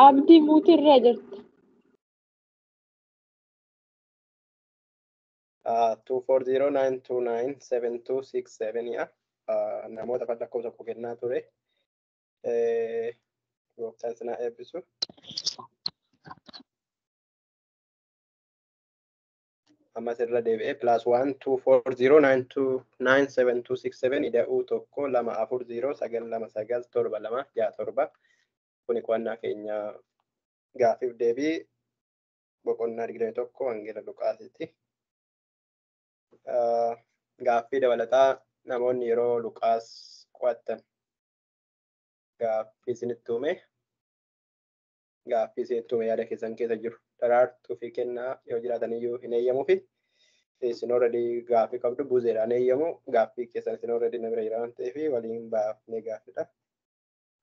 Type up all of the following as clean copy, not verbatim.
Abdii muutirra jirti. 240-929-7267 yaa. Namoota farda lakkoofsa koo kennaa ture. Gooftaan sinaa eebbisu. Ammas irra deebi'ee +1 240-929-7267 ida'uu tokko 240-929-7267. Kuni qo'annaa keenya gaafiif deebii boqonnaa 21 wangeela Luqaasiiti. Gaaffii dabalataa namoonni yeroo Luqaas qo'attan gaaffii isinitti uume yaada keessan keessa jiru daraartuu fi kennaa yoo jiraatan iyyuu hin eeyyamuu fi isin already gaaffii qabdu buuzeedhaan eeyyamu gaaffii keessan isin already na bira jira waan ta'eef waliin baafnee gaaffiidha.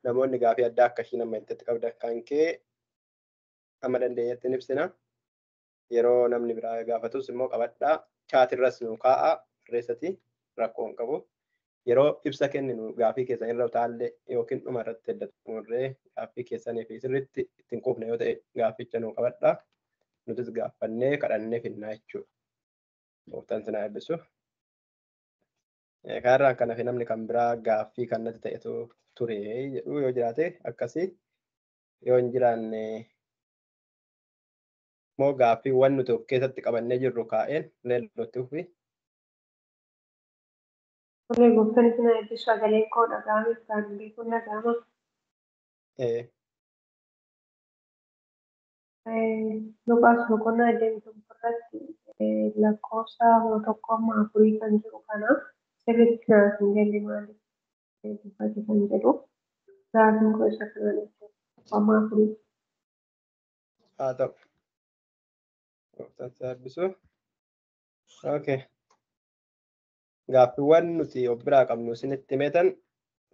Namoonni gaaffii addaa akka isheen amma itti qabdan kan kee amma dandeenyetti ibsina. Yeroo namni biraa gaafatus immoo qabadhaa chaatirras nu kaa'aa barreessati rakkoo hin qabu. Yeroo ibsa kenninu gaaffii keessan irra utaallee yookiin dhuma irratti edda xumurree gaaffii keessanii fi sirriitti ittiin quufne yoo ta'e gaafficha nu qabadhaa. Nutis gaafannee kadhannee finnaa jechuudha. Gooftaan sinaa eebbisu. Kanarraan kan hafe namni kan biraa gaaffii kan natti ta'etu ture jedhu yoo jiraate akkasii yoo hin jiraanne immoo gaaffiiwwan nuti of keessatti qabannee jirru kaa'een leellotti ufi. Olee gooftaan sinaa eebbisu sagalee koo dhaga'ame kan beekuun dhaga'ama. Luqaas boqonnaa 21 irratti lakkoofsa 1-4 kan jiru kana sirriitti naaf hin galle maaliif dubbate kan jedhu gaafiin koo isa kana jechuudha 1-4. Haa ta'u. Gooftaan sinaa eebbisu. Okay. Gaaffiiwwan nuti of biraa qabnu isinitti himetan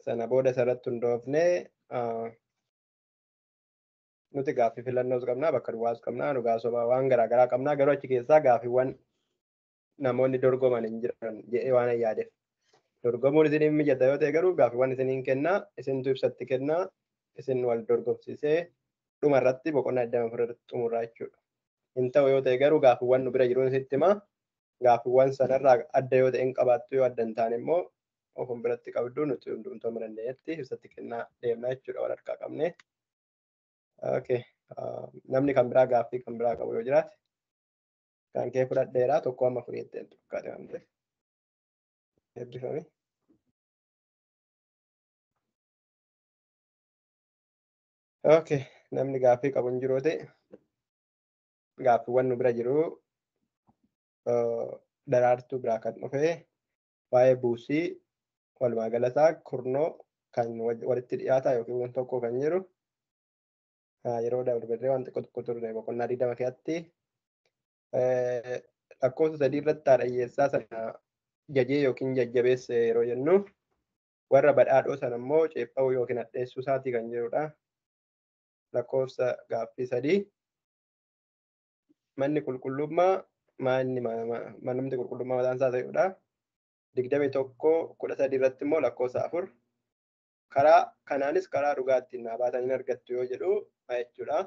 sana booda isarratti hundoofnee nuti gaaffii filannoos qabnaa bakka duwwaas qabnaa dhugaa sobaa waan garaagaraa qabnaa garuu achi keessaa gaaffiiwwan namoonni dorgoman hin jiran jedhee waan yaadeef dorgomuun isiniin mijata yoo ta'e garuu gaaffiiwwan isiniin kennaa isintu ibsatti kennaa isin wal dorgomsiisee dhuma irratti boqonnaa 24 irratti xumuraa jechuudha. Hin ta'u yoo ta'e garuu gaaffiiwwan nu bira jiruun isitti himaa gaaffiiwwan sanarraa adda yoo ta'e hin qabaattu yoo adda hin taane immoo ofum biratti qabdu nuti hundumtuu dandeenyetti ibsatti kennaa deemnaa jechuudha wal harkaa qabnee. Okay. Namni kan biraa gaaffii kan biraa qabu yoo jiraate kan kee fudhadheeraa tokko amma fudhatteen tukkaate waan ta'eef. Eebbifame. Okay. Namni gaaffii qabu hin jiru ta'e gaaffiiwwan nu bira jiru daraartuu biraa kan dhufe waa'ee buusii walumaa galataa kurnoo kan walitti dhiyaataa yookiin waan tokko kan jiru yeroo dabarree waan xiqqoo tokko turre boqonnaa 20 keessatti lakkoofsa 3 irratti haadhayyeessaa sana jajee yookiin jajjabeesse yeroo jennu warra badhaadhoo sana immoo ceepha'uu yookiin hadheessuu isaatii kan jirudha. Lakkoofsa gaaffii 3 manni qulqullummaa manumti qulqullummaa mataan isaa ta'udha. 21:13 irratti immoo lakkoofsa 4 karaa kanaanis karaa dhugaattiin naa baatan hin argattu yoo jedhu jechuudha.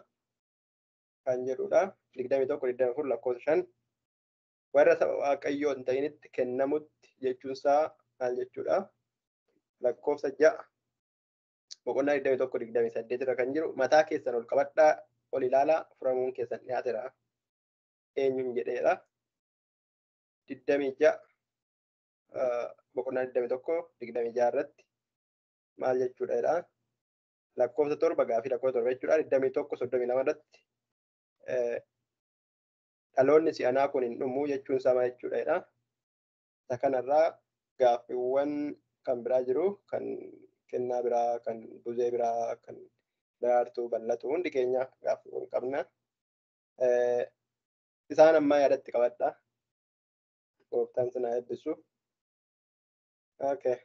Kan jedhudha. 21:24 lakkoofsa 5 warra saba waaqayyoo hin ta'initti kennamutti jechuunsaa maal jechuudha. Lakkoofsa 6 boqonnaa 21:28 irra kan jiru mataa keessan ol qabadhaa ol ilaalaa furamuun keessan dhiyaateera. Eenyuun jedheedha. 26 boqonnaa 21:26 irratti maal jechuudha. Lakkoofsa 7 gaafii lakkoofsa 7 jechuudha. 21:32 irratti dhaloonni si'anaa kun hin dhumuu jechuun isaa maal jechuudha. Isa kanarraa gaaffiiwwan kan biraa jiru kan kennaa biraa kan buzee biraa kan daraartuu bal'atu hundi keenya gaaffiiwwan qabna. Isaan ammaa yaadatti qabadhaa. Gooftaan sinaa eebbisu. Okay.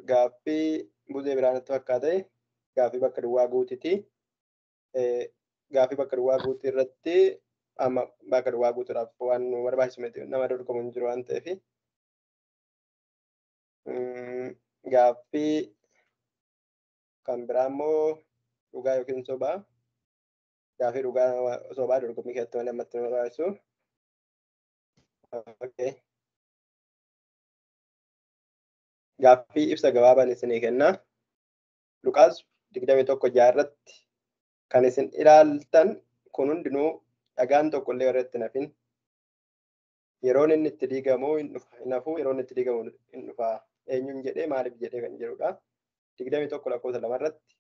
Gaaffii buzee biraa natti fakkaate gaaffii bakka duwwaa guutiiti. Gaaffii bakka duwwaa guutii irratti amma bakka duwwaa guutuudhaaf waan nu barbaachisu miti nama dorgomu hin jiru waan ta'eef gaaffii kan biraa immoo dhugaa yookiin sobaa. Gaaffii dhugaa sobaa dorgommii keessatti malee ammatti nama barbaachisu. Okay. Gaaffii ibsa gabaabaan isinii kenna. Luqaas 21:6 irratti kan isin ilaaltan kun hundinuu dhagaan tokkollee irratti nafin. Yeroon inni itti diigamu hin dhufa. Hinafuu yeroon itti diigamu hin dhufa. Eenyuun jedhee maaliif jedhee kan jedhudha. 21:2 irratti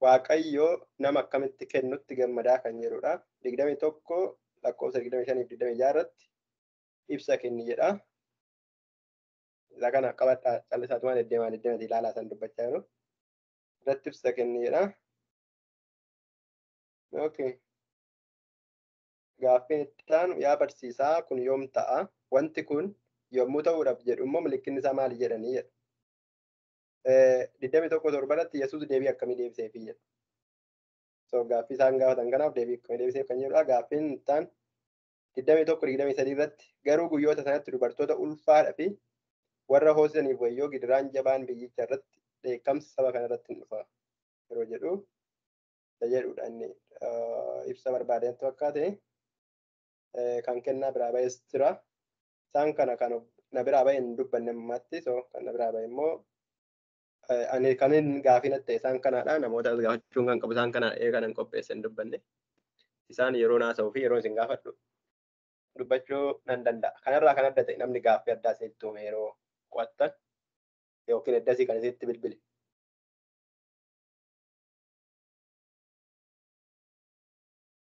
Waaqayyo nama akkamitti kennutti gammadaa kan jedhudha. 21:25-26 irratti ibsa kenni jedha. Isa kana qabadhaa callisaatu maal deddeemati ilaalaa san dubbachaa jiru. Irratti ibsa kenni jedha. Okay. Gaaffiin itti aanu yaa barsiisaa kun yoom ta'a? Wanti kun yommuu ta'uudhaaf jedhu immoo mallattoon isaa maali jedhanii jedha. 21:7 irratti Yesuus deebii akkamii deebiseefii jedha. So gaaffii isaan gaafatan kanaaf deebii akkamii deebiseef kan jedhudha. Gaaffiin itti aanu 21:23 irratti garuu guyyoota sanatti dubartoota ulfaadhaa fi warra hoosisaniif wayyoo gidiraan jabaan biyyicha irratti dheekkamsa saba kana irratti hin dhufa yeroo jedhu jedhudha inni ibsa barbaadeetti fakkaate kan kennaa biraa ba'es jira. Isaan kana kan na biraa ba'e hin dubbanne ammatti so kan na biraa ba'e immoo ani kan gaaffii natti ta'e isaan kanaadha. Namoota as gaafachuun kan qabu isaan kanaadha. Eegan hin qopheesse hin dubbanne. Isaan yeroo naasa'uu fi yeroo isin gaafadhu dubbachuu nan danda'a. Kanarraa kan adda ta'e namni gaaffii addaa isinitti uume yeroo qo'attan yookiin eddasii kan isinitti bilbile.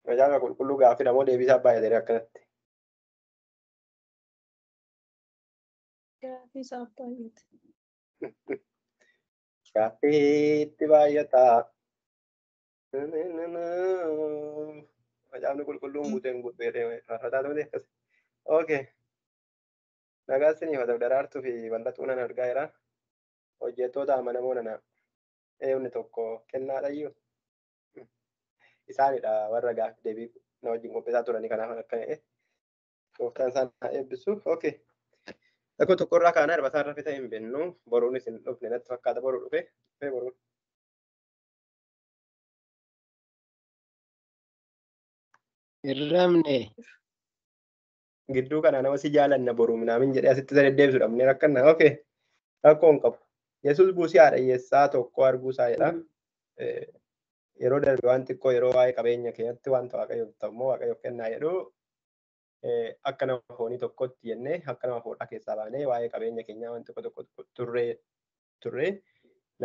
Macaafa qulqulluu gaaffii namoo deebisaa baay'atee akkanatti. Gaaffii isaa baay'ate. Gaaffiitti baay'ataa. Macaafni qulqulluun guuteen guutuu faarfataa ture akkas. Okay. Nagaa isiniif haa ta'u daraartuu fi bal'atuu nan argaa jira. Hojjettoota amanamoo nana eewni tokko kennaadhayyuu. Isaanidha warra gaaffii deebii na wajjin qopheessaa turanii kanaaf akka ta'e gooftaan isaan haa eebbisu. Okay. Tokko tokkorraa kaanaa irbataa irra fita hin bennu boruun isin dhufne natti fakkaata boruu dhufe boruun. Irramne. Gidduu kana nama si jaalanna boruu minaamin jedhee asitti isa deddeebisudha minne rakkanna. Okay. Rakkoo hin qabu. Yesuus buusii haadha hiyyeessaa tokko arguusaa jedha. Yeroo darbe waan xiqqoo yeroo waa'ee qabeenya keenyatti wanta waaqayyoof ta'u immoo waaqayyoof kennaa jedhu akka nama foonii tokkotti jennee akka nama foodhaa keessaa baanee waa'ee qabeenya keenyaa waan tokko turre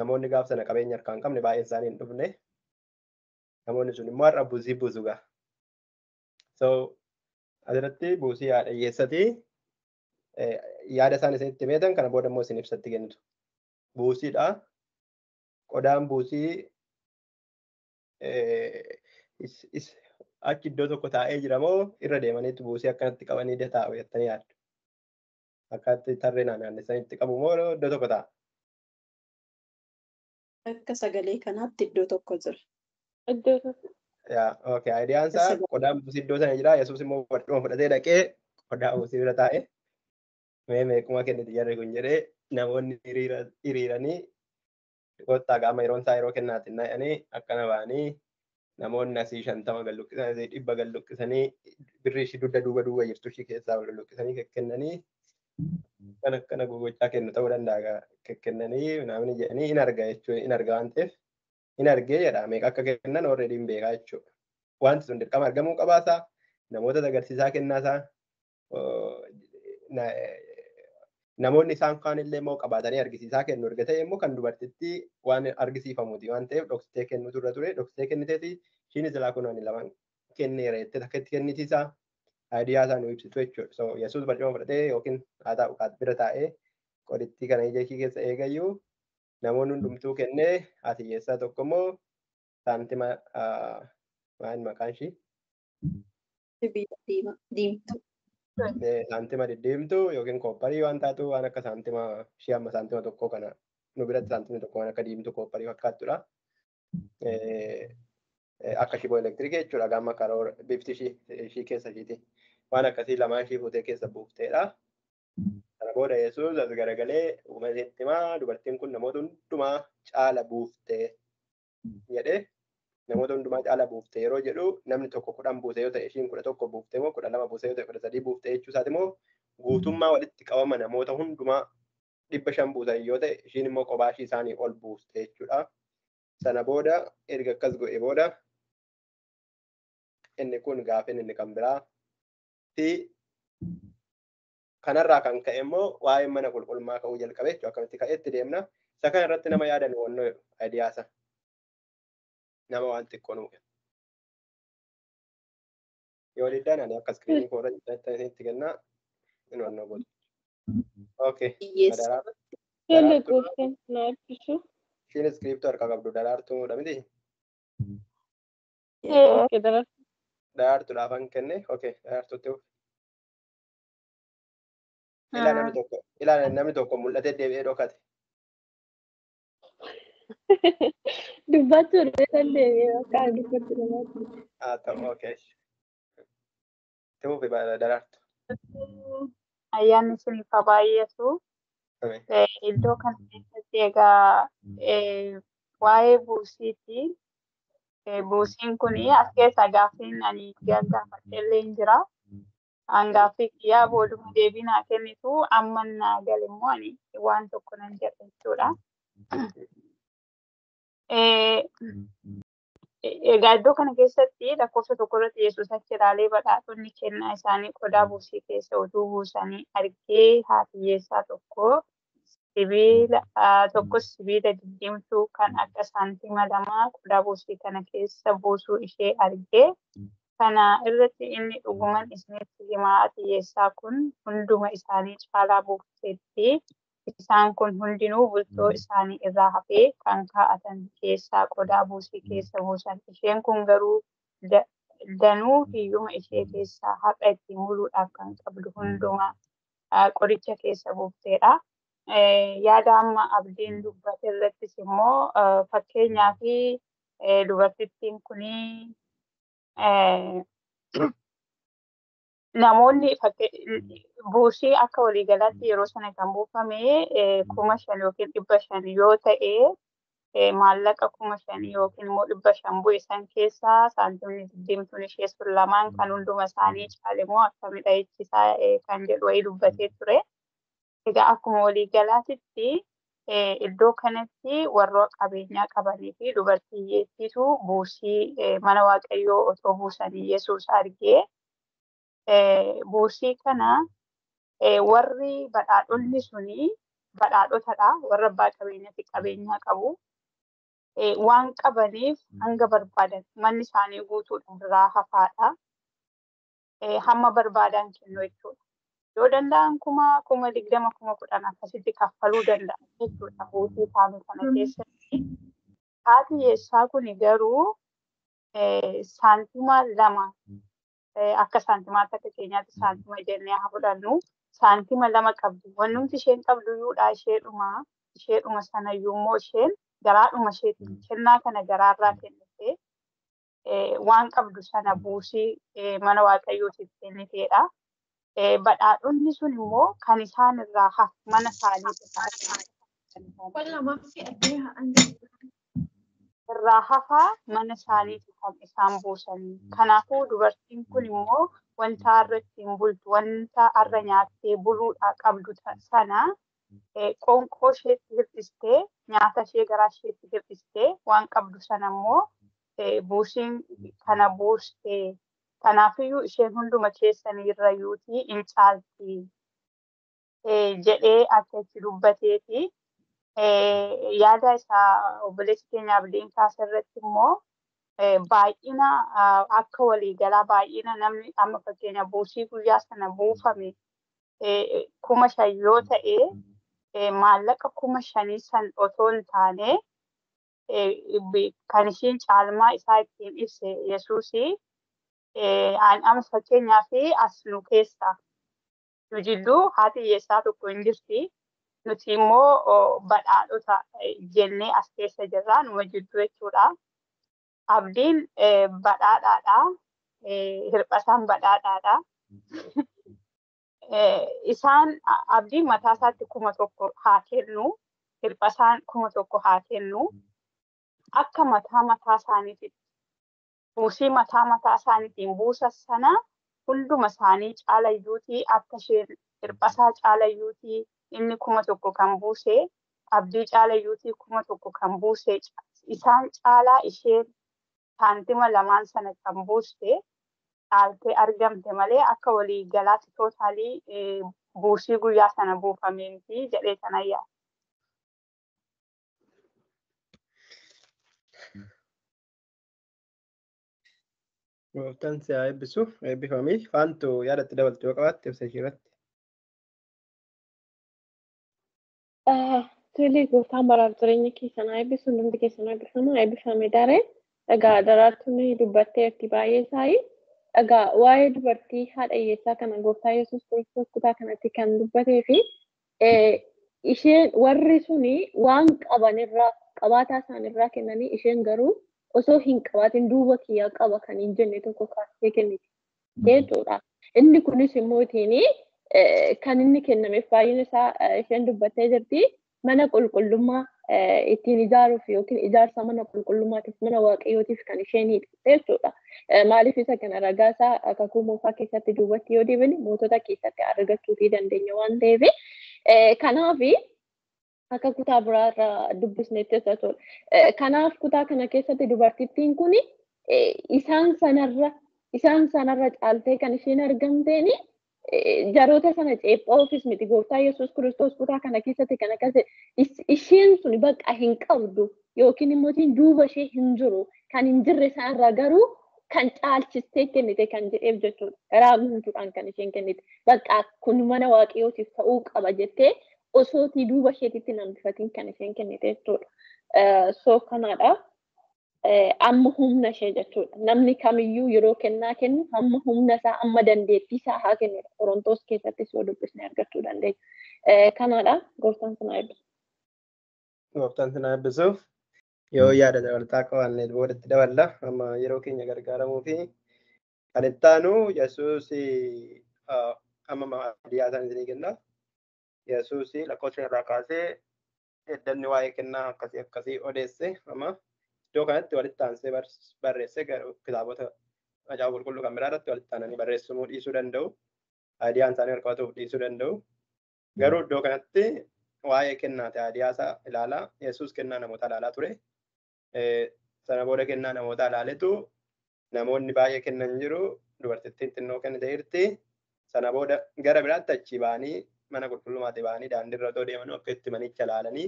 namoonni gaaf sana qabeenya harkaa hin qabne baay'een isaanii hin dhufne namoonni sun immoo har'a buusii buusu gaa. So asirratti buusii haadha hiyyeessatii yaada isaan isinitti himeetan kana booda immoo isin ibsatti kennitu. Buusiidha. Qodaan buusii achi iddoo tokko taa'ee jira moo irra deemaniitu buusii akkanatti qabanii taa'u jettanii yaaddu. Akkatti tarree naannessanitti qabu moo iddoo tokko taa'a? Akka sagalee kanaatti iddoo tokko jira. Iddoo tokko. Yaa okay aayidiyaan isaa qodaan buusii iddoo sana jira Yesuus immoo wadhuma fudhatee dhaqee qodaa buusii bira taa'ee meequma kenniti jarri kun jedhee namoonni hiriiranii kottaa gaama yeroon isaa yeroo kennaatiin naa'anii akkana ba'anii namoonni asii 50 galluqqisanii asii 100 galluqqisanii birrii ishii dugda duuba jirtu ishii keessaa galluqqisanii kennanii kan akkana gogochaa kennu ta'uu danda'a kennanii namni jedhanii in arga jechuun in arga waan ta'eef in argee jedha meeqa akka kennan already hin beekaa jechuudha. Wanti sun dirqama argamuu qabaasaa namoota agarsiisaa kennaasaa namoonni isaan kaan illee immoo qabaatanii argisiisaa kennu erga ta'e immoo kan dubartitti waan argisiifamuuti waan ta'eef dhoksitee kennutu irra ture dhoksitee kenniteeti ishiin silaa kun ani lamaan kenneera jettee akka itti kennitiisaa aayidiyaa isaa nu ibsitu jechuudha. So Yesuus barcuma fudhatee yookiin haa ta'u bira taa'ee qodittii kana ija ishii keessa eegayyuu namoonni hundumtuu kennee haati hiyyeessaa tokko immoo saantima maal maqaan ishii? Diimtuu. Saantima diddiimtuu yookiin koopparii waan taatu waan akka saantima ishee amma saantima tokkoo kana nu biratti saantimni tokko waan akka diimtuu koopparii fakkaattudha. Akka shiboo elektiriikii jechuudha gamma karoora bifti ishii keessa ishiiti. Waan akkasii lamaan ishii fuutee keessa buufteedha. Kana booda Yesuus as garagalee uumateetti himaa dubartiin kun namoota hundumaa caala buuftee jedhee namoota hundumaa caala buuftee yeroo jedhu namni tokko 10 buuse yoo ta'e ishiin 11 buuftee moo 12 buuse yoo ta'e 13 buuftee jechuu isaati moo guutummaa walitti qabama namoota hundumaa 500 buusan yoo ta'e ishiin immoo kophaa ishii isaanii ol buuftee jechuudha. Sana booda erga akkas godhe booda inni kun gaafin inni kan biraa fi kanarraa kan ka'e immoo waa'ee mana qulqullummaa ka'uu jalqabe jechuudha. Akkamitti ka'eetti deemna. Isa kana irratti nama yaadan wannoo ayidiyaasa nama waan xiqqoo nuuf yoo diddaan ani akka iskiriinii koo irratti itti kennaa inni wannoo godhu. Okay. Ishiin iskiriiptoo harka qabdu daraartuudha miti? Daraartuudhaaf an kenne. Okay. Daraartuutti hufi. Ilaa namni tokko mul'atee deebi'ee dhokate. Dubbachuu kan deebi'ee bakka dubbatti namaatti. Ta'u okay. Hufi daraartu. Ayyaanni isiniif haa baay'atu. Iddoo kana keessatti egaa waa'ee buusiiti. Buusiin kun as keessa gaaffiin ani gaafadhe illee hin jira. Hangaaffii kiyyaa booduma deebii naa kennitu amma naa galimmoo ani waan tokko nan jedha jechuudha. Egaa iddoo kana keessatti lakkoofsa tokko irratti Yesuus achi ilaalee badhaadhonni kennaa isaanii qodaa buusii keessa utuu buusanii argee haati hiyyeessaa tokkos sibiila diddiimtuu kan akka saantima lamaa qodaa buusii kana keessa buusuu ishee argee kana irratti inni dhuguman isinitti himaa haati hiyyeessaa kun hunduma isaanii caalaa buufteetti. Isaan kun hundinuu bultoo isaanii irraa hafee kan kaa'atan keessaa qodaa buusii keessa buusan. Isheen kun garuu danuu hiyyuma ishee keessaa haqa ittiin buluudhaaf kan qabdu hundumaa qoricha keessa buufteedha. Yaada amma abdiin dubbate irrattis immoo fakkeenyaa fi dubartittiin kunii namoonni buusii akka waliigalaatti yeroo sana kan buufame 5,000 yookiin 500 yoo ta'e maallaqa 5,000 yookiin immoo 500 bu'e san keessaa saantimni diddiimtuun ishee sun lamaan kan hunduma isaanii caalemoo akkamidha jechisaa kan jedhu wayii dubbatee ture. Egaa akkuma waliigalaatitti iddoo kanatti warra qabeenyaa qabanii fi dubartii hiyyeettiitu buusii mana waaqayyoo otoo buusanii Yesuus argee buusii kana warri badhaadhonni suni badhaadhotadha. Warra abbaa qabeenyaatti qabeenyaa qabu. Waan qabaniif hanga barbaadan manni isaanii guutuudhaan irraa hafaadha. Hamma barbaadan kennu jechuudha. Yoo danda'an 20,000, 10,000 akkasitti kaffaluu danda'an jechuudha buusii isaanii kana keessatti. Haati hiyyeessaa kun garuu saantima 2 akka saantimaatti akka keenyaatti saantima jennee haa fudhannu. Saantima 2 qabdi. Wanti isheen qabdu iyyuudha isheedhuma sanayyuu immoo isheen garaadhuma isheetiin kennaa kana garaarraa kennitee waan qabdu sana buusii mana waaqayyootiif kenniteedha. Badhaadhonni sun immoo kan isaan irraa hafu mana irraa hafaa mana isaaniitti kan isaan buusanii. Kanaafuu dubartiin kun immoo wanta har'a ittiin bultu, wanta har'a nyaattee buluudhaa qabdu sana qoonqoo isheetti hir'istee, nyaata ishee garaa isheetti hir'istee waan qabdu sana immoo buusiin kana buustee. Kanaafiyyuu isheen hunduma keessanii irrayyuutii hin caalti jedhee akka itti dubbateeti. Yaada isaa obboleessi keenya abdiin kaasa irratti immoo baay'ina akka waliigalaa baay'ina namni amma fakkeenya buusii guyyaa sana buufame 5,000 yoo ta'e maallaqa 5,000 san otoo hin taane kan ishiin caalmaa isaa ittiin ibse Yesuusii amma fakkeenyaa fi as nu keessa nu jidduu haati hiyyeessaa tokko hin jirti. Nuti immoo badhaadhota jennee as keessa jirra numa jidduu jechuudha. Abdiin badhaadhaadha. Hirphataan badhaadhaadha. isaan abdii mataa isaatti 1,000 haa kennu, hirphisaan 1,000 haa kennu. Akka mataa isaaniitiin buusii mataa isaaniitiin buusa sana hunduma isaanii caalayyuutii akka isheen hirphisaa caalayyuutii inni 1,000 kan buuse abdii caalayyuutii 1,000 kan buuse isaan caalaa isheen saantima lamaan sana kan buuste caaltee argamte malee akka walii galaatti tootaalii buusii guyyaa sana buufameenti jedhee sana yaada. Gooftaan si haa eebbisu, eebbifamii. Faantu yaadatti dabaltu yoo qabaatte ibsa ishee irratti. Tole gooftaan baraaf jireenya keessan haa eebbisu, hundi keessan haa eebbifamu, eebbifame daree. Egaa daraartuun dubbattee itti baay'ee isaanii. Egaa waa'ee dubartii haadha hiyyeessaa kana gooftaa Yesuus Kiristoos kutaa kanatti kan dubbatee fi isheen warri suni waan qabanirraa qabaataa isaanirraa kennanii isheen garuu osoo hin qabaatin duuba kiyyaa qaba kan hin jenne tokko kaasee kenniti jechuudha. Inni kunis immoo kan inni kennameef baay'een isaa isheen dubbattee jirti mana qulqullummaa ittiin ijaaruuf yookiin ijaarsa mana qulqullummaatiif mana waaqayyootiif kan isheen hidhatte jechuudha. Maaliif isa kana ragaa isaa kakuu moofaa keessatti duubatti yoo deebine mootota keessatti argachuu dandeenya waan ta'eef kanaaf akka kutaa biraarraa dubbisnetti jechuudha. Kanaaf kutaa kana keessatti dubartittiin kun isaan sanarra caaltee kan isheen argamteen jaroota sana ceephaa ofiis miti gooftaa Yesuus Kiristoos kutaa kana keessatti kan akkas isheen sun bakka hin qabdu yookiin immoo duuba ishee hin jiru kan hin jirre isaarraa garuu kan caalchistee kennite kan jedheef jechuudha. Garaa guutuudhaan kan isheen kennite bakka kun mana waaqayyootiif ta'uu qaba jettee osootii duuba isheetitti nambifatiin kan isheen kennite jechuudha. So kanaadha. Amma humna ishee jechuudha. Namni kamiyyuu yeroo kennaa kennu amma humna isaa amma dandeettii isaa haa kennudha. Qorontoos keessattis yoo dubbisne argachuu dandeenya. Kanaadha. Gooftaan sana eebbisu. Gooftaan sana eebbisu. Yoo yaada dabaltaa qabaanne boodatti daballa. Amma yeroo keenya gargaaramuu fi kan itti aanu Yesuus amma baadiyyaa isaan isinii kenna. Yesuus lakkoofsa irraa kaasee eddanni waa'ee kennaa akkasii odeesse amma iddoo kanatti walitti aansee barreesse kitaabota macaafa qulqulluu kan biraa irratti walitti aananii barreessumuu dhiisuu danda'u. Aadiyaan isaanii harkatuuf dhiisuu danda'u. Garuu iddoo kanatti waa'ee kennaati aadiyaa isaa ilaalaa. Yesuus kennaa namoota ilaalaa ture. Sana booda kennaa namoota ilaaletu namoonni baay'ee kennan jiru. Dubartittiin xinnoo kennite jirti. Sana booda gara biraatti achi ba'anii mana qulqullummaatti ba'anii daandiirra otoo deemanuu akka itti manicha ilaalanii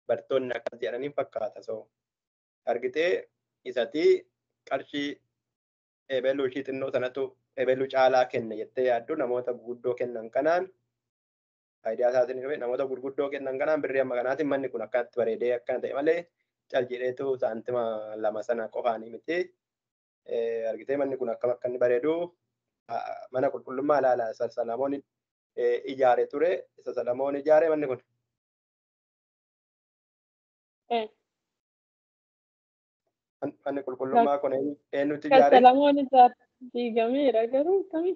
bartoonni akkas jedhanii fakkaata. Argitee isatti qarshii eebeluu ishii xinnoo sanatu eebeluu caalaa kenne jettee yaaddu namoota gurguddoo kennan kanaan faayidaa isaatiin dhufe namoota gurguddoo kennan kanaan birrii amma kanaatiin manni kun akkanatti bareedee akkana ta'e malee cal jedheetu saantima 2 sana qofaanii miti. Argitee manni kun akkam akka inni bareedu mana qulqullummaa ilaalaa Salamoon ijaare ture. Isa Salamoon ijaare manni kun. Manni qulqullummaa kun eenyutti ijaare? Salamoon ijaare diigameera garuu kami?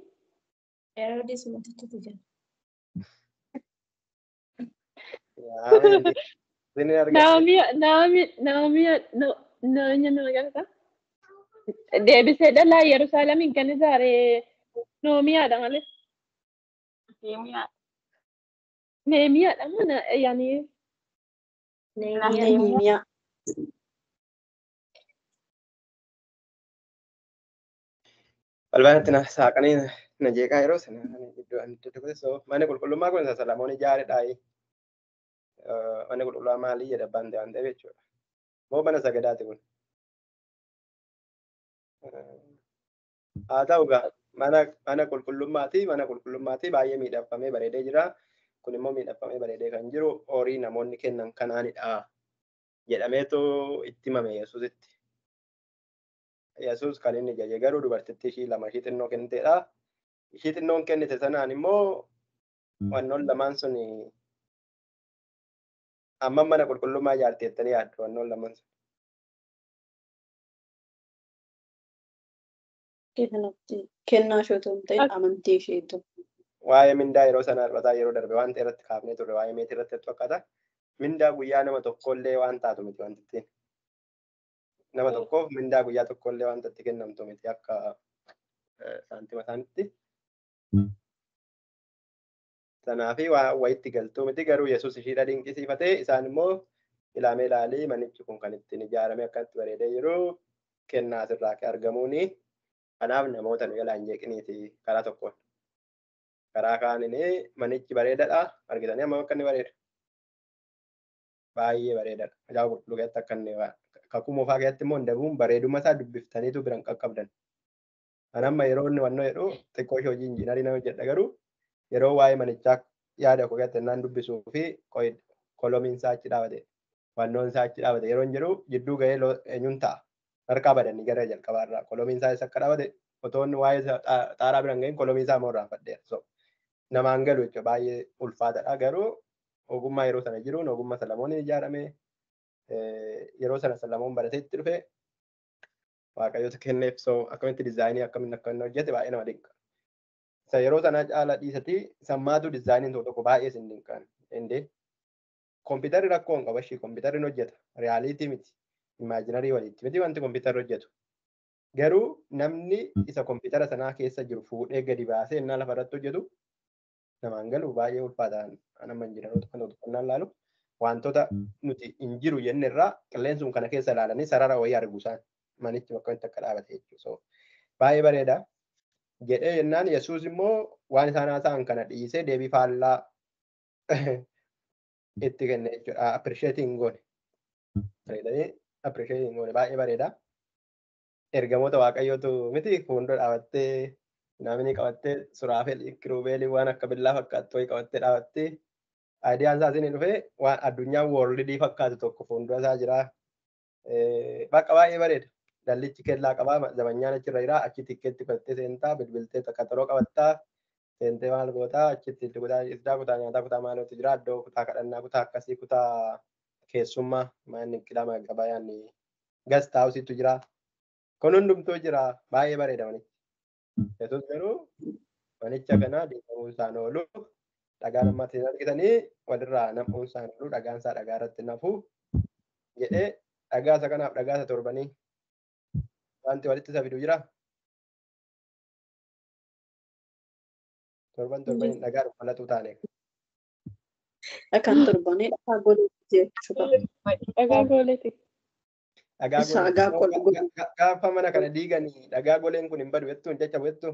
Heroodis mootichatu jira. Deebisee dhalaa Yerusaalemiin kan ijaare Noomiyaadha malee. Neemiyaadha mana yaani. Neemiyaa. Balbaanatti na saaqanii na jeeqaa yeroo sana iddoo itti dhufe manni qulqullummaa kun Salamoon ijaaredha. Manni qulqullummaa maalii jedha abbaan ta'an ta'e jechuudha. Moo mana sagadaati kun. Haa ta'u egaa mana qulqullummaati baay'ee miidhagfamee bareedee jira. Kun immoo miidhagfamee bareedee kan jiru horii namoonni kennan kanaanidha jedhameetu itti himame Yesuusitti. Yesuus kan inni jaje garuu dubartittii ishii 2 ishii xinnoo kenniteedha. Ishii xinnoon kennite sanaan immoo wannoon lamaan sun amma mana qulqullummaa ijaarte jettanii yaaddu wannoon lamaan sun. Kennaa ishee otoo hin ta'in amantii isheetu. waa'ee mindaa yeroo sana arbataa yeroo darbe waan ta'e irratti kaafnee turre waa'ee meetii irratti tokkata. Mindaa guyyaa nama tokkollee waan taatu miti wanti ittiin. Nama tokkoof mindaa guyyaa tokkollee wanta itti kennamtu miti akka saantima isaanitti. Sanaafi wayitti galtuu miti garuu Yesuus ishiidha dinqisiifatee isaan immoo ilaamee ilaalee manichi kun kan ittiin ijaarame akkatti bareedee jiru kennaa asirraa argamuuni. Kanaaf namoota nu jalaa hin jeeqiniiti karaa tokkoon. Karaa kaaniin manichi bareedaadha. Argitanii amma akka inni bareedu. Baay'ee bareedaadha. Ajaa'iba qulqulluuqeetti akka inni kakuu moofaa keessatti immoo dabuun bareeduma isaa dubbiftaniitu biran qaqqabdan. Kan amma yeroo inni wannoo jedhu xiqqoo ishee hojii injiinarii nama jedha garuu yeroo waa'ee manichaa yaada koo keessatti naan dubbisuu fi kolomiin isaa achi dhaabate wannoon isaa achi dhaabate yeroo hin jedhu jidduu gahee eenyuun ta'a. Harkaa badanii gara jalqabaarraa kolomiin isaa akka dhaabate otoonni waa'ee xaaraa biran gahin kolomii isaa immoo irraanfadheera. So namaan galu jechuudha baay'ee ulfaataadha garuu ogummaa yeroo sana jiruun ogummaa Salamooniin ijaarame yeroo sana Salamoon baratee itti dhufe waaqayyoota kenneef so akkamitti diizaayinii akkamitti akka inni hojjete baay'ee nama dinqa. Isa yeroo sana caala dhiisatii sammaatu diizaayiniin tokko baay'ee sin dinqan. Indee kompiitarri rakkoo hin qaba ishii kompiitarri hojjeta riyaaliitii miti imaajinarii walitti miti wanti kompiitarri hojjetu. Garuu namni isa kompiitara sanaa keessa jiru fuudhee gadi baasee innaa lafa irratti hojjetu namaan galu baay'ee ulfaataan anamma injiinaroota kan tokkonnaan laalu wantoota nuti hin jiru jenne irraa qilleensuun kana keessa ilaalanii sarara wayii argu isaan manichi bakka itti akka dhaabate jechuudha. So baay'ee bareeda jedhee jennaan Yesuus immoo waan isaan haasa'an kana dhiisee deebii faallaa itti kenne jechuudha. Appirisheetiin goone. Appirisheetiin goone baay'ee bareeda. Ergamoota waaqayyootu miti fuuldura dhaabattee namni qabattee suraafel kirubeelii waan akka billaa fakkaattu wayii qabattee dhaabattee aayidiyaan isaa isin dhufee waan addunyaan woorlidii fakkaatu tokko fuuldura isaa jira. Bakka baay'ee bareeda. Dallichi kellaa qabaa zamanyaan achirra jira achi tikkeetti fudhattee seentaa bilbiltee qaxaroo qabattaa seentee maal gootaa achitti kutaa nyaataa kutaa maalootu jira iddoo kutaa kadhannaa kutaa akkasii kutaa keessummaa maanni qidama gabayaan gast haawusiitu jira. Kun hundumtuu jira baay'ee bareeda manichi. Yesuus garuu manicha kana diigamuu isaan oolu dhagaa namatti argitanii walirraa nam'uun isaan oolu dhagaan isaa dhagaa irratti nafu jedhee dhagaa isa kanaaf dhagaa isa torbanii wanti walitti isa fidu jira. Torban dhagaa dhufalatu taane. Dhagaan torbanii dhagaa goleetti jechuudha. Dhagaa goleetti. Gaafa mana kana diiganii dhagaa goleen kun hin badu jettu hin caccabu jettu.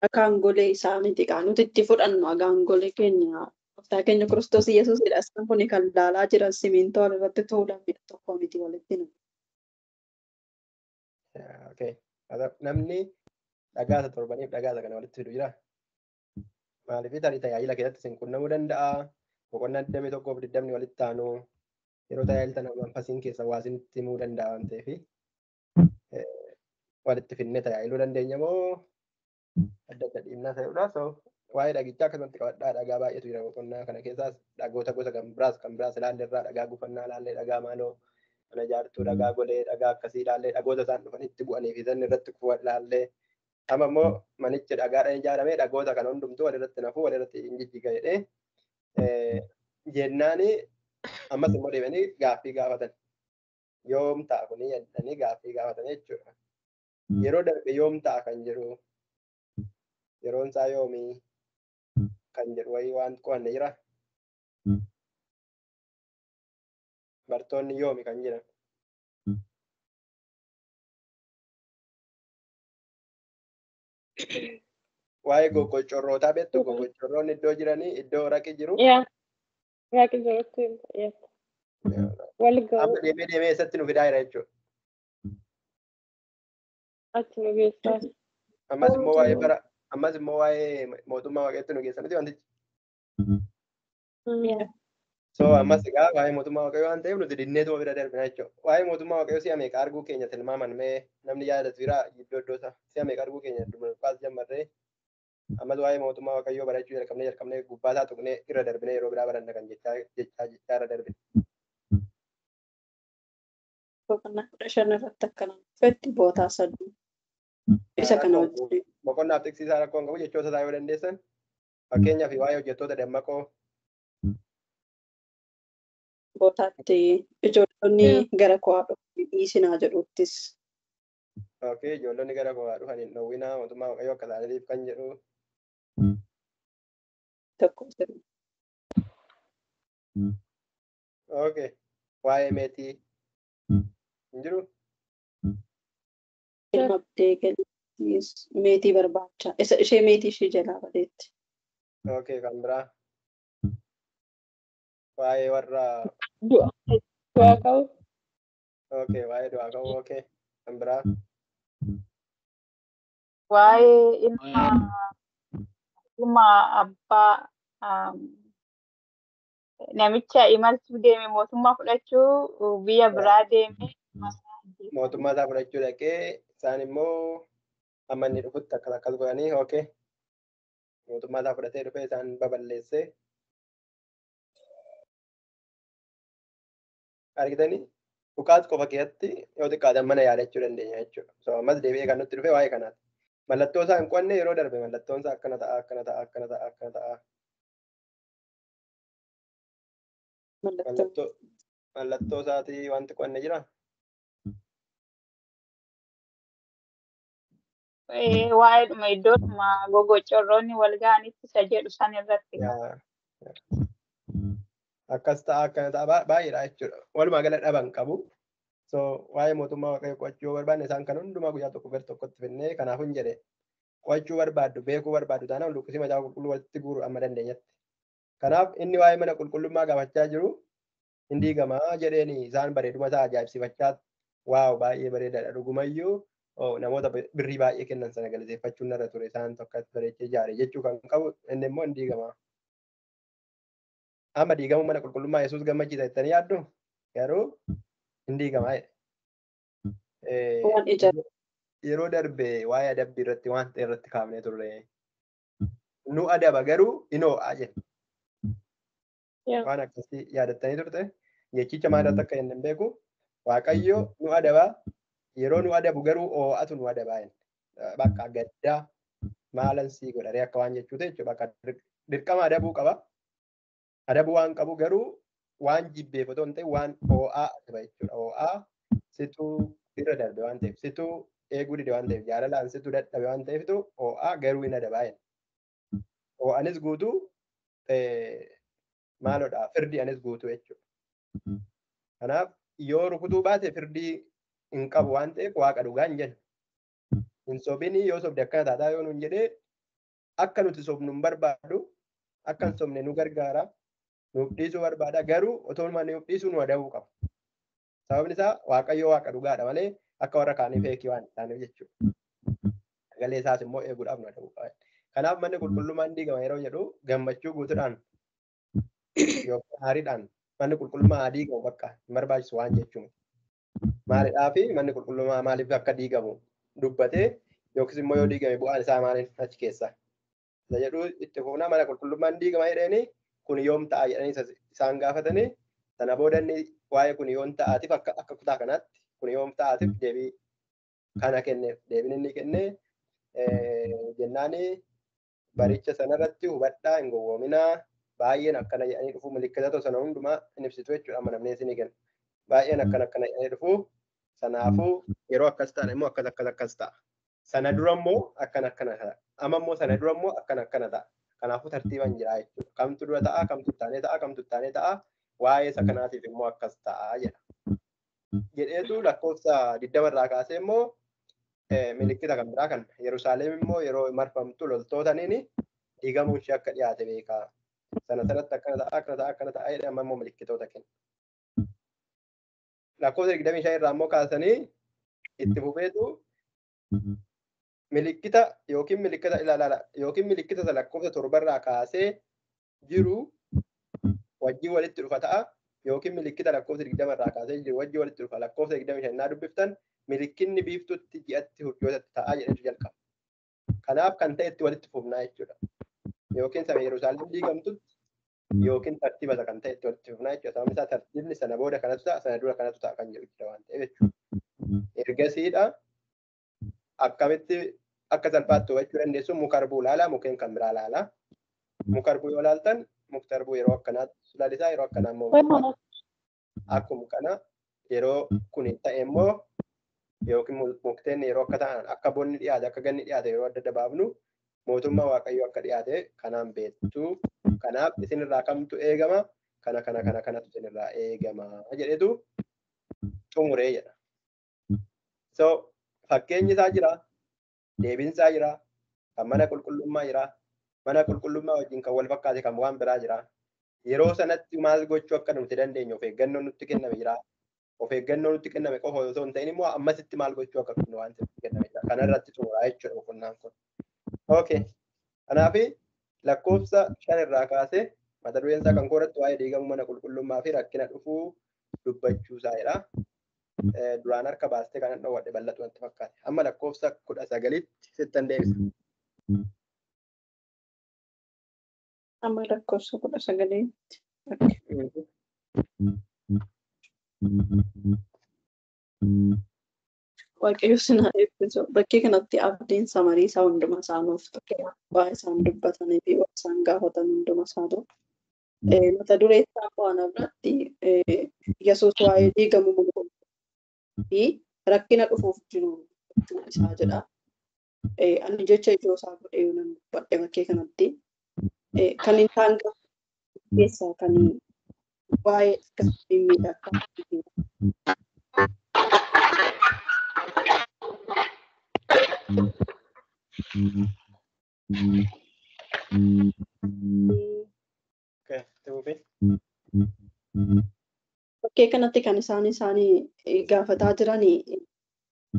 Dhagaan golee isaaniiti nuti itti fudhannu dhagaan golee keenya gooftaa keenya Kiristoos Yesuusidha. Isaan kun kan laalaa jiran simintoo irratti tuulamee tokko miti walitti nu. Namni dhagaa isa torbaniif dhagaa isa kana walitti fidu jira. Maaliif tarii tajaajila keessatti isin qunnamuu danda'a. Boqonnaa 21 walitti aanu. Yeroo tajaajilta manfasiin keessa waasinitti himuu danda'a waan ta'eef walitti finnee tajaajiluu dandeenya moo adda adda dhiibnaa ta'uudha. So waa'ee dhagichaa akkasumatti qabadhaa dhagaa baay'eetu jira boqonnaa kana keessaas dhagoota gosa kan biraas ilaalle irraa dhagaa gufannaa ilaalle dhagaa maaloo mana ijaartuu dhagaa golee dhagaa akkasii ilaalle dhagoota isaan dhufanitti bu'anii fi isaan irratti kufuun ilaalle amma immoo manichi dhagaadhaan ijaaramee dhagoota kana hundumtuu walirratti nafuu walirratti hin jijjiga jedhee jennaani. Ammas immoo deebi'anii gaaffii gaafatan. Yoom ta'a kuni jedhanii gaaffii gaafatan jechuudha. Yeroo darbe yoom ta'a kan jedhu yeroon isaa yoomii kan jedhu wayii waan qo'anne jira. Bartoonni yoomi kan jedhan. Waa'ee goggocorrootaa beektu goggocorroon iddoo jiranii iddoo raqi jiru. Raqi jirutti wal ga'u. Amma deemee eessatti nu fidaa jira jechuudha. Achi nu geessaa. Ammas immoo waa'ee mootummaa waaqeetti nu geessaniti wantichi. So ammas egaa waa'ee mootummaa waaqayyoo waan ta'eef nuti dinneetuma bira darbina jechuudha. Waa'ee mootummaa waaqayyoo si'a meeqa arguu keenya tilmaaman mee namni yaadatu jira iddoo isaa si'a meeqa arguu keenya dubarfaas jammarree ammas waa'ee mootummaa waaqayyoo barachuu jalqabnee gubbaa isaa tuqnee irra darbinee yeroo biraa baranna kan jechaa irra darbine. Boqonnaa 15 irratti akkana fetti bootaa sadii. Isa kana wajjin boqonnaaf tiksiisaa rakkoo hin qabu jechoota isaa yoo dandeessan. Fakkeenyaaf waa'ee hojjettoota dammaqoo. Bootaatti ijoollonni gara koo dhiisinaa jedhuttis. Okay, ijoollonni gara koo dhufan hin dhowwinaa mootummaa waaqayyoo akka isaaniitiif kan jedhu. Tokko Okay, waa'ee meetii hin jiru? ilma abdeegalii meetii barbaacha. Ishee meetii ishee jalaa badeetti. Okay, kan biraa. Waa'ee warra. Du'aa ka'u. Okay, waa'ee du'aa ka'u. Okay, kan biraa. Waa'ee ilma abbaa namicha imaltuu deeme mootummaa fudhachuu biyya biraa deeme. Mootummaa isaa fudhachuu dhaqee isaan immoo amma inni dhufutti akkas godhanii okay. Mootummaa isaa fudhatee dhufee isaan baballeessee. Argitanii dhukaas qofa keessatti yoo xiqqaatan mana yaadachuu dandeenya jechuudha. So ammas deebi'ee kan nutti dhufe waa'ee kanaati. Mallattoo isaa hin qonne yeroo darbe mallattoon isaa akkana ta'a akkana ta'a akkana ta'a akkana ta'a. Mallattoo isaatii wanti qonne jira. Waa'eedhuma iddoodhuma gogocorroonni wal ga'anitti isa jedhu san irratti. Akkas ta'a akkana ta'a baay'eedha jechuudha. Walumaa gala dhaban qabu. So waa'ee mootummaa waaqayyoo qo'achuu barbaanne isaan kan hundumaa guyyaa tokko gara tokkotti finnee kanaaf hin jedhe qo'achuu barbaaddu beekuu barbaaddu taanaan lukkisii macaafa qulqulluu walitti guuru amma dandeenyetti. Kanaaf inni waa'ee mana qulqullummaa gaafachaa jiru hin diigamaa jedheeni isaan bareeduma isaa ajaa'ibsifachaa waaw baay'ee bareedaadha dhugumayyuu namoota birrii baay'ee kennan sana galateeffachuun narra ture isaan tokkotti bareechee ijaare jechuu kan qabu inni immoo hin diigamaa. Amma diigamuu mana qulqullummaa Yesuus gammachiisa jettanii yaaddu garuu hin diigamaa. Yeroo darbe waa'ee adabbii irratti waan ta'e irratti kaafnee turre. Nu adaba garuu hin ho'aa jedhe. Waan akkasii yaadattanii turte jechicha maalirratti akka hin beeku waaqayyo nu adabaa yeroo nu adabu garuu ho'atu nu adabaa bakka gaddaa maalan sii godharee akka waan jechuuti jechuudha bakka dirqama adabuu qaba. Adabuu waan qabu garuu waan jibbeef otoo hin ta'in waan ho'aa adaba jechuudha. Ho'aa situu irra darbe waan ta'eef situu eeguu dide waan ta'eef jaalalaan situu dadhabe waan ta'eeftu ho'aa garuu hin adabaa. Ho'anis guutuu maalodha firdii anis guutuu jechuudha. Kanaaf yoo rukutuu baate firdii hin qabu waan ta'eef waaqa dhugaa hin jennu. Hin sobinii yoo sobde akkana taataa yoo nuun jedhee akka nuti sobnu hin barbaadu akka hin sobne nu gargaara. Nuuf dhiisuu barbaada garuu otoo nuuf dhiisuu nu adabuu qaba. Sababni isaa waaqayyo waaqa dhugaadha malee akka warra kaanii feekii waan taaneef jechuudha. Sagalee isaas immoo eeguudhaaf nu adabuu qaba. Kanaaf manni qulqullummaan diigama yeroo jedhu gammachuu guutuudhaan yookaan aariidhaan manni qulqullummaa haa diigamu bakka hin barbaachisu waan jechuun. Maalidhaa fi manni qulqullummaa maaliif akka diigamu dubbatee yookiis immoo yoo diigame bu'aan isaa maaliif achi keessa. Isa jedhu itti fufnaa mana qulqullummaan diigama jedhanii kun yoom ta'a jedhanii isaan gaafatanii sana booda inni waa'ee kun yoom ta'aatiif akka kutaa kanaatti kun yoom ta'aatiif deebii kana kenneef deebiin inni kennee jennaanii baricha sanarratti hubadhaa hin gowwoominaa baay'een akkana jedhanii dhufu milikkata sana hundumaa hin ibsitu jechuudha amma namni isin kennu baay'een akkana jedhanii dhufu sanaafuu yeroo akkas ta'an immoo akkas ta'a sana dura immoo akkana ta'a amma immoo sana dura immoo akkana ta'a. Kanaafuu tartiibaan jira jechuudha. Kamtu dura ta'a, kamtu ittaanee ta'a, kamtu ittaanee ta'a. Waa'ee isa kanaatiif immoo akkas ta'a jedha. Jedheetu lakkoofsa 20 irraa kaasee immoo milikkita kan biraa kan Yerusaalem immoo yeroo marfamtu loltootaniin diigamuun ishee akka dhiyaate beekaa. Sanatti akkana ta'a jedhee amma immoo milikkitoota kenna. Lakkoofsa 25 irraa immoo kaasanii itti fufeetu milikkita yookiin milikkita ilaalaa yookiin milikkita isa lakkoofsa 7 irraa kaasee jiru wajjin walitti dhufa ta'a yookiin milikkita lakkoofsa 20 irraa kaasee jiru wajjin walitti dhufa lakkoofsa 25 naa dubbiftan milikkinni biiftutti ji'atti hurjootatti ta'a jedhetu jalqaba. Kanaaf kan ta'etti walitti fufnaa jechuudha. Yookiin sana Yerusaalem diigamtutti yookiin tartiiba isa kan ta'etti walitti fufnaa jechuudha. Sababni isaa tartiibni sana booda kanatu ta'a sana dura kanatu ta'a kan jedhu waan ta'eef jechuudha. Ergasiidha akkamitti akka salphaatti hubachuu dandeessu muka harbuu ilaalaa mukkeen kan biraa ilaalaa. Muka harbuu yoo ilaaltan mukti harbuu yeroo akkanaatti lalisaa yeroo akkanaa immoo akkuma kana yeroo kun ta'e immoo yookiin mukteen yeroo akka ta'an akka bonni dhiyaate akka ganni dhiyaate yeroo adda adda baafnu mootummaa waaqayyoo akka dhiyaate kanaan beektu. Kanaaf isinirraa kamtu eegama kanatu isinirraa eegama jedhetu xumuree jedha. So fakkeenyi isaa jira, deebiin isaa jira, kan mana qulqullummaa jira, mana qulqullummaa wajjin kan wal fakkaate kan waan biraa jira. Yeroo sanatti maal gochuu akka nuti dandeenyu of eeggannoo nutti kenname jira. Of eeggannoo nutti kenname qofa osoo hin ta'in immoo ammasitti maal gochuu akka qabnu waan nutti kenname jira. Kanarratti xumuraa jechuudha boqonnaan kun. Okay. Kanaaf lakkoofsa 5 irraa kaasee mata dureen isaa kan koorratti waa'ee diigamuu mana qulqullummaa fi rakkina dhufuu dubbachuu isaadha. Duraan harka baastee kan dhowwadhe bal'atu wanti fakkaate. Amma lakkoofsa 19tti sittan deebisa. Amma lakkoofsa 19tti. Waaqayyo sinaa eebbisu. Bakkee kanatti abdiin samarii isaa hunduma isaa nuuf ta'e. Waa isaan dubbatanii fi waa isaan gaafatan hunduma isaa ta'u. Mata duree isaa waan biratti Yesuus waa'ee diigamuu mana qulqullummaa fi rakkina dhufuuf jiru isaa jedha. Ani jecha ijoo isaa godhee nan dubbadhe bakkee kanatti. Kan hin taane keessaa kan waa'ee gaaffii miidhagaa. Bakkee kanatti kan isaanii gaafataa jiranii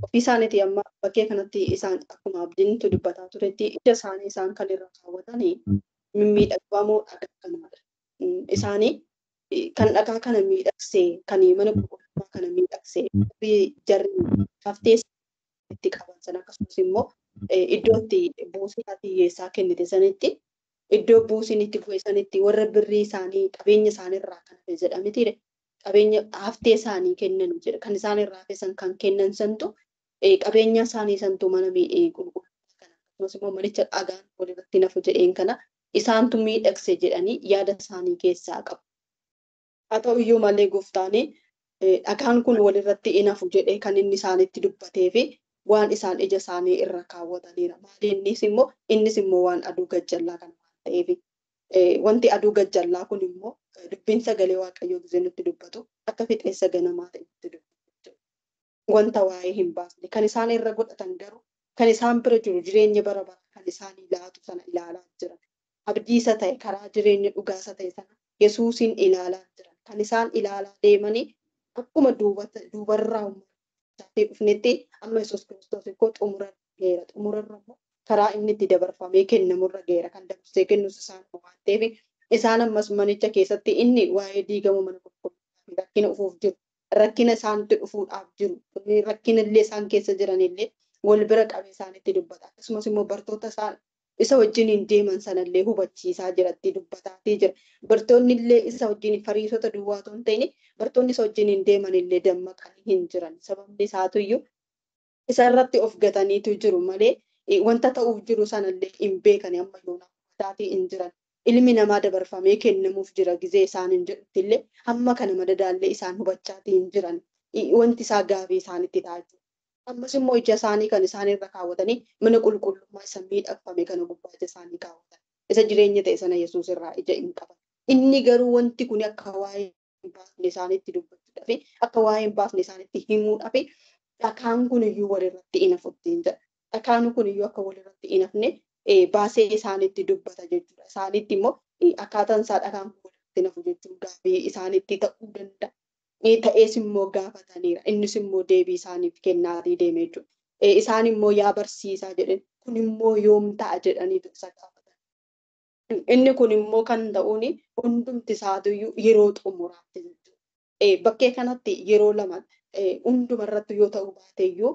ofii isaaniiti amma bakkee kanatti isaan akkuma abdiintu dubbataa turetti ija isaanii isaan kan irra kaawwatanii mimmiidhagfamoo dhagaa kanaadha. Isaanii kan dhagaa kana miidhagsee kan mana qulqullummaa kana miidhagsee jarri haftee itti qaban sana akkasumas immoo iddoo itti buusii hiyyeessaa kennite sanitti iddoo buusiin itti bu'e sanitti warra birrii isaanii qabeenya isaaniirraa kan hafe jedhamitiire qabeenya haftee isaanii kennan jedha kan isaaniirraa hafesan kan kennan santu qabeenya isaanii santu mana qulqullummaa kana akkasumas immoo manicha dhagaan walirratti nafu jedheen kana isaantu miidhagse jedhanii yaada isaanii keessaa qabu. Haa ta'u iyyuu malee gooftaanii dhagaan kun walirratti inafu jedhee kan inni isaanitti dubbatee fi waan isaan ija isaanii irra kaawwataniira. Maali innis immoo waan aduu gajjallaa kana waan ta'eef wanti aduu gajjallaa kun immoo dubbiin sagalee waaqayyoo gisee nutti dubbatu akka fixeessa ganamaa ta'etti dubbatu. Wanta waa'ee hin baasne kan isaan irra godhatan garuu kan isaan bira jiru jireenya bara bara kan isaan laatu sana ilaalaa jiran. Abdiisa ta'e karaa jireenya dhugaasa ta'e sana Yesuusin ilaalaa jiran. Kan isaan ilaalaa deemanii akkuma duubarraa uummatatti dhufnetti amma Yesuus Kiristoos ikkoo xumura geera. Xumurarra immoo karaa inni itti dabarfamee kennamurra geera. Kan dabarsee kennus isaan waan ta'eef isaan ammas manicha keessatti inni waa'ee diigamuu mana qulqullummaa rakkina dhufuuf jiru. Rakkina isaanitti dhufuudhaaf jiru. Rakkina illee isaan keessa jiranillee wal bira qabee isaanitti dubbata. Akkasumas immoo bartoota isaan isa wajjin deeman sanallee hubachiisaa jiratti dubbataatii jira. Bartoonni illee isa wajjin fariisota duwwaatoo hin ta'in bartoonni isa wajjin deeman illee dammaqanii hin jiran. Sababni isaatu iyyuu isa irratti of gataniitu jiru malee wanta ta'uuf jiru sanallee hin beekani amma yoonaa hubataatii hin jiran. Ilmi namaa dabarfamee kennamuuf jira gizee isaan hin jedhutti illee hamma kana madadaallee isaan hubachaatii hin jiran. Wanti isaa gaafii isaanitti ta'a jiru. Ammas immoo ija isaanii kan isaan irra kaawwatanii mana qulqullummaa isa miidhagfame kana gubbaa ija isaanii kaawwatan. Isa jireenya ta'e sana Yesuus irraa ija hin qaban. Inni garuu wanti kun akka waa'ee hin baasne isaanitti dubbachuudhaaf akka waa'ee hin baasne isaanitti himuudhaaf dhakaan kun iyyuu walirratti hin hafuttiin jedha. Dhakaan kun iyyuu akka walirratti hin hafne baasee isaanitti dubbata jechuudha. Isaanitti immoo akkaataan isaa dhakaan kun walirratti nafu jechuun gaafii isaanitti ta'uu danda'a. Ta'ees immoo gaafataniira. Innis immoo deebii isaaniif kennaatii deeme jechuudha. Isaan immoo yaa barsiisaa jedhan kun immoo yoom ta'a jedhanii isa gaafatan. Inni kun immoo kan ta'uun hundumti isaatuyyuu yeroo xumuraatti jechuudha. Bakkee kanatti yeroo lama hundumarratti yoo ta'u baateeyyuu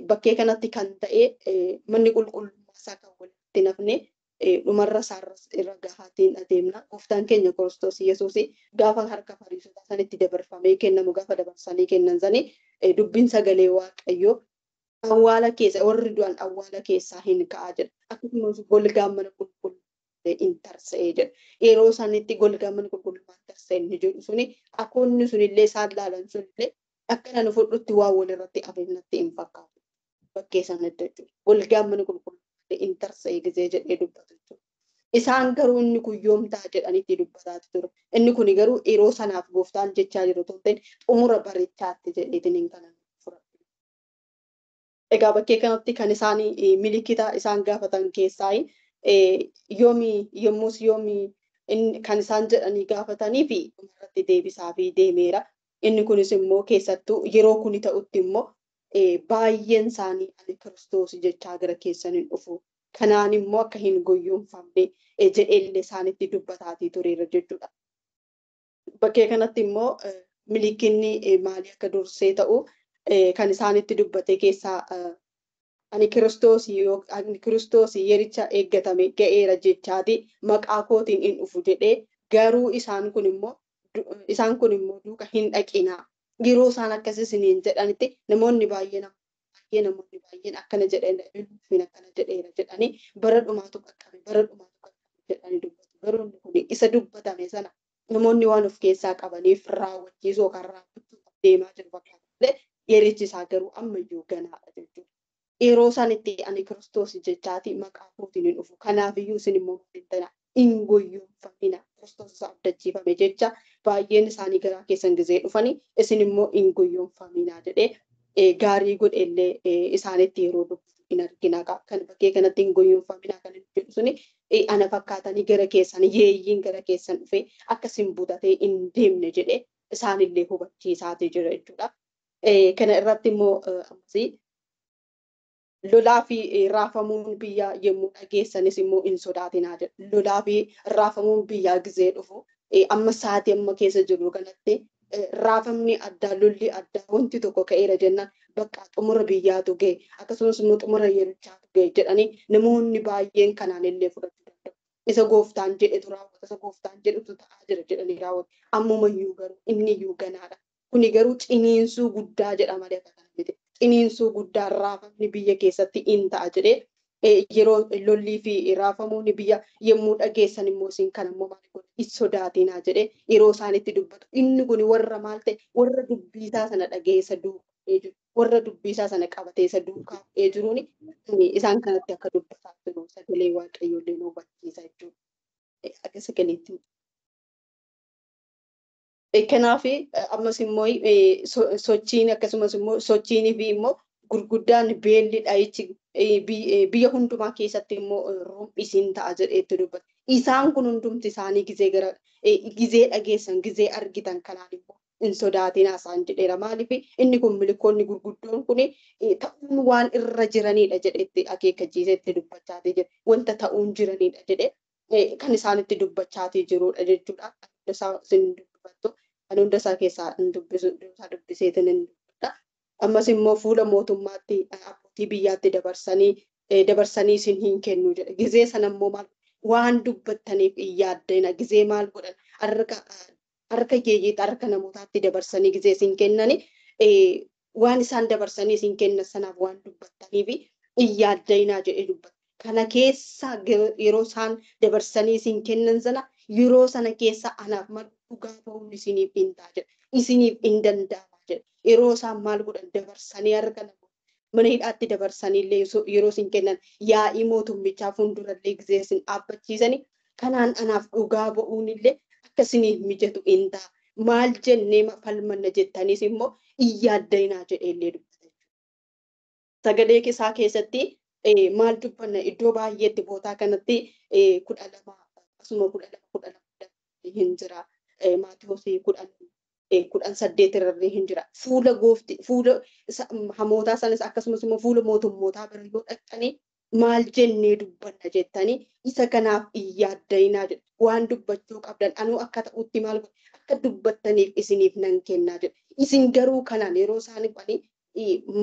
bakkee kanatti kan ta'e manni qulqullummaa isaa kan walitti nafne dhumarra isaarras irra gahaatiin adeemna. Gooftaan keenya Kiristoos Yesuus gaafa harka fariisota sanitti dabarfamee kennamu gaafa dabarsanii kennan sanii dubbiin sagalee waaqayyoo awwaala keessa warri du'an awwaala keessaa hin ka'aa jedha. Akkasumas golgaan mana qulqulluu in tarsa'ee jedha. Yeroo sanitti golgaan mana qulqulluu tarsa'e inni jedhu suni akoonni sunillee isaan laalan sunillee akkana nu fudhutti waa walirratti abinatti hin fakkaatu. Bakkee sanatti jechuudha. Golgaan mana qulqulluu in tarsa'ee gizee jedhee dubbatu jechuudha. Isaan garuu inni kun yoomtaa jedhanitti dubbataa ture. Inni kun garuu yeroo sanaaf gooftaan jechaa jiru ta'e xumura barichaatti jedheetiin hin kanan fudhatu. Egaa bakkee kanatti kan isaan milikita isaan gaafatan keessaa yoomii kan isaan jedhanii gaafatanii fi irratti deebisaa fi deemeera. Inni kunis immoo keessattuu yeroo kuni ta'utti immoo baay'een isaanii ani Kiristoos jechaa gara keessaniin dhufu. Kanaan immoo akka hin goyyomfamne jedheellee isaanitti dubbataatii tureera jechuudha. Bakkee kanatti immoo milikinni maalii akka dursee ta'u kan isaanitti dubbate keessaa ani Kiristoos yericha eeggatame ga'eera jechaati maqaa kootiin hin dhufu jedhee garuu isaan kun immoo duuka hin dhaqinaa. Yeroo isaan akkas isiniin jedhanitti namoonni baay'een akkana jedheera jedhanii bara dhumaatu qaqqabe jedhanii dubbatu. Garuu kun isa dubbatame sana namoonni waan of keessaa qabaniif raawwachiisuu kan raawwachuuf deemaa jiru fakkaata. Yerichi isaa garuu ammayyuu ganaadha jechuudha. Yeroo sanitti ani Kiristoos jechaati maqaa kootiin hin dhufu. Kanaafiyyuu isin immoo hin goyyomfamina. Kiristoos isa abdachiifame jecha baay'een isaanii garaa keessan gizee dhufanii isin immoo hin goyyomfamina jedhee gaarii godheellee isaanitti yeroo dubbatu hin argina. Kan bakkee kanatti hin goyyomfamina kan jedhu suni ana fakkaatanii gara keessan yeeyyiin gara keessan dhufee akkasin butatee hin deemne jedhee isaanillee hubachiisaatii jira jechuudha. Kana irratti immoo ammasii lolaa fi raafamuun biyyaa yommuu dhageessanis immoo hin sodaatinaa jedha. Lolaa fi raafamuun biyyaa gizee dhufu amma sa'aatii amma keessa jiru kanatti raafamni addaa lolli addaa wanti tokko ka'eera jennaan bakka xumura biyyaatu ga'e akkasumas immoo xumura yerichaatu ga'e jedhanii namoonni baay'een kanaan illee fudhachuu danda'u. Isa gooftaan jedhetu raawwata isa gooftaan jedhetu ta'aa jira jedhanii raawwatu. Ammumayyuu garuu inni iyyuu ganaadha. Kuni garuu ciniinsuu guddaa jedha malee akka kana miti. Ciniinsuu guddaa raafamni biyya keessatti hin ta'a jedhee yeroo lollii fi raafamuun biyya yommuu dhageessan immoo isin kan immoo maal godhe hin sodaatinaa jedhee yeroo isaanitti dubbatu. Inni kun warra maal ta'e warra dubbisaa sana dhageessa duukaa jiru warra dubbisaa sana qabateessa duukaa jiruun isaan kanatti akka dubbataa jiru sagalee waaqayyoollee nu hubachiisa jechuudha. Akka sagaleetti. Kanaaf ammas immoo sochiin akkasumas immoo sochiinii fi immoo gurguddaan beelli dha'ichi biyya hundumaa keessatti immoo roobisiin ta'a jedheetti dubbata. Isaan kun hundumti isaanii gizee dhageessan gizee argitan kanaan immoo hin sodaatinaa isaan jedheera. Maaliif inni kun milikoonni gurguddoon kun ta'uun waan irra jiranidha jedheetti akeekkachiisetti dubbachaatii jira. Wanta ta'uun jiranidha jedhee kan isaanitti dubbachaatii jirudha jechuudha. Isin dubbattu kan hunda isaa keessaa dubbiseetiin hin dubbata. Ammas immoo fuula mootummaatti abbootii biyyaatti dabarsanii isin hin kennu jedha. Gizee sana immoo maal waan dubbattaniif hin yaaddina. Gizee maal godhan harka yeeyyiitti harka namootaatti dabarsanii gizee isin kennani waan isaan dabarsanii isin kennan sanaaf waan dubbattaniif hin yaaddina jedhee dubbata. Kana keessa yeroo isaan dabarsanii isin kennan sana yeroo sana keessa anaaf maal dhugaa ta'uun isiniif hin ta'a jedha. Isiniif hin danda'ama jedha. Yeroo isaan maal godhan dabarsanii harka namoota mana hidhaatti dabarsanii illee yeroo isin kennan yaa'ii mootummichaa fuuldurallee gizee isin dhaabbachiisanii kanaan anaaf dhugaa ba'uun illee akka isiniif mijatu hin ta'a. Maal jennee falmanna jettanis immoo hin yaaddinaa jedheellee dubbata. Sagalee isaa keessatti maal dubbanna iddoo baay'eetti bootaa kanatti 12 asuma 12 hin jira. Maatiyoos 18 irra hin jira. Fuula goofti fuula hamootaa sanas akkasumas immoo fuula mootummootaa bira yoo dhaqxanii maal jennee dubbanna jettanii isa kanaaf hin yaaddinaa jedha. Waan dubbachuu qabdan anuu akka ta'utti maal godha akka dubbattaniif isiniif nan kennaa jedha. Isin garuu kanaan yeroo isaan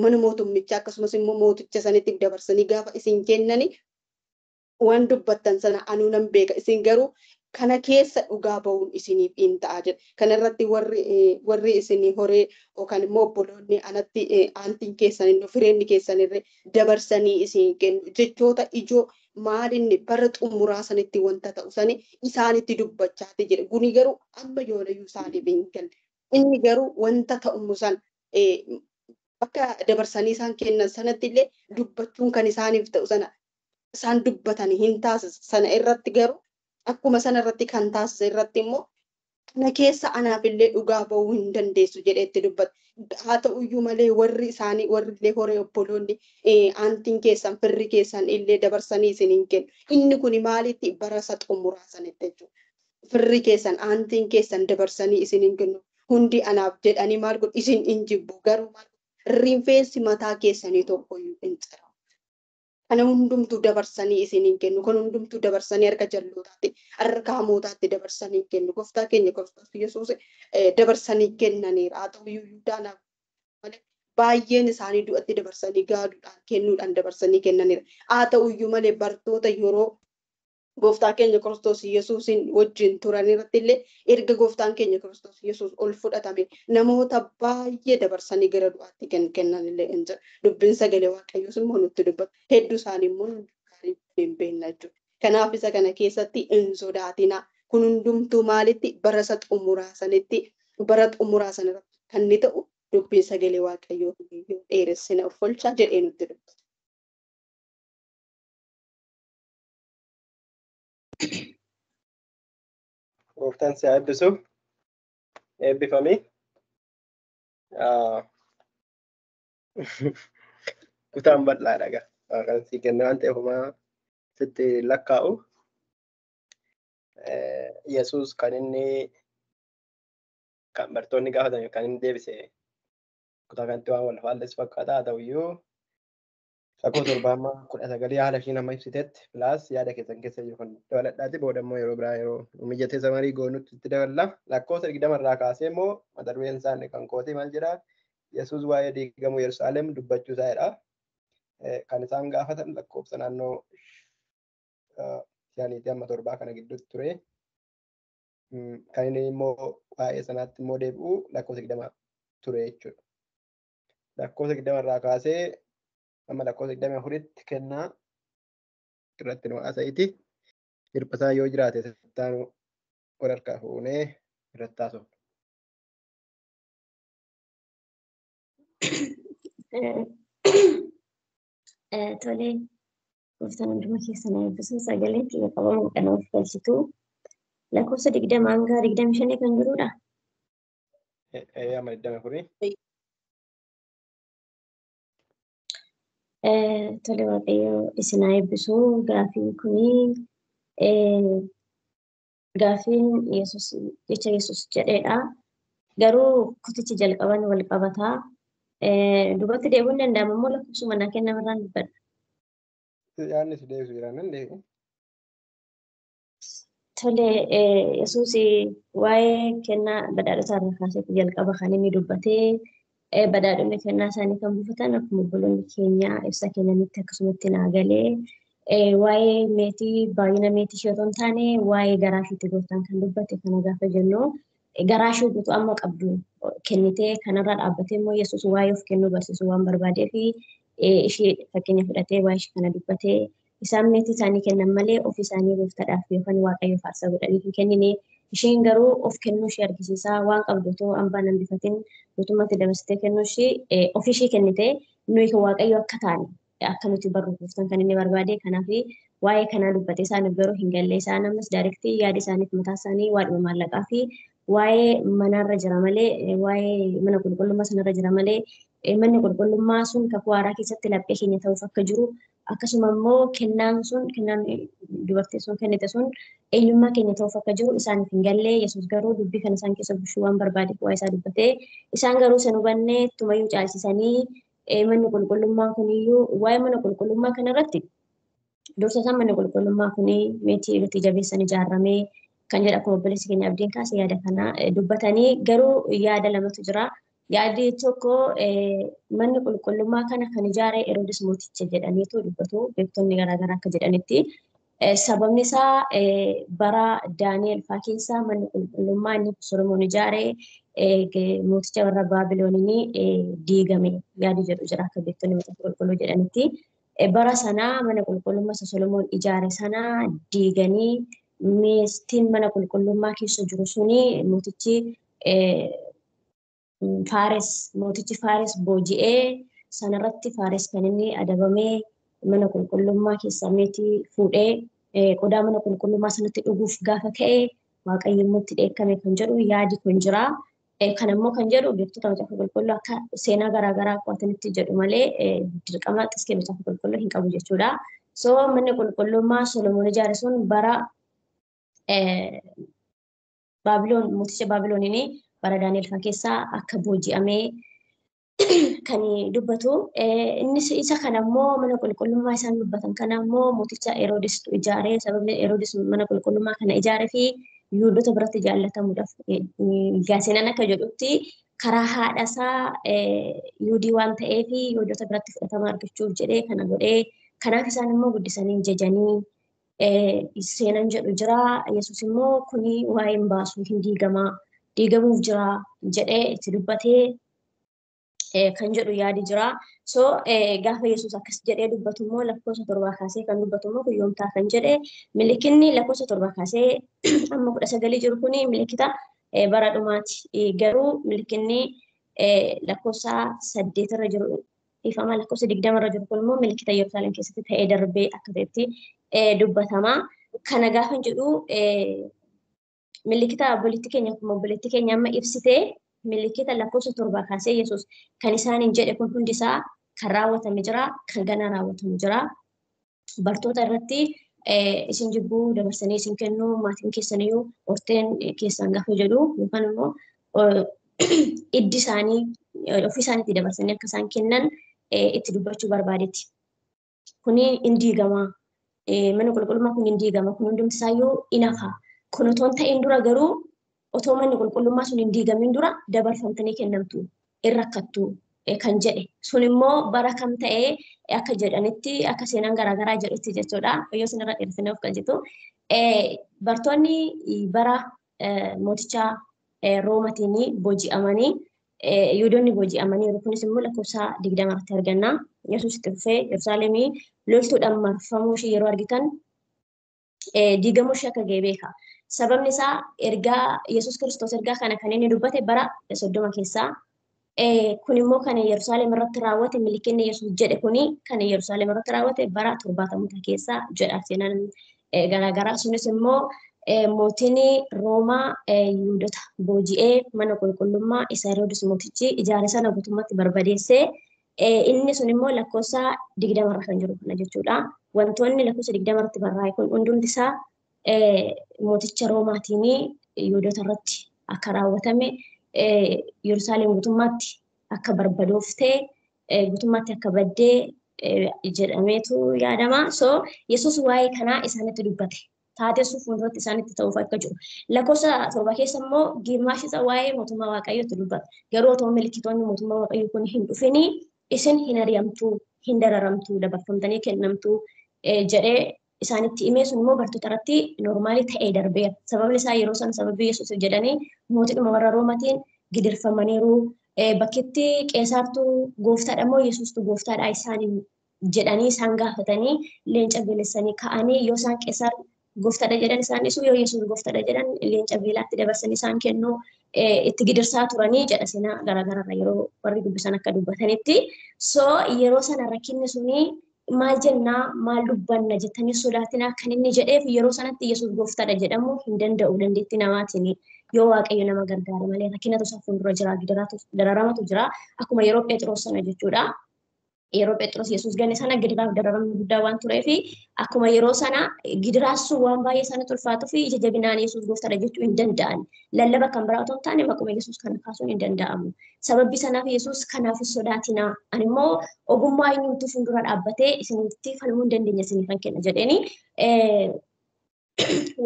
mana mootummichaa akkasumas immoo mooticha sanitti dabarsanii gaafa isin kennani waan dubbattan sana anuu nan beeka. Isin garuu kana keessa dhugaa ba'uun isiniif hin ta'a jedha. Kana irratti warri isinii horee yookaan immoo obboloonni anatti aantiin keessan fireenni keessan irra dabarsanii isin kennu jechoota ijoo maalinni bara xumuraa sanitti wanta ta'u sani isaanitti dubbachaati jedhe. Kuni garuu amma yoonayyuu isaaniif hin galle. Inni garuu wanta ta'umu san bakka dabarsanii isaan kennan sanatti illee dubbachuun kan isaaniif ta'u sana isaan dubbatanii hin taasisan sana irratti garuu akkuma sana irratti kan taasisan irratti immoo kana keessa anaaf illee dhugaa ba'uu hin dandeessu jedhee itti dubbata. Haa ta'uyyuu malee warri isaanii warri illee horee obboloonni aantiin keessan firri keessan illee dabarsanii isin hin kennu. Inni kun maalitti barasa xumuraa sanitti jechuudha. Firri keessan aantiin keessan dabarsanii isin hin kennu. Hundi anaaf jedhanii maal godhu isin hin jibbu garuu maal rifeensi mataa keessanii tokkoyyuu hin xiramu. Kana hundumtuu dabarsanii isin hin kennu. Kan hundumtuu dabarsanii harka jallootaatti harka hamootaatti dabarsanii hin kennu. Gooftaa keenya Kiristoos Yesuus dabarsanii kennaniira. Haa ta'uyyuu Yihudaanaaf malee baay'een isaanii du'atti dabarsanii gaaduudhaan kennuudhaan dabarsanii kennaniira. Haa ta'uyyuu malee bartoota yeroo Gooftaa keenya Kiristoos Yesuusin wajjin turan irratti illee erga Gooftaan keenya Kiristoos Yesuus ol fudhatame namoota baay'ee dabarsanii gara du'aatti kennan illee hin jiru. Dubbiin sagalee Waaqayyoos immoo nutti dubbata. Hedduu isaanii immoo gaarii hin beekna jechuudha. Kanaaf isa kana keessatti hin sodaatina. Kun hundumtuu maalitti barasa xumuraa sanitti bara xumuraa sanarratti kan inni ta'u dubbiin sagalee Waaqayyoo dheeressina of oolchaa jedhee nutti dubbata. Gooftaan si haa eebbisu. Eebbifamii. Kutaan bal'aadha egaa. Kan si kennu waan ta'eef homaa sitti lakkaa'u. Yesuus kan inni kan bartoonni gaafatan kan inni deebise kutaa kanatti waan wal faalleessu fakkaata haa ta'uyyuu Sakoo torbaammaa 19 haala ishii nama ibsitetti pilaas yaada keessan keessa jiru kan dabaladhaati booda immoo yeroo biraa yeroo mijatee samarii goonutti itti daballa. Lakkoofsa 20 irraa kaasee immoo mata dureen isaa kan kooti maal jedhaa Yesuus waa'ee diigamuu Yerusaalem dubbachuu isaadha. Kan isaan gaafatan lakkoofsa naannoo 5-7 kana gidduutti ture. Kan inni immoo waa'ee sanaatti immoo deebi'u lakkoofsa 20 ture jechuudha. Lakkoofsa 20 irraa kaasee amma lakkoofsa 24tti kennaa irratti nu haasa'iti. Hirphasaa yoo jiraate sittaan wal harkaa fuunee irratti haasofna. Tolee, gooftaan hunduma keessan eebbisu sagalee kiyya qabamu kan of galchitu lakkoofsa 20 hanga 25 kan jirudha. Amma 24. Tolee Waaqayyo isin haa eebbisu. Gaafiin kuni gaafiin Yesuus jecha Yesuus jedheedha. Garuu kutichi jalqaban wal qabataa. Dubartii deebiin danda'amu immoo lakkoofsuma naa kennamarraan dubbadha. Yaadni si deebisu jiraan nan deebi. Tolee, Yesuus waa'ee kennaa badhaadhotaa irraa kaaseetti jalqaba kan inni dubbatee badhaadhonni kennaa isaanii kan buufatan akkuma obboloonni keenya ibsa kennanitti akkasumatti naagalee waa'ee meetii baay'ina meetii ishee otoo hin taane waa'ee garaashiitti gooftaan kan dubbate kana gaafa jennu garaashii guutuu amma qabdu kennitee kanarraa dhaabbatee immoo Yesuus waa'ee of kennuu barsiisuu waan barbaadee fi ishee fakkeenya fudhatee waa'ee ishee kana dubbatee isaan meetii isaanii kennan malee ofii isaanii gooftaadhaaf yookaan waaqayyoof aarsaa godhanii hin kennine. Isheen garuu of kennuu ishee argisiisaa waan qabdu otoo hambaan hambifatiin guutummaatti dabarsitee kennuu ishee ofii ishee kennitee nuyi kan waaqayyo akka taane akka nuti barru gooftaan kan inni barbaade. Kanaaf waa'ee kanaa dubbatee isaaniif garuu hin galle. Isaan ammas daayirektii yaada isaaniif mataa isaanii waadhuma maallaqaa fi waa'ee manarra jira malee waa'ee mana qulqullummaa sanarra jira malee manni qulqullummaa sun kakuu haaraa keessatti laphee keenya ta'uuf akka jiru akkasuma immoo kennaan dubartiin sun kennite sun eenyummaa keenya ta'uuf akka jiru isaaniif hin galle. Yesuus garuu dubbii kan isaan keessa bushuu waan barbaadeef waa'ee isaa dubbatee isaan garuu san hubannee tumayyuu caalchisanii manni qulqullummaa kuniyyuu waa'ee mana qulqullummaa kanarratti dursa isaan manni qulqullummaa kunii meetii irratti jabeessan ijaaramee kan jedha akkuma obboleessi keenya abdiin kaase yaada kana dubbatanii garuu yaada lamatu jira. Yaadni tokko manni qulqullummaa kana kan ijaare Heroodis mooticha jedhaniitu dubbatu beektonni garaagaraa akka jedhanitti Sababni isaa bara Daani'el faa keessaa manni qulqullummaa inni Solomoon ijaare mooticha warra Baabilooniin diigame yaadi jedhu jira akka beektonni macaafa qulqulluu jedhanitti. Bara sanaa mana qulqullummaa Solomoon ijaare sanaa diiganii meestiin mana qulqullummaa keessa jiru suni mootichi Faares booji'ee sanarratti Faares kan inni adabamee mana qulqullummaa keessaa meetii fuudhee qodaa mana qulqullummaa sanatti dhuguuf gaafa ka'e waaqayyoomatti dheekkame kan jedhu yaadi kun jira. Kan ammoo kan jedhu beektota macaafa qulqulluu akka seenaa garaagaraa qo'atanitti jedhu malee dirqama xiskee macaafa qulqulluu hin qabu jechuudha. So manni qulqullummaa Solomoon ijaare sun bara Baabiloon mooticha Baabilooniin bara Daani'el faa keessaa akka booji'amee kan dubbatu. Innis isa kan ammoo mana qulqullummaa isaan dubbatan kan ammoo mooticha Heroodis ijaaree sababni Heroodis mana qulqullummaa kana ijaaree fi Yihuudoota biratti jaallatamuudhaaf gaaseenaan akka jedhutti karaa haadha isaa Yihuudii waan ta'eef Yihuudoota biratti fudhatama argachuuf jedhee kana godhee kanaaf isaan immoo guddisanii jajanii seenan jedhu jira. Yesuus immoo kuni waa'een baasuu hin diigamuuf jira jedhee itti dubbatee kan jedhu yaadi jira. So gaafa Yesuus akkas jedhee dubbatu immoo lakkoofsa 7 kaasee kan dubbatu immoo guyyoomtaa kan jedhe milikinni lakkoofsa 7 kaasee amma 19 jiru kuni milikita bara dhumaati. Garuu milikinni lakkoofsa 8 irra jiru ifama lakkoofsa 20 irra jiru kun immoo milikita Yerusaalem keessatti ta'ee darbee akka ta'etti dubbatama. Kana gaafa jedhu milikita obboleettii keenya amma ibsitee milikita lakkoofsa 7 kaasee Yesuus kan isaaniin jedhe kun hundisaa kan raawwatame jira, kan ganaa raawwatamu jira. Bartoota irratti isin jibbuu dabarsanii isin kennuu maatiin keessaniyyuu horteen keessan gaafa jedhu yookaan immoo iddi isaanii ofii isaaniitti dabarsanii akka isaan kennan itti dubbachuu barbaadetti. Kuni hin diigama. Mana qulqullummaa kun hin diigama. Kun hundumti isaayyuu inafa. Kun otoo hin ta'in dura garuu otoo manni qulqullummaa sun hin diigamin dura dabarfamtanii kennamtu hin rakkattu kan jedhe. Sun immoo bara kam ta'ee akka jedhanitti akka seenaan garaagaraa jedhutti jechuudha. Yoo sinirra dheeressanii of galchitu. Bartoonni bara mooticha Roomatiin booji'amanii Yihuudoonni booji'amanii kunis immoo lakkoofsa 20 irratti arganna. Yesuus itti dhufee Yerusaalemii loltuudhaan marfamuu ishee yeroo argitan diigamuu ishee akka ga'e beeka. Sababni isaa ergaa Yesuus Kiristoos ergaa kana kan inni dubbate bara 30 keessaa. Kun immoo kan Yerusaalem irratti raawwate milikinni Yesuus jedhe kuni kan Yerusaalem irratti raawwate bara 70 keessaa jedha seenaan garaagaraa. Sunis immoo mootiin Roomaa Yihuudoota booji'ee mana qulqullummaa isa Heroodis mootichi ijaare sana guutummaatti barbadeessee inni sun immoo lakkoofsa 20 irra kan jiru kana jechuudha. Wantoonni lakkoofsa 20 irratti barraa'e kun hundumti isaa mooticha Roomaatiin Yihuudoota irratti akka raawwatame Yerusaalem guutummaatti akka barbadooftee guutummaatti akka baddee jedhameetu yaadama. So Yesuus waa'ee kanaa isaanitti dubbate. Taatessu fuulduratti isaanitti ta'uuf akka jiru. Lakkoofsa 7 keessa immoo gimaashisa waa'ee mootummaa Waaqayyootti dubbata. Garuu otoo milikitoonni mootummaa Waaqayyoo kun hin dhufini isin hin ari'amtu, hin dararamtu, dabarfamtanii kennamtu jedhee isaanitti himee sun immoo bartoota irratti noormaalii ta'ee darbeera. Sababni isaa yeroo sana sababii Yesuus jedhanii mootiidhuma warra Roomaatiin gidirfamaniiru. Bakkitti Qeesaartu gooftaadha moo Yesuustu gooftaadha isaaniin jedhanii isaan gaafatanii leenca beelessanii ka'anii yoo isaan Qeesaar gooftaadha jedhan isaanis yoo Yesuus gooftaadha jedhan leenca beelaatti dabarsanii isaan kennuu itti gidirsaa turanii jedha seenaa garaagaraa yeroo warri dubbisan akka dubbatanitti. So yeroo sana rakkinni suni maal jennaa maal dubbanna jettanii sodaatinaa kan inni jedheef yeroo sanatti Yesuus gooftaadha jedhamuu hin danda'u dandeettii namaatiin yoo Waaqayyo nama gargaare malee rakkinatu isaa fuuldura jira dararamatu jira akkuma yeroo Phexros sana jechuudha. Yeroo Phexros Yesuus ganne sana gidiraaf dararamni guddaa waan tureef akkuma yeroo sana gidiraasuu waan baay'ee isaanitti ulfaatuu fi ija jabinaan Yesuus gooftaadha jechuu hin danda'an. Lallaba kan biraa otoo hin taane maquma Yesuus kana kaasuun hin danda'amu. Sababbi sanaaf Yesuus kanaaf sodaatinaa. Ani immoo ogummaa eenyuutu fuuldura dhaabbatee isinitti falmuu hin dandeenya isiniifan kenna jedheeni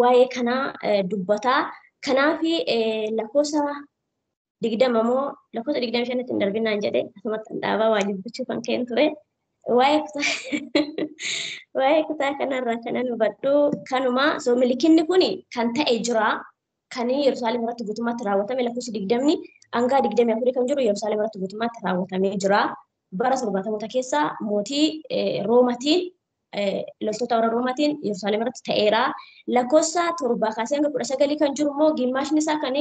waa'ee kanaa dubbataa. Kanaaf lakkoofsa 20 moo lakkoofsa 25 ittiin darbinaan jedhee asumatti dhaabaa waa jibbichuu kan ka'een ture. waa'ee kutaa kanarraa kanan hubadhu kanuma so milikinni kun kan ta'e jira kan Yerusaalem irratti guutummaatti raawwatame lakkoofsi 20 hanga 24 kan jiru Yerusaalem irratti guutummaatti raawwatamee jira. Bara 70 keessa mootii Roomatiin loltoota warra Roomatiin Yerusaalem irratti ta'eera. Lakkoofsa 7 kaasee hanga 19 kan jiru immoo gimmaashni isaa kan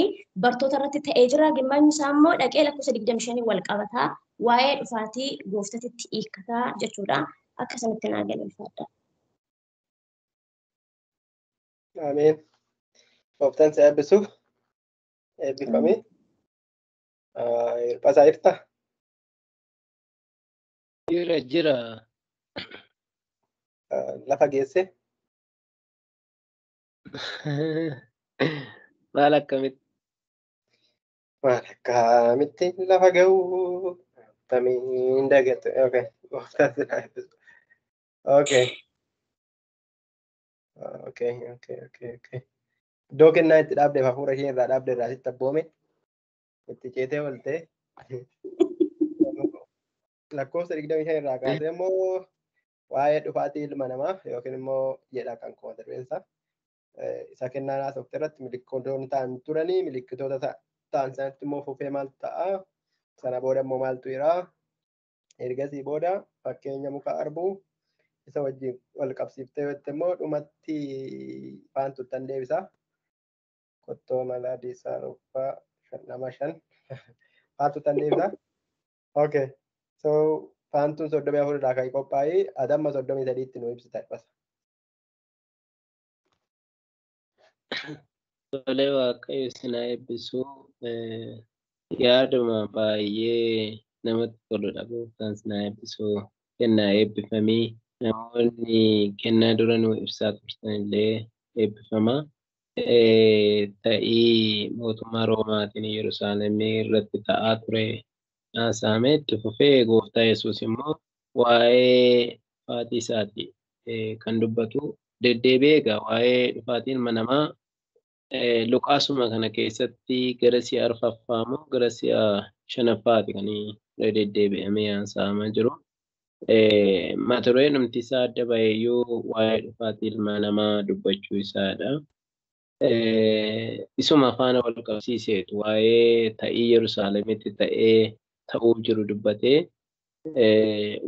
bartoota irratti ta'ee jira. Gimmaashni isaa immoo dhaqee lakkoofsa 25 wal qabata. Waa'ee dhufaatii gooftatitti hiikkataa jechuudha. Akka sanatti naa galmeeffadha. Ameen. Gooftaan si eebbisuuf eebbifamee hirphasaa jirta. Jira. Lafa geesse. Maal akkamitti lafa ga'uu tamiin dagate. Okay. Gooftaan si eebbisu. Okay. Iddoo kennaa itti dhaabdeef hafuura ishee irraa dhaabde irraa sitti abboome itti ceetee ooltee lakkoofsa 25 irraa kaasee immoo waa'ee dhufaatii ilma namaa yookiin immoo jedha kan koo darbeessa isa kennaa naasofte irratti milikkitoonni ta'an turanii milikkitoota ta'an sanatti immoo fufee maaltu ta'a sana booda immoo maaltu jira ergasii booda fakkeenya muka arbuu isa wajjin wal qabsiiftee yoo immoo dhumatti faantuttan deebisa. Qottoo malaa diisaa ruffaa 5 faantuttan deebisa. Okay. So faantuun 34 irraa kan qophaa'ee adamma 33tti nu ibsita dhibasa. Tolee waaqayyo isin haa eebbisu. Yaaduma baay'ee namatti toludha. Gooftaan isin haa eebbisu. Kennaa eebbifamii. Namoonni kennaa dura nu ibsaa turtan illee eebbifama. Ta'ii mootummaa Roomaatiin Yerusaalem irratti ta'aa ture haasa'ame itti fufee gooftaa Yesuus immoo waa'ee dhufaatii isaati kan dubbatu deddeebi'ee egaa waa'ee dhufaatii ilma namaa Luqaasuma kana keessatti gara si'a arfaffaa moo gara si'a shanaffaati kan deddeebi'amee haasa'amaa jiru. Mata dureen numti isaa adda baheeyyuu waa'ee dhufaatii ilma namaa dubbachuu isaadha. Isuma faana wal qabsiiseetu waa'ee ta'ii Yerusaalemitti ta'ee ta'uu jiru dubbatee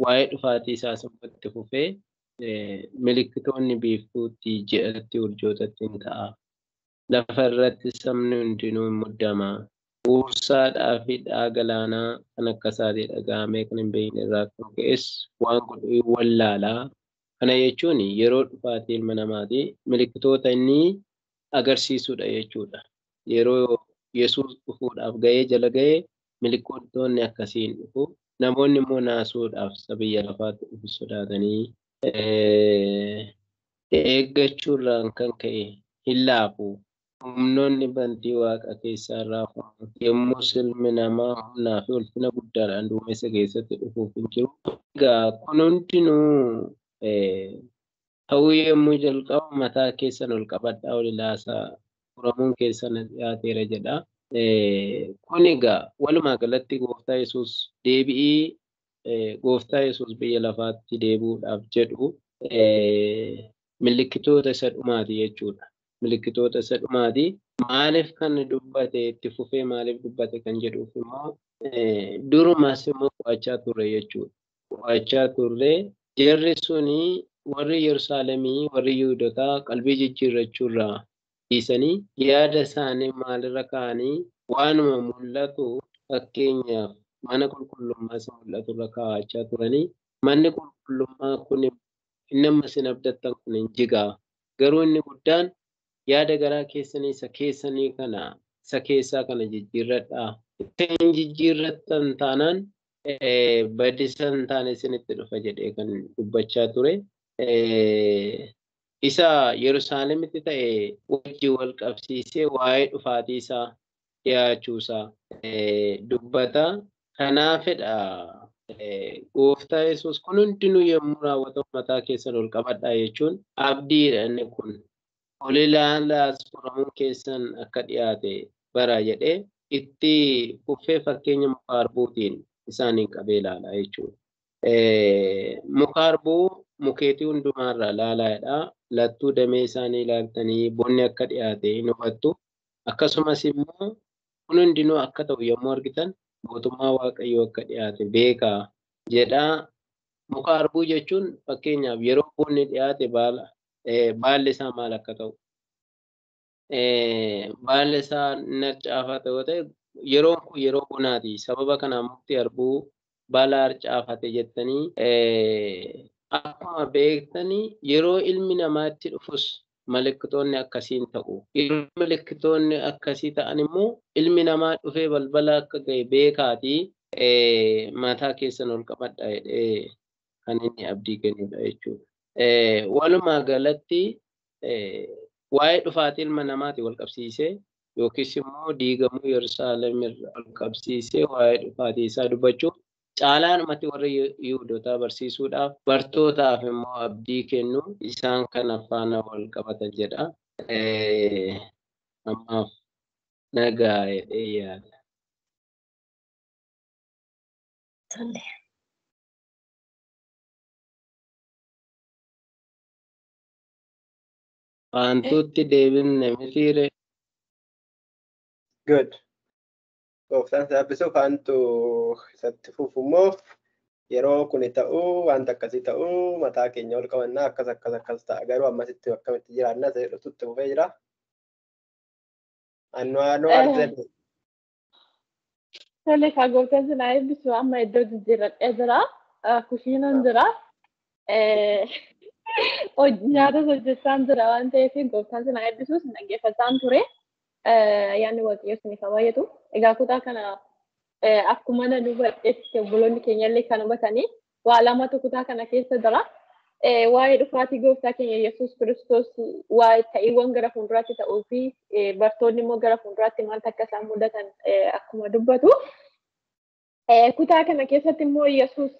waa'ee dhufaatii isaa itti fufee milikkitoonni biiftuutti ji'atti urjootatti hin ta'a. Lafa irratti sabni hundinuu hin muddama. Uursaadhaa fi galaanaa kan akka isaatii dhaga'amee kan hin beekne irraa kan ka'es waan godhu wallaalaa. Kana jechuun yeroo dhufaatii ilma namaati milikkitoota inni agarsiisudha jechuudha. Yeroo Yesuus dhufuudhaaf ga'ee jala ga'ee milikkitoonni akkasiin dhufu. Namoonni immoo naasuudhaaf biyya lafaatti dhufu sodaatanii eeggachuurraan kan ka'e hin laafu. Humnoonni bantii waaqa keessaa raafamu yommuu ilmi namaa humnaa fi ulfina guddaadhaan duumessa keessatti dhufuuf hin jiru. Egaa kun hundinuu ta'uu yommuu jalqabu mataa keessan ol qabadhaa ol ilaasaa furamuun keessan dhiyaateera jedha. Kun egaa walumaa galatti gooftaa Yesuus deebi'ii gooftaa Yesuus biyya lafaatti deebi'uudhaaf jedhu milikkitoota isa dhumaati jechuudha. Milikkitoota isa dhumaati. Maaliif kan dubbate itti fufee maaliif dubbate kan jedhuuf immoo durumas immoo qo'achaa turre jechuudha. Qo'achaa turre jarri suni warri Yerusaalemii warri Yihuudotaa qalbii jijjiirrachuurraa dhiisanii yaada isaanii maalirra kaa'anii waanuma mul'atu fakkeenyaaf mana qulqullummaa isa mul'atu irra kaa'achaa turanii manni qulqullummaa kun inni amma isin abdattan kun hin jigaa. Garuu inni guddaan yaada garaa keessanii isa keessaa kana jijjiirradhaa. Isin jijjiirrattan taanaan badisa hin taane isinitti dhufa jedhee kan dubbachaa ture. Isa Yerusaalemitti ta'e wajjin wal qabsiisee waa'ee dhufaatii isaa dhiyaachuusaa dubbata. Kanaafidha gooftaa Yesuus kun hundinuu yommuu raawwatamu mataa keessan ol qabadhaa jechuun abdiidha inni kun. Ol ilaalaas furamuun keessan akka dhiyaate bara jedhee itti fufee fakkeenya muka arbuutiin isaaniin qabee ilaala jechuudha. Muka harbuu mukeetii hundumaarraa laalaadha. Lattuu damee isaanii ilaaltanii bonni akka dhiyaate hin hubattu. Akkasumas immoo kun hundinuu akka ta'u yommuu argitan mootummaa Waaqayyoo akka dhiyaate beekaa jedha. Muka harbuu jechuun fakkeenyaaf yeroo bonni dhiyaate baalli isaa maal akka ta'u. Baalli isaa harcaafate yoo ta'e yeroon kun yeroo bonaati. Sababa kanaan mukti harbuu baala harcaafate jettanii akkuma beektanii yeroo ilmi namaa itti dhufus mallattooonni akkasiin ta'u. Yeroo mallattooonni akkasii ta'an immoo ilmi namaa dhufee balbala akka ga'e beekaatii mataa keessan ol qabadha jedhee kan inni abdii kennudha jechuudha. Walumaa galatti waa'ee dhufaatii ilma namaati wal qabsiisee yookiis immoo diigamuu Yerusaalem irraa wal qabsiisee waa'ee dhufaatii isaa dubbachuuf caalaanumatti warra Yihuudootaa barsiisuudhaaf bartootaaf immoo abdii kennu isaan kana faana wal qabatan jedha. Ammaaf nagaa jedhee yaada. Wantooti deebinne mitiire. Good. Gooftaan sabbisuuf wantu isatti fufu immoo yeroo kun ta'uu wanta akkasii ta'uu mataa keenya ol qabannaa akkas ta'a garuu ammasitti akkamitti jiraannaa ta'e dhututti fufee jira. Anwaanoo argate. Tole kaa gooftaan sinaa eebbisu amma iddoo jijjiirradhee jira. Kushiinaan jira. Nyaata hojjechaan jira waan ta'eef gooftaan sinaa eebbisuus dhaggeeffachaan ture. Yaanni Waaqayyoo isiniif haa baay'atu. Egaa kutaa kana akkuma na hubadhetti obboloonni keenya illee kan hubatanii waa lamatu kutaa kana keessa jira. Waa'ee dhufaatii gooftaa keenya Yesuus Kiristoos waa'ee ta'iiwwan gara fuulduraatti ta'uu fi bartoonni immoo gara fuulduraatti maaltu akka isaan mudatan akkuma dubbatu. Kutaa kana keessatti immoo Yesuus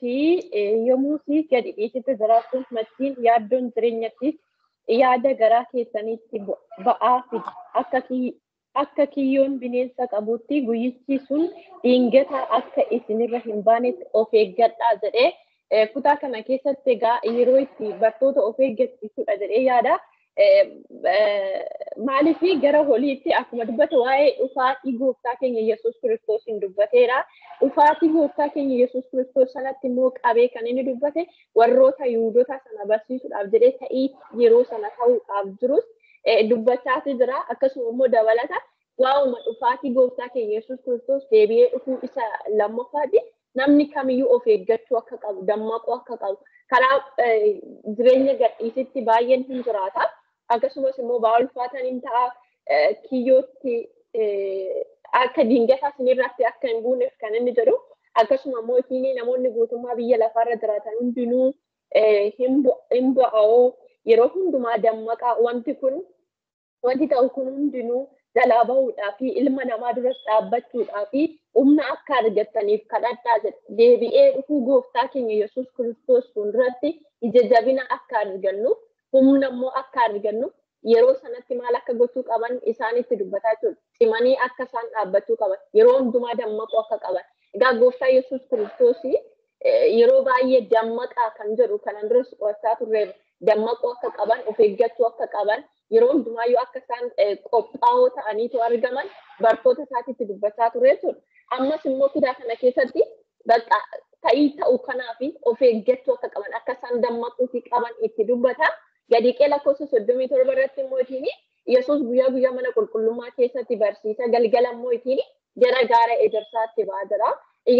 yommuu gadi dhiisitti jiraachuun machiin yaaddoon jireenyatti yaada garaa keessaniitti ba'aa fida. Akka kiyyoon bineensa qabutti guyyichi sun dhiingata akka isinirra hin baanetti of eeggadhaa jedhee kutaa kana keessatti egaa yeroo itti bartoota of eeggachiisudha jedhee yaada. Maaliif gara holiitti akkuma dubbate waa'ee dhufaatii gooftaa keenya Yesuus Kiristoos hin dubbateera. Dhufaatii gooftaa keenya Yesuus Kiristoos sanatti immoo qabee kan inni dubbate warroota Yihuudoota sana barsiisuudhaaf jedhee ta'ii yeroo sana ta'uudhaaf jirus dubbachaati jira. Akkasuma immoo dabalata waa'uma dhufaatii gooftaa keenya Yesuus Kiristoos deebi'ee dhufuu isa lammaffaati. Namni kamiyyuu of eeggachuu akka qabu, dammaquu akka qabu, karaa jireenya gadhiisitti baay'een hin jiraata. Akkasumas immoo ba'aa ulfaatan hin ta'a kiyyootti akka diingataa isinirratti akka hin buuneef kan inni jedhu. Akkasuma immoo namoonni guutummaa biyya lafaarra jiraatan hundinuu hin ba'oo yeroo hundumaa dammaqaa wanti ta'u kun hundinuu jalaa bahuudhaa fi ilma namaa duras dhaabbachuudhaa fi humna akka argattaniif kadhadhaa jedha. Deebi'ee dhufuu gooftaa keenya Yesuus Kiristoos fuulduratti ija jabina akka argannuuf humna immoo akka argannuuf yeroo sanatti maal akka gochuu qaban isaanitti dubbataa jiru. Cimanii akka isaan dhaabbachuu qaban yeroo hundumaa dammaquu akka qaban. Egaa gooftaa Yesuus Kiristoos yeroo baay'ee dammaqaa kan jedhu kanan duras qo'achaa turre dammaquu akka qaban of eeggachuu akka qaban yeroo hundumaayyuu akka isaan qophaa'oo ta'aniitu argaman bartoota isaatitti dubbachaa ture jechuudha. Ammas immoo kutaa kana keessatti bakka ta'ii ta'uu kanaaf of eeggachuu akka qaban akka isaan dammaquu qaban itti dubbata. Gadi lakkoofsa 37 irratti immoo Yesuus guyyaa mana qulqullummaa keessatti barsiisa galgala immoo gara gaara ejersaatti ba'aa jira.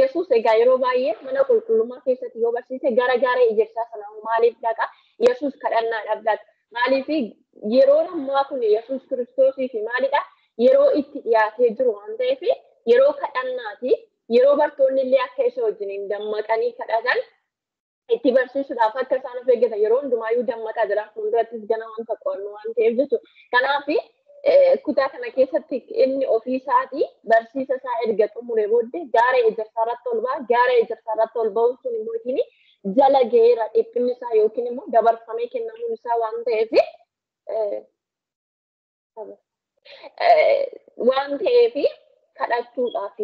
Yesuus egaa yeroo baay'ee mana qulqullummaa keessatti yoo barsiise gara gaara ejersaa sana maaliif dhaqa? Yesuus kadhannaadhaaf dhaqa. Maaliif yeroo ammaa kun Yesuus Kiristoosii fi maalidha? Yeroo itti dhiyaatee jiru waan ta'eef yeroo kadhannaati. Yeroo bartoonni illee akka isa wajjin dammaqanii kadhatan itti barsiisuudhaaf akka isaan of eeggatan yeroo hundumaayyuu dammaqaa jira. Fuuldurattis gana wanta qo'annu waan ta'eef jechuudha. Kanaaf kutaa kana keessatti inni ofii isaatii barsiisa isaa erga xumuree booddee gaara ejersaa irratti ol ba'a. Gaara ejersaa irratti ol ba'uun sun immoo jala ga'eera dhiphinni isaa yookiin immoo dabarfamee kennamuun isaa waan ta'eef kadhachuudhaaf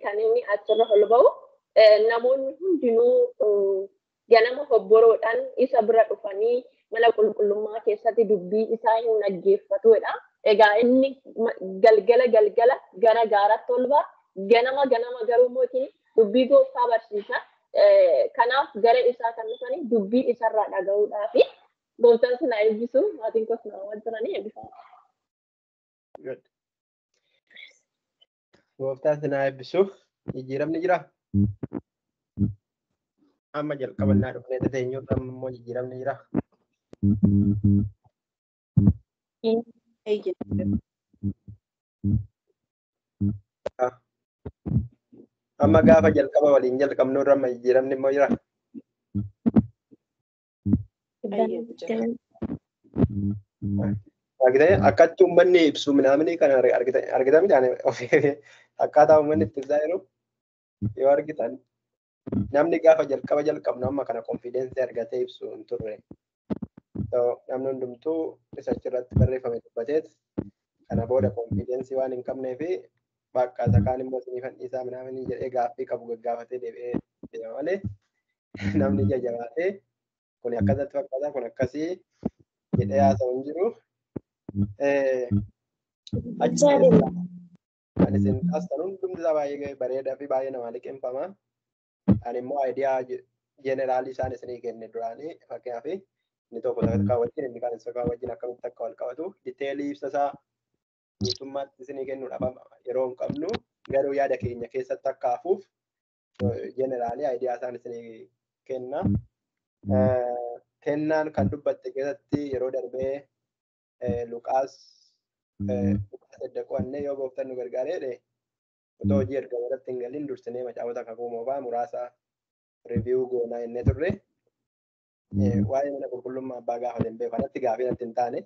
kan inni achirra ol ba'u namoonni hundinuu ganama hobboroodhaan isa bira dhufanii mana qulqullummaa keessatti dubbii isaa hin dhaggeeffatudha. Egaa inni galgala gara gaaratti ol ba'a. Ganama garuu mootiin dubbii gooftaa barsiisa. Kanaaf gara isaa kan dhufanii dubbii isarraa dhaga'uudhaaf gooftaan sun eebbisu maatiin kos nama wajjiranii eebbifamu. Gooftaan sin eebbisu jijjiiramni jira. Amma jalqabannaa dhufnee teenyuudha immoo jijjiiramni jira. Amma gaafa jalqaba waliin jalqabnu irra amma jijjiiramni immoo jira. Akkatti uummanni ibsu minaamini kan argitan midhaan akkaataa uummanni itti ibsaa jiru yoo argitan namni gaafa jalqabnu amma kana konfiidensii argatee ibsu hin turre. Namni hundumtuu isa achirratti barreeffame dubbateet kana booda konfiidensii waan hin qabnee fi bakka isa kaan immoo siniifan dhiisaa minaamini jedhee gaaffii qabu gaggaafatee deebi'ee deema malee namni jajabaatee kun akkasatti fakkaata kun akkasii jedhee haasa'u hin jiru. Ani isin taasisan hundumti isaa baay'ee bareedaa fi baay'ee nama liqeeffama. Ani immoo aayidiyaa jeeneraalii isaan isinii kenne duraanii fakkeenyaaf inni tokko sadarkaa wajjin inni kaan sadarkaa wajjin akkamitti akka wal qabatu diteelii ibsa isaa guutummaatti isinii kennuudhaaf yeroo hin qabnu garuu yaada keenya keessatti akka hafuuf jeeneraalii aayidiyaa isaan isinii kenna. Kennaan kan dubbatte keessatti yeroo darbee Luqaas Saddaqoonnee yoo gooftaan nu gargaareedhe otoo hojii ergama irratti hin galin dursinee macaafota kakuu moobaa muraasa riiviyuu goonaa jennee turre waa'ee mana qulqullummaa abbaa gaafa hin beeku kanatti gaafii natti hin taane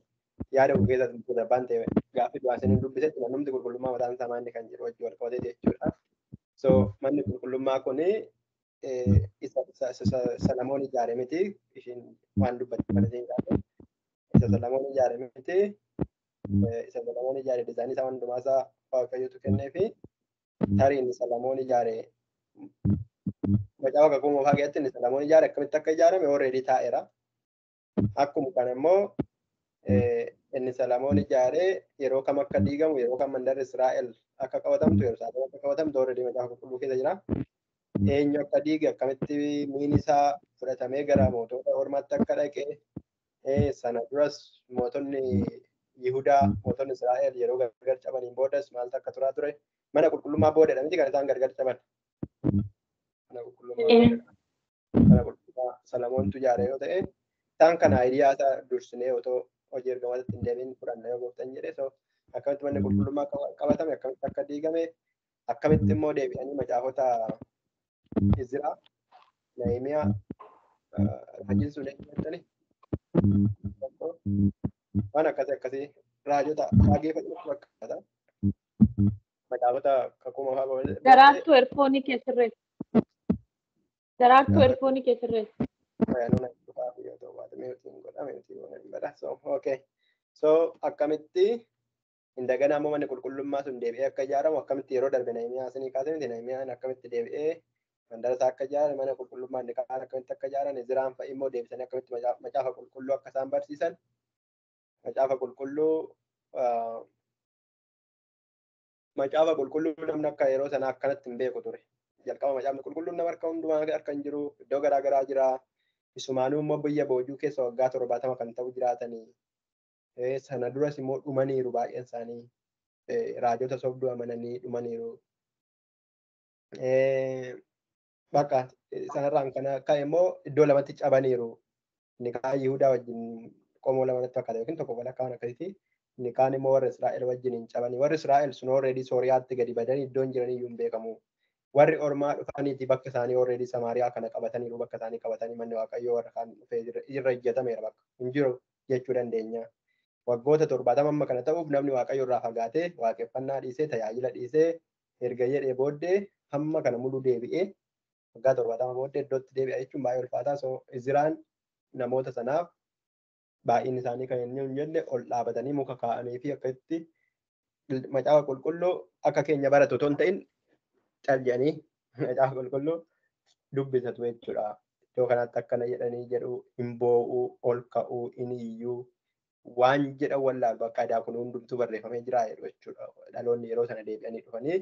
yaada koo keessatti darbaan ta'e gaafii du'aasin hin dubbisetti mannumti qulqullummaa mataan isaa maanni kan jedhu wajji wal qabatee jechuudha. So manni qulqullummaa kuni Salamoon ijaare miti ishiin waan dubbatti malee hin isa Salamoon ijaare miti isa Salamoon ijaare dizaayinii isaa hundumaa isaa waaqayyotu kennee fi tariin Salamoon ijaare macaafa kakuu moofaa keessatti inni Salamoon ijaare akkamitti akka ijaarame already taa'eera. Akkuma kana immoo inni Salamoon ijaare yeroo kam akka diigamu yeroo kam mandarri Israa'el akka qabatamtu Yerusaalem akka qabatamtu already macaafa qulqulluu keessa jira. Eenyu akka diige akkamitti miini isaa fudhatamee gara mootota ormaatti akka dhaqe sana duras mootonni Yihudaa mootonni Israa'el yeroo gargar cabaniin boodas maaltu akka turaa ture mana qulqullummaa boodadha miti kan isaan gargar caban. Mana qulqullummaa Salamoontu ijaare yoo ta'e isaan kana aayidiyaa isaa dursinee otoo hojii ergamatti hin deebiin fudhanna yoo gooftan jedhee so akkamitti manni qulqullummaa qabatame akkamitti akka diigame akkamitti immoo deebi'anii macaafota Izraa, Nehemiyaa, Raajiin sun eenyuuttani? Waan akkasii raajota dhaggeeffatu fakkaata. Macaafota kakuu moofaa boodee. Daraartuu erfoonii keessirreessi. Daraartuu erfoonii keessirreessi. Fayyadamuu dhufaaf yoo ta'u baate meetiin godhame meetiin godhame bada. So akkamitti indagana ammoo manni qulqullummaa sun deebi'ee akka ijaaramu akkamitti yeroo darbe Nehemiyaa isinii kaasanii Nehemiyaan akkamitti deebi'ee mandara isaa akka ijaarame mana qulqullummaa inni kaan akkamitti akka ijaaran Izraan fa'i immoo deebisanii akkamitti macaafa qulqulluu akka isaan barsiisan macaafa qulqulluu namni akka yeroo sana akkanatti hin beeku ture. Jalqaba macaafni qulqulluun nama harka hundumaa harka hin jiru iddoo garaa garaa jira. Isumaanuu immoo biyya boojuu keessa waggaa 70 kan ta'u jiraatanii sana duras immoo dhumaniiru baay'een isaanii raajota sobduu amananii dhumaniiru. Bakka sanarraan kana ka'e immoo iddoo lamatti cabaniiru. Inni kaan Yihudaa wajjin qomoo lamatti fakkaata yookiin tokko walakkaan akkasitti inni kaan immoo warra Israa'el wajjin hin cabanii. Warri Israa'el sun already Sooriyaatti gadi badanii iddoon jiranii iyyuu hin beekamu. Warri ormaa dhufaniiti bakka isaanii already Samaariyaa kana qabataniiru bakka isaanii qabatanii manni Waaqayyoo warra kaan dhufee irra ijjatameera bakka hin jiru jechuu dandeenya. Waggoota 70 amma kana ta'uuf namni Waaqayyo irraa fagaatee waaqeffannaa dhiisee tajaajila dhiisee erga jedhee booddee hamma kana muluu deebi'ee waggaa 70 booddee iddootti deebi'a jechuun baay'ee ulfaataa. So Izraan namoota sanaaf baay'inni isaanii kan inni hin jenne ol dhaabatanii muka kaa'anii fi akkasitti macaafa qulqulluu akka keenya baratu otoo hin ta'in cal jedhanii macaafa qulqulluu dubbisatu jechuudha. Iddoo kanatti akkana jedhanii jedhu hin boo'uu, ol ka'uu, hin iyyuu waan jedhan wallaalu bakka aadaa kun hundumtuu barreeffamee jira jedhu jechuudha. Dhaloonni yeroo sana deebi'anii dhufanii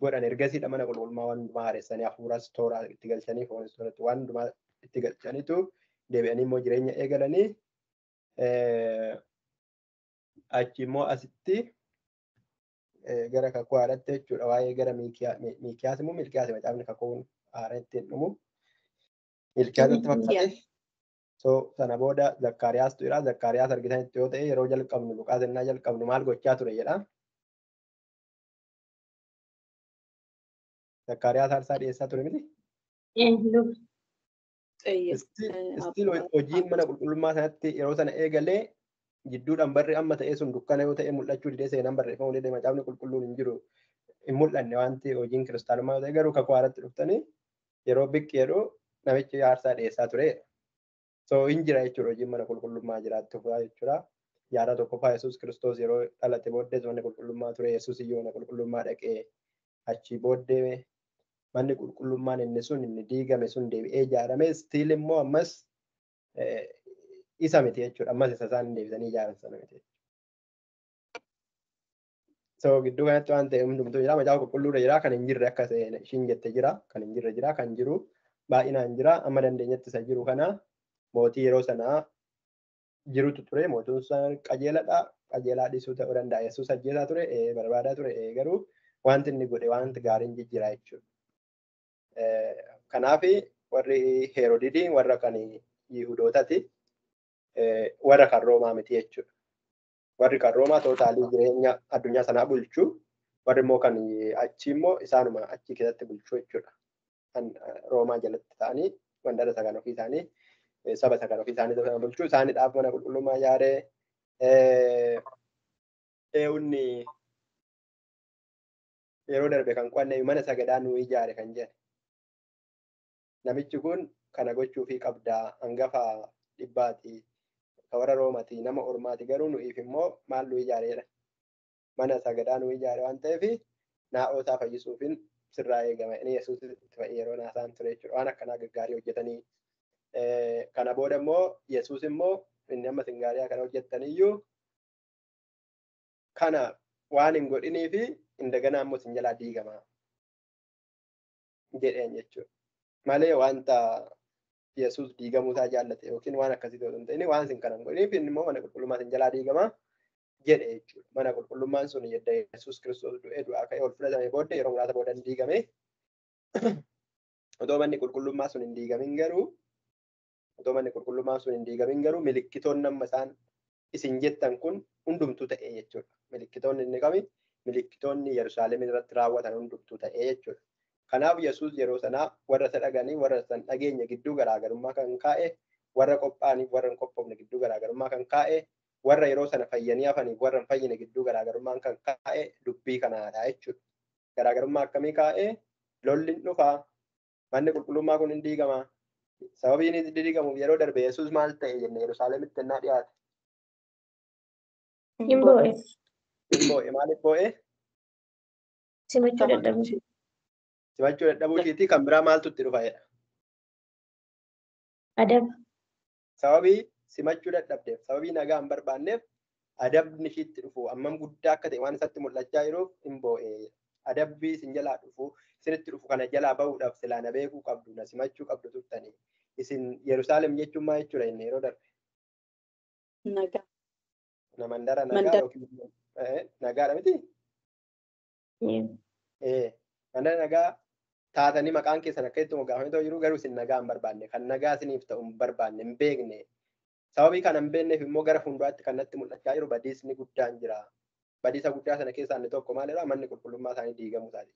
godhan ergasiidha mana qulqullummaa waan hundumaa haaressanii hafuuras tooraa itti galchanii foonis tooratti waan hundumaa itti galchaniitu deebi'anii immoo jireenya eegalanii achi immoo asitti gara kakuu haaraatti jechuudha waa'ee gara Miikiyaas immoo Milkiyaas macaafni kakuun haara ittiin dhumu Milkiyaasatti fakkaate. So sana booda Zakkaariyaastu jira. Zakkaariyaas argitanitti yoo ta'e yeroo jalqabnu Luqaas innaa jalqabnu maal gochaa ture jedha. Zakkaariyaas aarsaa dhiyeessaa ture miti? Still hojiin mana qulqullummaa sanatti yeroo sana eegalee jidduudhaan barri amma ta'ee sun dukkana yoo ta'e mul'achuu didee seenaan barreeffamuu didee macaafni qulqulluun hin jiru hin mul'anne wanti hojiin kiristaanummaa yoo ta'e garuu kakuu haaratti dhuftanii yeroo biqqi jedhu namichi aarsaa dhiyeessaa ture. So hin jira jechuudha hojiin mana qulqullummaa jiraattu jechuudha. Yaada tokkoffaa Yesuus Kiristoos yeroo dhalate booddee mana qulqullummaa ture. Yesuus iyyuu mana qulqullummaa dhaqee achii booddee manni qulqullummaan inni sun inni diigame sun deebi'ee ijaarame stiil immoo ammas isa miti jechuudha. Ammas isa isaan deebisanii ijaaran sana miti. So gidduu kanatti waan ta'e hundumtuu jira. Macaafa qulqulluudha jira. Kan hin jirre akka ishiin jette jira. Kan hin jirre jira. Kan jiru baay'inaan jira. Amma dandeenyetti isa jiru kana mootii yeroo sanaa jirutu ture. Mootiin sun qajeeladha. Qajeelaa dhiisuu ta'uu danda'a. Yesuus ajjeesaa ture. Barbaadaa ture. Garuu wanti inni godhe wanti gaariin jijjiiraa jechuudha. Kanaaf warri Heroodidii warra kan Yihudootati. Warra kan Roomaa miti jechuudha. Warri kan Roomaa tootaalii jireenya addunyaa sanaa bulchuu. Warri immoo kan achi immoo isaanuma achi keessatti bulchuu jechuudha. Kan Roomaa jalatti ta'anii wantoota isa kan ofii isaanii saba isa kan ofii isaanii sana bulchuu isaaniidhaaf mana qulqullummaa ijaaree eewunni yeroo darbe kan qo'anne mana sagadaa nuu ijaare kan jedhe. Namichi kun kana gochuufii qabdaa hangafa dhibbaati. Kan warra Roomaati nama ormaati garuu nuyiif immoo maal nu ijaareedha. Mana sagadaa nu ijaare waan ta'eef naa'ootaa fayyisuufin sirraa eegama. Inni Yesuus yeroo naasaan ture jechuudha. Waan akkanaa gaggaarii hojjetanii. Kana booda immoo Yesuus immoo inni amma singaariyaa kana hojjettaniyyuu kana waan hin godhinii fi indaganaa immoo sin jalaa diigama jedheen jechuudha. Malee wanta Yesuus diigamuu isaa jaallate yookiin waan akkasii ta'uu hin ta'in waan sin kana hin godhiniif inni immoo mana qulqullummaa sin jalaa diigama jedhe jechuudha. Mana qulqullummaan sun yedda Yesuus Kiristoos du'ee du'aa ka'ee ol fudhatame booddee yeroo muraasa booda hin diigame. Otoo manni qulqullummaa sun hin diigamin garuu milikkitoonni amma isaan isin jettan kun hundumtuu ta'ee jechuudha. Milikkitoonni inni qabi milikkitoonni Yerusaalem irratti raawwatan hundumtuu ta'ee jechuudha. Kanaaf Yesuus yeroo sanaa warra isa dhaganii warra san dhageenya gidduu garaagarummaa kan kaa'e warra qophaa'aniif warra hin qophoofne gidduu garaagarummaa kan kaa'e warra yeroo sana fayyanii hafaniif warra hin fayyine gidduu garaagarummaa kan kaa'e dubbii kanaadha jechuudha. Garaagarummaa akkamii kaa'e lolli hin dhufaa manni qulqullummaa kun hin diigamaa. Sababiin inni diigamuuf yeroo darbe Yesuus maal ta'e jenne Yerusaalemitti ennaa dhiyaate. Hin boo'e. Maaliif boo'e? Simachuu dadhabuu. Simachuu dadhabuu ishiitii kan biraa maaltu itti dhufa jedha. Adaba. Sababii simachuu dadhabdeef sababii nagaa hin barbaanneef adabni ishiitti dhufu ammam guddaa akka ta'e waan isatti mul'achaa jiruuf hin boo'e. Adabbii isin jalaa dhufu isinitti dhufu kana jalaa bahuudhaaf silaa na beekuu qabdu na simachuu qabdu turtanii. Isin Yerusaalem jechuun maal jechuudha inni yeroo darbe? Nagaa. Na mandara nagaa yookiin nagaadha miti? Mandara nagaa taatanii maqaan keessan akka itti moggaafamee jiru garuu isin nagaa hin barbaanne kan nagaa isiniif ta'u hin barbaanne hin beekne. Sababii kana hin beekneef immoo gara fuulduraatti kan natti mul'achaa jiru badiisni guddaan jira. Badiisa guddaa sana keessaa inni tokko maalidha? Manni qulqullummaa isaanii diigamuu isaati.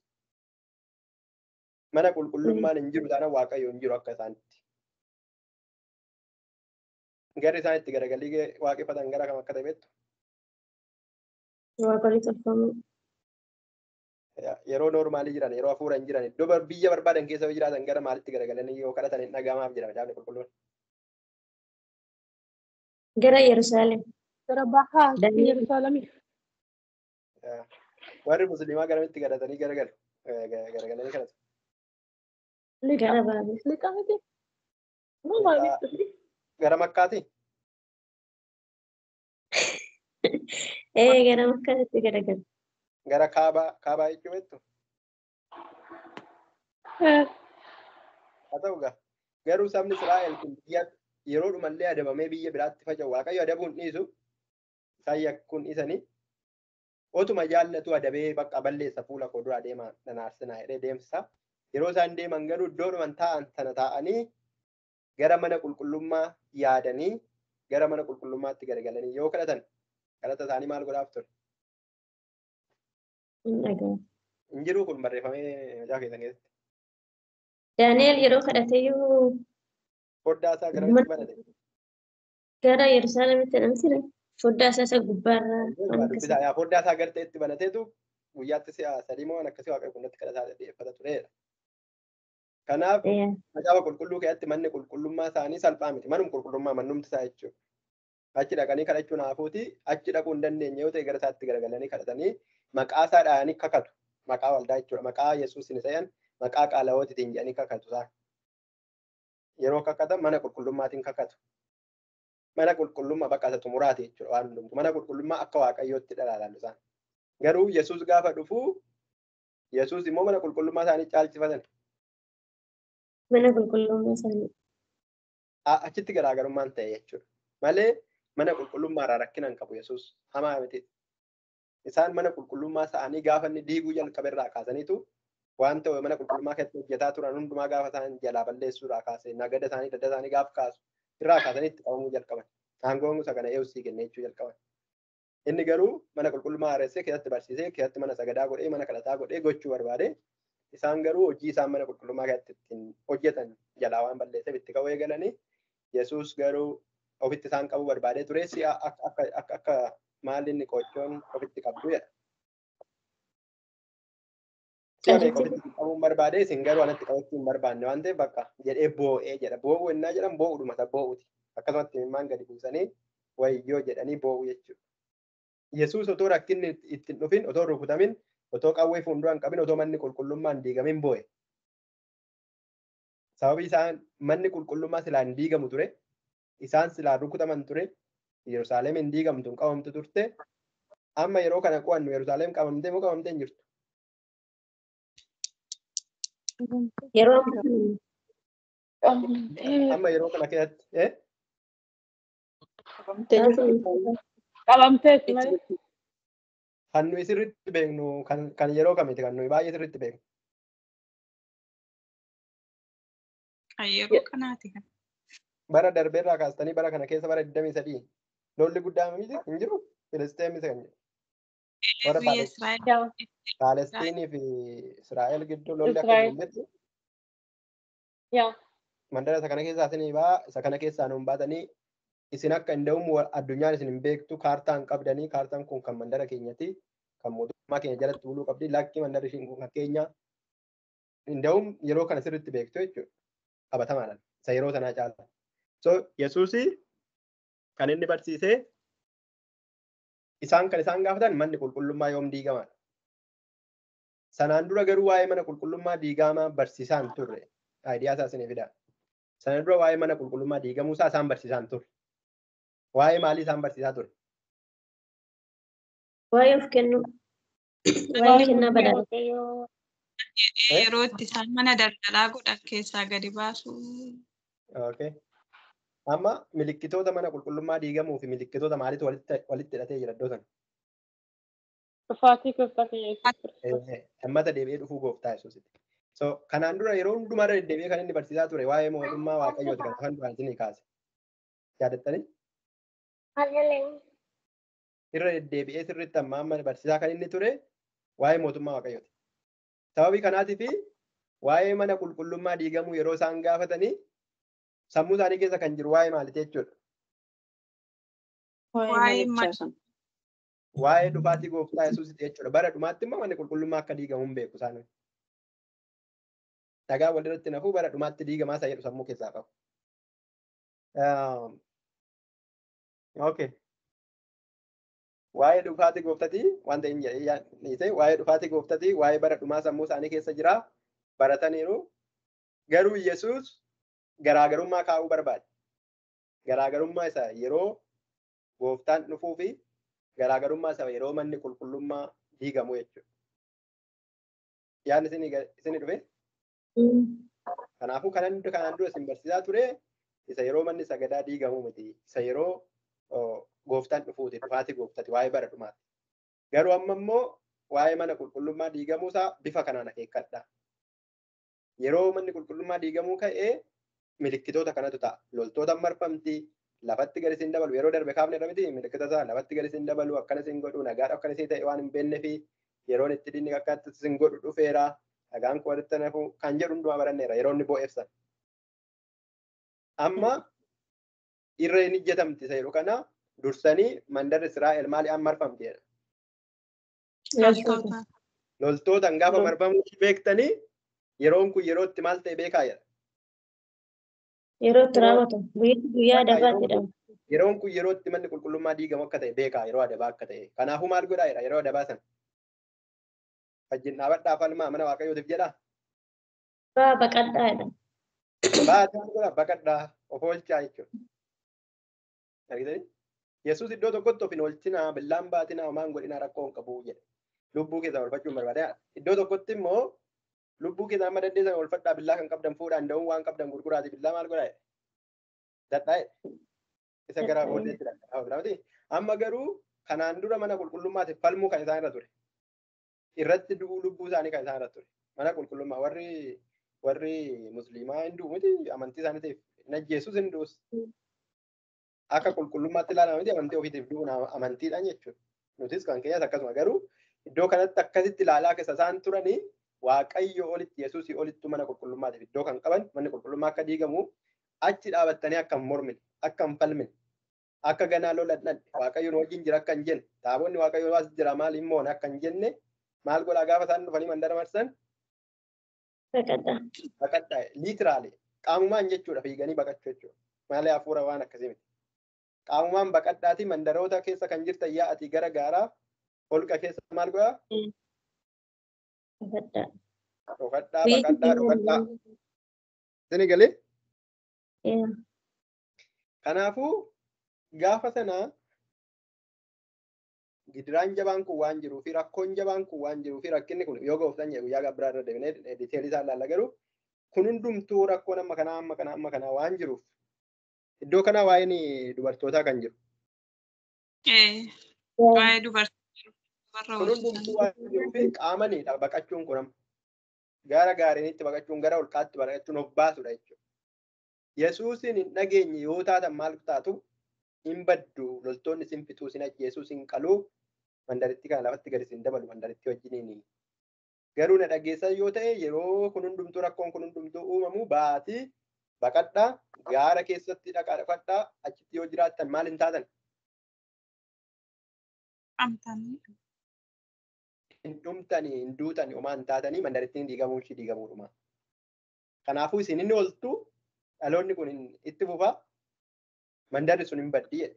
Mana qulqullummaan hin jiru taanaan Waaqayyo hin jiru akka isaanitti. Garri isaan itti garagalii waaqeffatan gara kam akka ta'e beektu? Waaqolii tolfamuu. Yeroo noormaalii jiran yeroo hafuura hin jiran iddoo biyya barbaadan keessa jiraatan gara maalitti garagalanii yoo kadhatan hin dhagamaaf jedhama Macaafni qulqulluun. Gara Yerusaalem. Gara bahaa Yerusaalemiif. Warri musliimaa garamitti kadhatanii garagalu. Garagalanii kadhatu. Gara baabee. Liqa miti. Moo baay'ee Gara makkaati. Gara makkaatti garagala. Gara kaabaa jechuu beektu. Haa ta'u garuu sabni Israa'el kun yeroo dhumallee adabamee biyya biraatti faca'u waaqayyo adabuun dhiisu isaan yakkuun dhiisanii otuma jaallatu adabee bakka balleessa fuula koo dura deemaa nanaarsina jedhee deemsisa. Yeroo isaan deeman garuu iddoo dhuman taa'an sana taa'anii gara mana qulqullummaa yaadanii gara mana qulqullummaatti garagalanii yoo kadhatan kadhata isaanii maal godhaaf ture? Hin jiru kun barreeffamee macaafa keessan keessatti. Daani'el yeroo kadhateeyyuu Foddaa isaa garamitti banate? gara Yerusaalemitti namsire foddaa isaa gubbaarraa Foddaa isaa gar ta'etti banateetu guyyaatti si'a sadii moo akkasii waaqayyo kunnatti kadhataa dhiyeeffata turedha. Kanaaf macaafa qulqulluu keessatti manni qulqullummaa isaanii salphaa miti. Manum qulqullummaa mannumti isaa jechuudha. Achi dhaqanii kadhachuun haafuuti achi dhaquu hin dandeenye yoo ta'e gara isaatti garagalanii kadhatanii maqaa isaa dhahanii kakatu. Maqaa waldaa jechuudha. Maqaa Yesuus hin ta'an maqaa qaala'ootiitiin jedhanii kakatu isaa. Yeroo kakatan mana qulqullummaatiin kakatu. Mana qulqullummaa bakka isa xumuraati jechuudha waan hundumtu. Mana qulqullummaa akka waaqayyootti dhalaalallu isaan. Garuu Yesuus gaafa dhufu Yesuus immoo mana qulqullummaa isaanii caalchifatan. mana qulqullummaa isaanii. Achitti garaagarummaan ta'e jechuudha. Malee mana qulqullummaa irraa rakkina hin qabu Yesuus hamaa miti. Isaan mana qulqullummaa isaanii gaafa inni diiguu jalqabe irraa kaasaniitu waan ta'u mana qulqullummaa keessatti hojjetaa turan hundumaa gaafa isaan jalaa balleessuudhaa kaase nagada isaanii dadda isaanii gaafa kaasu irraa kaasanii itti qabamuu jalqaban. Aangoon isa kana eeyyusii kennee jechuu jalqaban. Inni garuu mana qulqullummaa haaressee keessatti barsiisee keessatti mana sagadaa godhee mana kadhataa godhee gochuu barbaade. Isaan garuu hojii isaan mana qulqullummaa keessatti ittiin hojjetan jalaa waan balleesseef itti ka'uu eegalanii Yesuus garuu ofitti isaan qabuu barbaadee ture si'a akka maal inni qochoon ofitti qabdu jedha. Si'a ofitti qabuun barbaadee isin garuu anatti qabachuu hin barbaanne waan ta'eef bakka jedhee boo'ee jedha. Boo'uu ennaa jedhan boo'uudhuma isa boo'uuti. Akkasumatti imimmaan gadi buusanii wayyoo jedhanii boo'u jechuudha. Yesuus otoo rakkinni ittiin dhufin otoo rukutamin otoo qawwee fuuldura hin qabin otoo manni qulqullummaan diigamin boo'e. Sababii isaan manni qulqullummaa silaa hin diigamu ture. Isaan silaa rukutaman ture. Yerusaalem hin diigamtu hin qabamtu turte. Amma yeroo kana qo'annu Yerusaalem qabamtee moo qabamtee hin jirtu? Yeroo amma yeroo kana keessatti qabamteetti malee. kan nuyi sirriitti beeknu kan yeroo kamiiti kan nuyi baay'ee sirriitti beeknu. Kan yeroo kanaati kan. Bara darbeerraa kaastanii bara kana keessa bara 23 lolli guddaa miti hin jiru Filisxeemis kan jedhu. Warra Paalestiinii fi Israa'el gidduu lolli akka jiru. Mandara isa kana keessaa isinii isa kana keessaa nuun baatanii isin akka hin da'umu addunyaan isin hin beektu kaartaan qabdanii kaartaan kun kan mandara keenyati kan mootummaa keenya jalatti buluu qabdi lakki mandara ishiin kun kan keenya hin da'umu yeroo kana sirriitti beektu jechuudha. Qabatamaadhaan isa yeroo sanaa caala. So Yesuusi kan inni barsiisee isaan kan isaan gaafatan manni qulqullummaa yoom diigamaadha. Sanaan dura garuu waa'ee mana qulqullummaa diigamaa barsiisaan turre. Aayidiyaa isaa isinii fidaa. Sana dura waa'ee mana qulqullummaa diigamuu isaa isaan barsiisaan turre. Waa'ee maalii isaan barsiisaa ture? waa'ee of kennuu. Waa'ee kennaa badhaadha. Yeroo itti isaan mana daldalaa godhan keessaa gadi baasu. Okay. Amma milikkitoota mana qulqullummaa diigamuu fi milikkitoota maaliitu walitti hidhatee jira iddoo sana? Dhufaatii gooftaa keenya Yesuus. Hammata deebi'ee dhufuu gooftaa Yesuusitti. So kanaan dura yeroo hundumaa irra deddeebi'ee kan inni barsiisaa ture waa'ee mootummaa waaqayyooti kan afaan duraan isinii kaase. Yaadattanii? Irra deddeebi'ee sirriitti amma barsiisaa kan inni ture waa'ee mootummaa waaqayyooti. Sababii kanaatiif waa'ee mana qulqullummaa diigamuu yeroo isaan gaafatanii sammuu isaanii keessa kan jiru waa'ee maaliiti jechuudha. Waa'ee dhufaatii gooftaa Yesuusitti jechuudha. Bara dhumaatti immoo manni qulqullummaa akka diigamu hin beeku isaan. Dhagaa walirratti nafuu bara dhumaatti diigamaa isa jedhu sammuu keessaa qabu. Okay. Waa'ee dhufaatii gooftatii wanta hin jedhee waa'ee dhufaatii gooftatii waa'ee bara dhumaa sammuu isaanii keessa jira barataniiru Garuu Yesuus garaagarummaa kaa'uu barbaade. Garaagarummaa isaa yeroo gooftaan dhufuu fi garaagarummaa isaa yeroo manni qulqullummaa diigamu jechuudha. Yaadni isin dhufe? Kanaafuu kanaan dura isin barsiisaa ture isa yeroo manni sagadaa diigamu miti. Isa yeroo gooftaan dhufuuti, dhufaatii gooftaati, waa'ee bara dhumaati. Garuu amma immoo waa'ee mana qulqullummaa diigamuu isaa bifa kanaan akeekkadha. Yeroo manni qulqullummaa diigamuu ka'ee milikkitoota kanatu ta'a. Loltoota marfamti, lafatti gadi isin dabalu. Yeroo darbe kaafne irra miti milikkita isaa lafatti gadi isin dabalu, akkana isin godhu, nagaadha akkana isin ta'e waan hin beekne fi yeroon itti dinni akkaatti isin godhu dhufeera. Dhagaan koo walitti nafu kan jedhu hundumaa baranneera yeroo inni bo'eefsan. Amma irra hin ijjatamti isa jedhu kana dursanii mandarri Israa'el maaliin marfamti jedha. Loltootaan gaafa marfamuu beektanii yeroon kun yeroo itti maal ta'e beekaa jedha. Yeroo itti raawwatu guyyaa adabaatidha. Yeroon kun yeroo itti manni qulqullummaa diigamu akka ta'e beekaa yeroo adabaa akka ta'e. Kanaafuu maal godhaa jedha yeroo adabaa sana. Wajjin dhaabadhaa falmaa mana waaqayyootiif jedhaa. Baqadhaa jedha. Baataan godha baqadhaa of oolchaa jechuudha. Argitanii? Yesuus iddoo tokkotti of hin oolchinaa billaan baatinaa homaan godhinaa rakkoo hin qabu jedha. Lubbuu keessaa oolfachuun barbaada. Iddoo tokkotti immoo lubbuu keessaa amma dandeessan oolfadhaa billaa kan qabdan fuudhaan da'uun waan qabdan gurguraati billaa maal godhaa jedha. Dadhaa'e. Isa gara booddeetti dadhaa'u. Amma garuu kanaan dura mana qulqullummaatiif falmuu kan isaan irra ture. Irratti du'uu lubbuu isaanii kan isaan irra ture. Mana qulqullummaa warri musliimaa hin du'u miti amantii isaaniitiif hin ajjeesus hin du'us. Akka qulqullummaatti ilaalama miti amantii ofiitiif du'uun amantiidhaan jechuudha. Nutis kan keenyas akkasuma garuu iddoo kanatti akkasitti ilaalaa keessa isaan turanii waaqayyo olitti Yesuusii olittu mana qulqullummaatiif iddoo kan qaban manni qulqullummaa akka diigamu achi dhaabattanii akka hin mormine akka hin falmine akka ganaa loladhan waaqayyoon wajjin jira akka hin jenne taabonni waaqayyo as jira maal hin moone akka hin jenne maal godhaa gaafa isaan dhufanii mandara marsan baqadhaa liitiraali qaamumaan jechuudha fiiganii baqachuu jechuudha malee hafuura waan akkasii miti qaamumaan baqadhaati mandaroota keessa kan jirtan yaa'atii gara gaaraa holqa keessa maal godhaa dhokadhaa sini galee kanaafuu gaafa sanaa gidiraan jabaan kun waan jiruu fi rakkoon jabaan kun waan jiruu fi rakkinni kun yoo gooftaan jedhu guyyaa gabbiraa irra deebinee diteelii isaa ilaalla garuu kun hundumtuu rakkoon amma kanaa waan jiruuf iddoo kanaa waa'een dubartootaa kan jiru. Waa'ee dubartootaa. Kun hundumtuu waan jiruu fi qaamaniidha baqachuun kun amma gara gaariinitti baqachuun gara olqaatti baqachuun of baasudha jechuudha. Yesuusin hin dhageenye yoo taatan maal taatu hin baddu loltoonni isin fixuu isin ajjeesuu isin qaluu mandaritti kana lafatti gadi isin dabalu mandaritti wajjiniin garuu na dhageessan yoo ta'e yeroo kun hundumtuu rakkoon kun hundumtuu uumamu baatii baqadhaa gaara keessatti dhaqaa dhaqadhaa achitti yoo jiraattan maal hin taatan hin dhumtanii hin duutanii homaa hin taatanii mandarittiin diigamuu ishii diigamuudhuma. Kanaafuu isin inni oltu dhaloonni kun itti fufaa mandarri sun hin baddii jedhe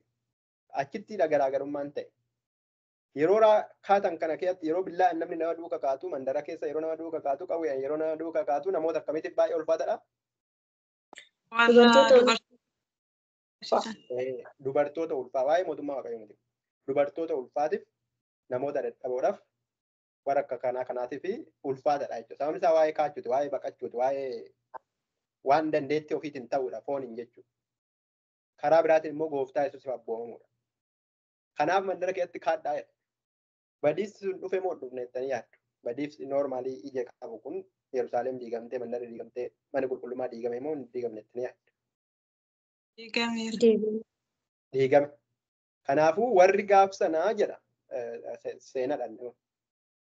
achittidha garaagarummaan ta'e. Yeroo kaatan kana keessatti yeroo billaa namni nama duuka kaatu mandara keessa yeroo nama duuka kaatu qawween yeroo nama duuka kaatu namoota akkamiitiif baay'ee ulfaatadha. Dubartoota ulfaa waa'ee mootummaa waaqayyoo miti. Dubartoota ulfaatiif namoota dadhaboodhaaf warra akka kanaatiif ulfaatadha jechuudha. Sababni isaa waa'ee kaachuuti, waa'ee baqachuuti, waa'ee waan dandeettii ofiitiin ta'uudha fooniin jechuudha. Karaa biraatiin immoo gooftaa Yesuusiif abboomamuudha. Kanaaf mandara keessatti kaadhaa jedha. Badiisni sun dhufe moo dhufne jettanii yaaddu. Badiisni noormaalii ija qabu kun Yerusaalem diigamtee mandarri diigamtee mana qulqullummaa diigame moo hin diigamne jettanii yaaddu. Diigame. Kanaafuu warri gaaf sanaa jedha seenaadhaan.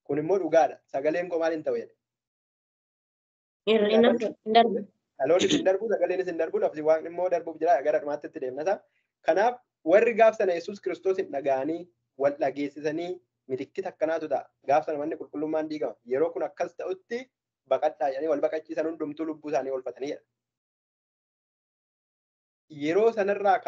Kun immoo dhugaadha. Sagaleen koo maal hin ta'u jedhe. Dhaloonni sin darbu sagaleen sin darbu lafti waan immoo darbuuf jira gara dhumaatti itti deemnata. Kanaaf warri gaaf sana Yesuus Kiristoos hin dhaga'anii wal dhageessisanii milikkita akkanaatu ta'a. Gaaf sana manni qulqullummaan diigama. Yeroo kun akkas ta'utti baqadhaa jedhanii wal baqachiisan hundumtuu lubbuu isaanii oolfatanii jedha. Yeroo sanarraa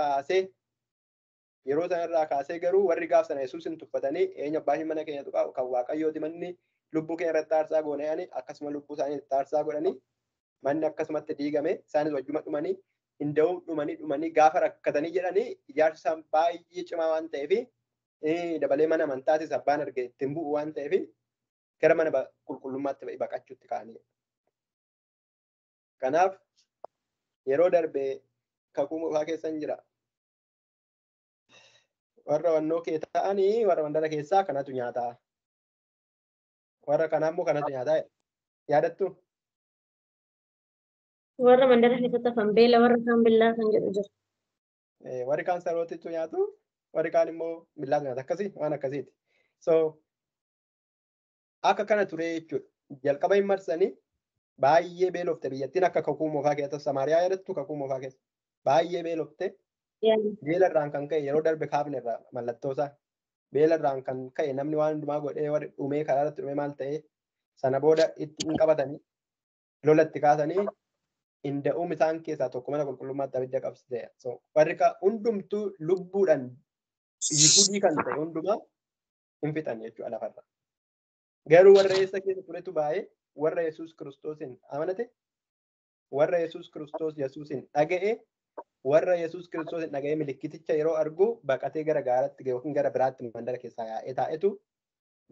kaasee garuu warri gaaf sana Yesuus hin tuffatanii eenyu abbaa hin mana keenya tuqaa kan waaqayyooti manni lubbuu keenya irratti aarsaa goonee akkasuma lubbuu isaanii irratti aarsaa godhanii manni akkasumatti diigame isaanis wajjuma dhumanii hinda'uun dhumanii gaafa rakkatanii jedhanii ijaarsi isaan baay'ee cimaa waan ta'eef dabalee mana amantaatis abbaan arge ittiin bu'u waan ta'eef gara mana qulqullummaatti baqachuutti ka'anii. Kanaaf yeroo darbe kakuu moofaa keessan jira. Warra wannoo kee ta'anii warra mandara keessaa kanatu nyaataa. Warra kanaa immoo kanatu nyaataa yaadattu. Warra mandara keessatti hafan beela warra kaan billaa kan jedhu jira. Warri kaan sarootitu nyaatu warri kaan immoo billaatu nyaata akkasii waan akkasiiti. So akka kana ture jechuudha. Jalqaba hin marsanii baay'ee beelofte biyyattiin akka kakuu moofaa keessatti Samaariyaa yaadattu kakuu moofaa keessa baay'ee beelofte. Beela irraan kan ka'e yeroo darbe kaafne irraa mallattoo isaa beela irraan kan ka'e namni waan hundumaa godhee warri dhumee karaa irratti dhumee maal ta'ee sana booda itti hin qabatanii lolatti kaasanii hinda'uum isaan keessaa tokko mana qulqullummaatti abidda qabsiise. So warri hundumtuu lubbuudhaan Yihudii kan ta'e hundumaa hin fixan jechuudha lafarra. Garuu warra eessa keessa turetu baay'ee warra Yesuus Kiristoosiin amanate warra Yesuus Kiristoos Yesuusiin dhaga'e warra Yesuus Kiristoos dhaga'ee milikkiticha yeroo argu baqatee gara gaaratti yookiin gara biraatti mandara keessaa yaa'ee taa'etu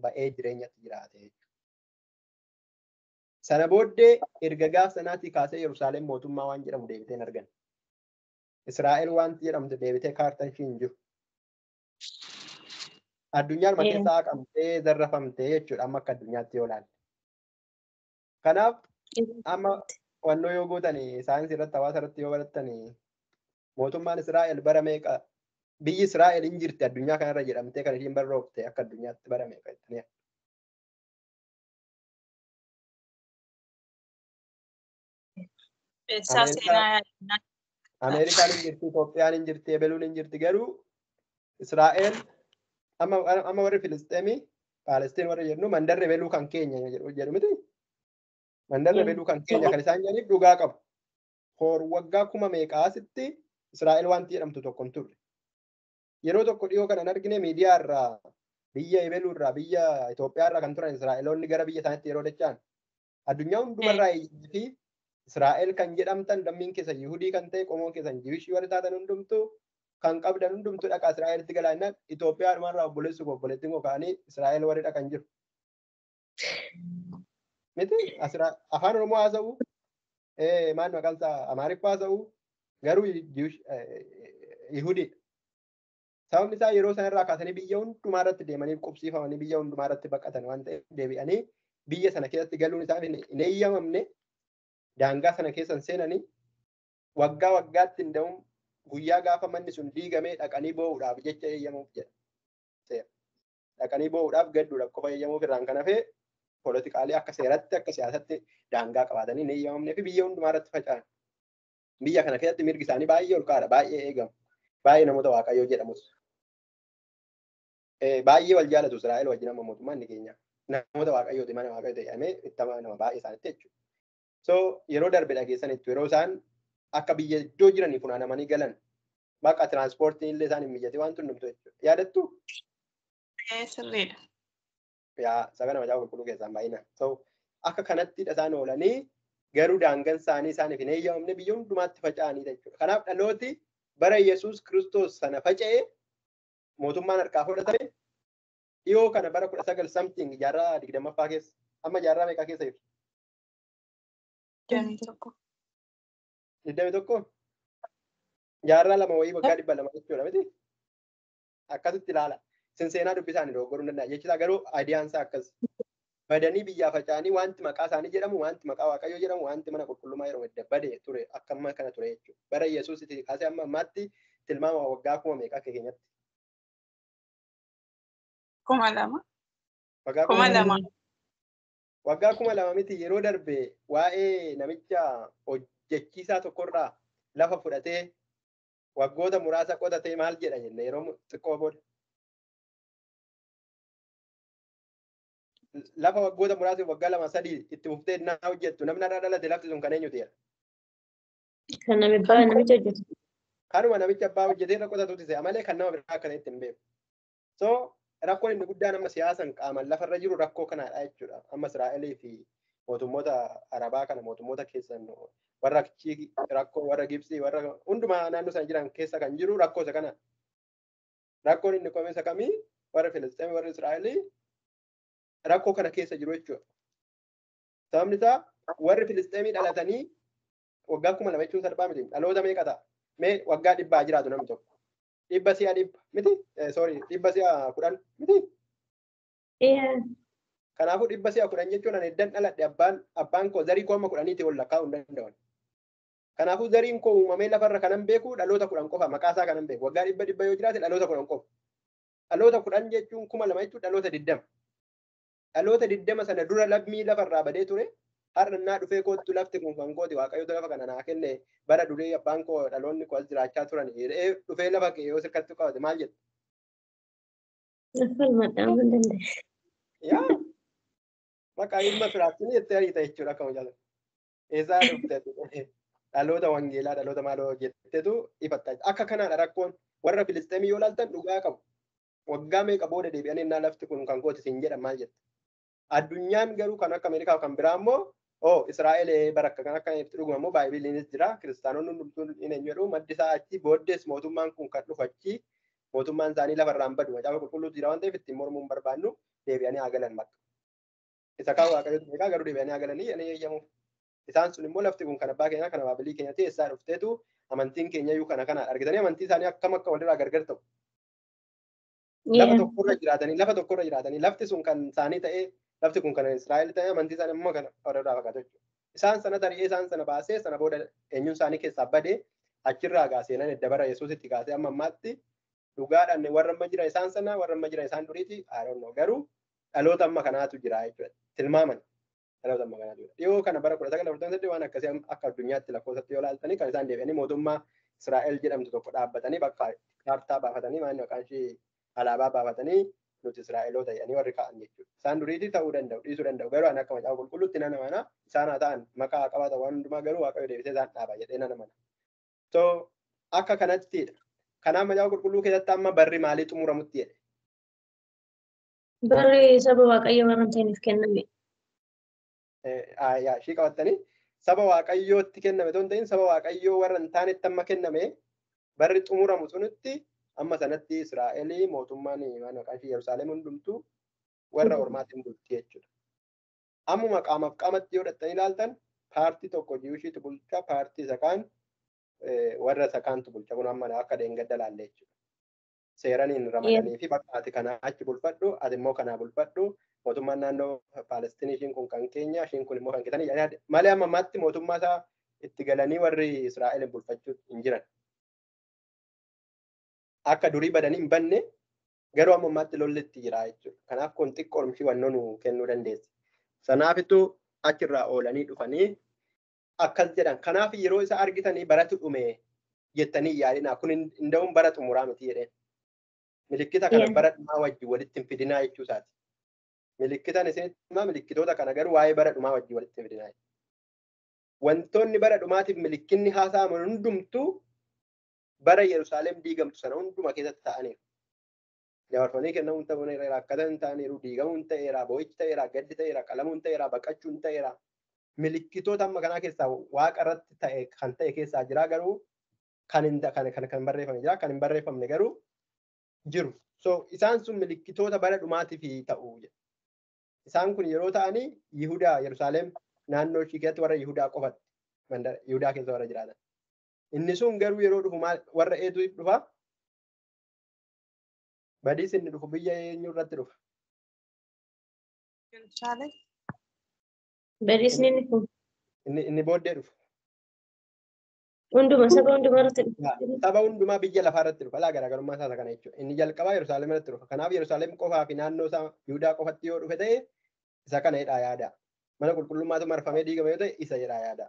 ba'ee jireenyatti jiraate jechuudha. Sana booddee erga gaaf sanaatii kaasee Yerusaalem mootummaa waan jedhamu deebitee hin argan. Israa'el wanti jedhamtu deebitee kaartan ishii hin jiru. Addunyaan keessaa haqamtee zarrafamtee jechuudha amma akka addunyaatti yoo ilaalle. Kanaaf amma wannoo yoo gootanii saayinsii irratti hawaasa irratti yoo baratanii mootummaan Israa'el bara meeqa biyyi Israa'el hin jirti addunyaa kanarra jedhamtee kan ishiin barroofte akka addunyaatti bara meeqa jettanii. Ameerikaan hin jirti, Itoophiyaan hin jirti, Ebeluun hin jirti garuu Israa'el amma warri Filisxeemii Paalestiin warri jennu mandarra Ebeluu kan keenya jedhu miti. Mandarra Ebeluu kan keenya kan isaan jedhaniif dhugaa qabu. Hoor waggaa kuma meeqaasitti Israa'el wanti jedhamtu tokko hin turre. Yeroo tokko dhiyoo kanan argine miidiyaa irraa biyya Ebeluu irraa biyya Itoophiyaa irraa kan turan Israa'eloonni gara biyya isaaniitti yeroo dachaan addunyaa hundumarraa fi Israa'el kan jedhamtan lammiin keessa Yihudii kan ta'e qomoo keessan Jiwishii warri taatan hundumtuu kan qabdan hundumtuu dhaqaa Israa'elitti galaannaan Itoophiyaa dhumarraa obboleessu obboleettiin koo ka'anii Israa'el warri dhaqan jiru. Miti afaan Oromoo haasa'u maal maqaan isaa Amaariffaa haasa'u garuu Yihudii. Sababni isaa yeroo sanarraa kaasanii biyya hundumaa irratti deemanii qubsiifamanii biyya hundumaa irratti baqatan waan ta'eef deebi'anii biyya sana keessatti galuun isaaf hin eeyyamamne daangaa sana keessan seenanii waggaa waggaatti hinda'uun guyyaa gaafa manni sun diigamee dhaqanii boo'uudhaaf jecha eeyyamuuf jedha. Dhaqanii boo'uudhaaf gadduudhaaf qofa eeyyamuuf irraan kan hafee poolitikaalee akka seeratti akka siyaasatti daangaa qabaatanii hin eeyyamamnee fi biyya hundumaa irratti faca'an. Biyya kana keessatti mirgi isaanii baay'ee ol kaadha baay'ee eegamu. Baay'ee namoota waaqayyoo jedhamus. Baay'ee wal jaalatu Israa'el wajjin amma mootummaan ni keenya. Namoota waaqayyooti mana waaqayyoo ta'amee itti nama baay'ee isaanitti jechuudha. So yeroo darbe dhageessanitti yeroo isaan akka biyya iddoo jiranii funaanamanii galan bakka tiraanspoortiin illee isaan hin mijate waan hundumtu jechuudha. Yaadattu? Sirriidha. Yaa sagana macaafa qulqulluu keessaan baay'inaan. So akka kanatti isaan oolanii garuu daangaan isaanii isaaniif hin eeyyamamne biyya hundumaatti faca'anii jechuudha. Kanaaf dhalooti bara Yesuus Kiristoos sana faca'ee mootummaan harkaa fudhatame dhiyoo kana bara 19 something jaarraa 20ffaa keessa amma jaarraa meeqaa keessa jirtu? 21 jaarraa lama wayii waggaa 200 jechuudha miti akkasitti ilaala senseenaa dubbisaanii dogoggoruu hin danda'a jechisaa garuu aadiyaan isaa akkas badanii biyyaa faca'anii wanti maqaa isaanii jedhamu wanti maqaa waaqayyoo jedhamu wanti mana qulqullummaa yeroo edda badee ture akka amma kana ture jechuudha bara Yesuus itti kaasee amma ammaatti tilmaama waggaa kuma meeqa akka keenyatti. 2000. Waggaa 2000 miti yeroo darbe waa'ee namicha hojjechiisaa tokkorraa lafa fudhatee waggoota muraasa qotatee maal jedha jenne yeroo xiqqoo booda. Lafa waggoota muraasa waggaa 2-3 itti fuftee naa hojjettu namni irraa dhalate lafti sun kan eenyuti jedha. Kan namicha hojjetu. Kanuma namicha abbaa hojjetee irra qotatuuti se'a malee kan nama biraa akkana itti hin beeku. So rakkoon inni guddaan amma siyaasan qaaman lafarra jiru rakkoo kanaadha jechuudha. Amma Israa'elii fi mootummoota Arabaa kana mootummoota keessan warra rakkoo warra Gibsii warra hundumaa naannoo sana jiran keessa kan jiru rakkoo isa kana. Rakkoon inni qomeessa kamii warra Filisxeemii warra Israa'elii rakkoo kana keessa jiru jechuudha. Sababni isaa warri Filisxeemii dhalatanii waggaa 2000 jechuun salphaa miti. Dhaloota meeqa ta'a? Mee waggaa 100 jiraatu namni tokko. 100 miti? Sorry 110 miti? Kanaafuu 110 jechuun ani eddan dhaladhe abbaan koo zarii koo amma 10 ol lakkaa'uu hin danda'an. Kanaafuu zariin koo uumamee lafarra kanan beeku dhaloota 10 qofa maqaa isaa kanan beeku. Waggaa 100 yoo jiraate dhaloota 10 qofa. Dhaloota 10 jechuun 2000 jechuun dhaloota 20. Dhaloota 20 sana dura lammii lafarraa badee ture. Har'a naa dhufee kootu lafti kun kan kooti waaqayyoota lafa kana naa kenne bara durii abbaan koo dhaloonni koo as jiraachaa turan dhufee lafa kee yoo sirkatti qabate maal jedhu? Lafa madhaan hin danda'e. Yaa maqaa ilma firaattiin jettee ariita jechuudha akkama jaalladha. Eessaa dhufte dhaloota wangeelaa dhaloota maaloo jettetu ifatta. Akka kanaadha rakkoon warra Filisxeemii yoo ilaaltan dhugaa qabu. Waggaa meeqa booda deebi'anii innaa lafti kun kan kooti siin jedhan maal jette? Addunyaan garuu kan akka Ameerikaa kan biraa immoo Israa'eel barakka kan akka itti dhuguma immoo Baaybiliinis jira. Kiristaanonni hundumtuun hin jedhu maddi isaa achi booddees mootummaan kun kan dhufu achi mootummaan isaanii lafarraan badu. Macaafa qulqulluutu jira waan ta'eef ittiin mormuun barbaannu deebi'anii haa galan bakka. Isa kaan waaqayyoota beekaa garuu deebi'anii haa galanii ani eeyyamuuf. Isaan sun immoo lafti kun kan abbaa keenyaa kan baabilii keenya ta'e eessaa dhufteetu amantiin keenya iyyuu kana argitanii amantii isaanii akkam akka walirraa gargar ta'u. Lafa tokkorra jiraatanii lafti sun kan isaanii ta'ee lafti kun kan Israa'el ta'ee amantii isaanii immoo kan walirraa fakkaatu jechuudha. Isaan sana tari'ee isaan sana baasee sana booda eenyuun isaanii keessaa badee achirraa gaaseenan edda bara Yesuusitti kaasee amma ammaatti dhugaadhaan warra amma jira isaan sana warra amma jira isaan duriiti garuu dhaloota amma kanaatu jira jechuudha. Tilmaaman dhaloota amma kanaatu jira. Dhiyoo kana bara 1948 waan akkasii akka addunyaatti lakkoofsatti yoo ilaaltanii kan isaan deebi'anii mootummaa Israa'el jedhamtu tokko dhaabbatanii bakka kaartaa baafatanii maanni maqaan ishee alaabaa baafatanii nuti Israa'eloota jedhanii warri ka'an jechuudha. Isaan duriitii ta'uu danda'u dhiisuu danda'u garuu ani akka macaafa qulqulluutti nana mana isaan haa ta'an maqaa qabaatan waan hundumaa garuu waaqayyo deebisee isaan dhaaba jedhee nana mana. So akka kanattidha. Kanaaf macaafa qulqulluu keessatti amma barri maalii xumuramutti jedhe? Barri saba waaqayyo warra hin ta'iniif kenname. Ishii qabattanii saba waaqayyootti kenname osoo hin ta'in saba waaqayyoo warra hin taanetti amma kenname barri xumuramu sunitti amma sanatti Israa'elii mootummaan maqaan ishee Yerusaalem hundumtuu warra ormaatiin bulti jechuudha. Ammuma qaamaaf qaamatti yoo dhattanii ilaaltan paartii tokko Jiwishiitu bulcha paartii isa kaan warra isa kaantu bulcha kun amma akka deengadda laalle jechuudha. Seeraniin ramadanii fi bakka ati kanaa achi bulfadhu ati immoo kanaa bulfadhu mootummaan naannoo Paalestiin ishiin kun kan keenya ishiin kun immoo kan keessanii malee amma ammaatti mootummaa isaa itti galanii warri Israa'el bulfachuu hin jiran. Akka durii badanii hin banne garuu amma ammaatti lolli itti jira jechuudha. Kanaaf kun xiqqoo ormishii wannoo nu kennuu dandeessi. Sanaafituu achirraa oolanii dhufanii akkas jedhan. Kanaaf yeroo isa argitanii baratu dhume jettanii yaadinaa kun hunda'uun bara xumuraa miti jedheen. Milikkita kana bara dhumaa wajjin walitti hin fidinaa jechuu isaati. Milikkitan isinitti himaa milikkitoota kana garuu waa'ee bara dhumaa wajjin walitti hin fidinaa. Wantoonni bara dhumaatiif milikkinni haasa'aman hundumtuu bara Yerusaalem diigamtu sana hunduma keessatti ta'aniiru. Dabarfamanii kennamuun ta'uun akkatan ta'aniiru, diigamuun ta'eera, boo'ichi ta'eera, gaddi ta'eera, qalamuun ta'eera, baqachuun ta'eera. Milikkitoota amma kanaa keessaa waaqa irratti ta'e kan ta'e keessaa jira garuu kan barreeffame jira, kan hin barreeffamne garuu jiru. So isaan sun milikkitoota bara dhumaatiif ta'u. Isaan kun yeroo ta'anii Yihudaa Yerusaalem naannoo ishii keessatti warra Yihudaa qofatti Yihudaa keessa warra jiraatan. Inni sun garuu yeroo dhufu warra eetuuf dhufa. Badiis inni dhufu biyya eenyu irratti dhufa? Badiisni inni kun. Inni booddee dhufu. Hunduma saba hundumaa irratti dhufa. Saba hundumaa biyya lafaa irratti dhufa. Laa garaagarummaa isaa kana jechuudha. Inni jalqabaa Yerusaalem irratti dhufa. Kanaaf Yerusaalem qofaa fi naannoo isaa Yihudaa qofatti yoo dhufe ta'e isa kana jedhaa yaada. Mana qulqullummaatu marfamee diigame yoo ta'e isa jedhaa yaada.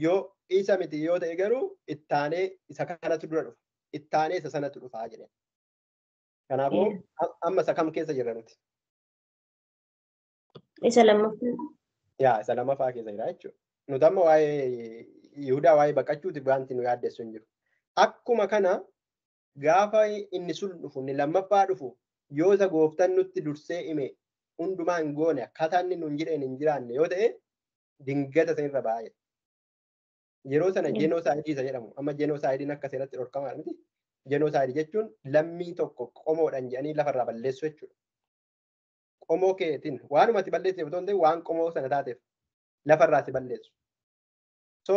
Yoo isa miti yoo ta'e garuu ittaanee isa kanatu dura dhufa. Ittaanee isa sanatu dhufaa jedheen. Kanaafuu amma isa kam keessa jirra nuti? Isa lammaffaa. Isa lammaffaa keessa jira jechuudha. Nuti amma waa'ee Yihudaa waa'ee baqachuutiif wanti nu yaaddessu hin jiru. Akkuma kana gaafa inni sun dhufu inni lammaffaa dhufu yoo isa gooftan nutti dursee hime hundumaa hin goone akkaataa inni nuun jedheen hin jiraanne yoo ta'e dingata sanirra baay'ee. Yeroo sana jenosaayidii isa jedhamu. Amma jenosaayidiin akka seeratti dhorkamaa miti. Jenosaayidii jechuun lammii tokko qomoodhaan jedhanii lafarraa balleessu jechuudha. Qomoo keetiin waanuma ati balleesseef otoo hin ta'in waan qomoo sana taateef lafarraa si balleessu. So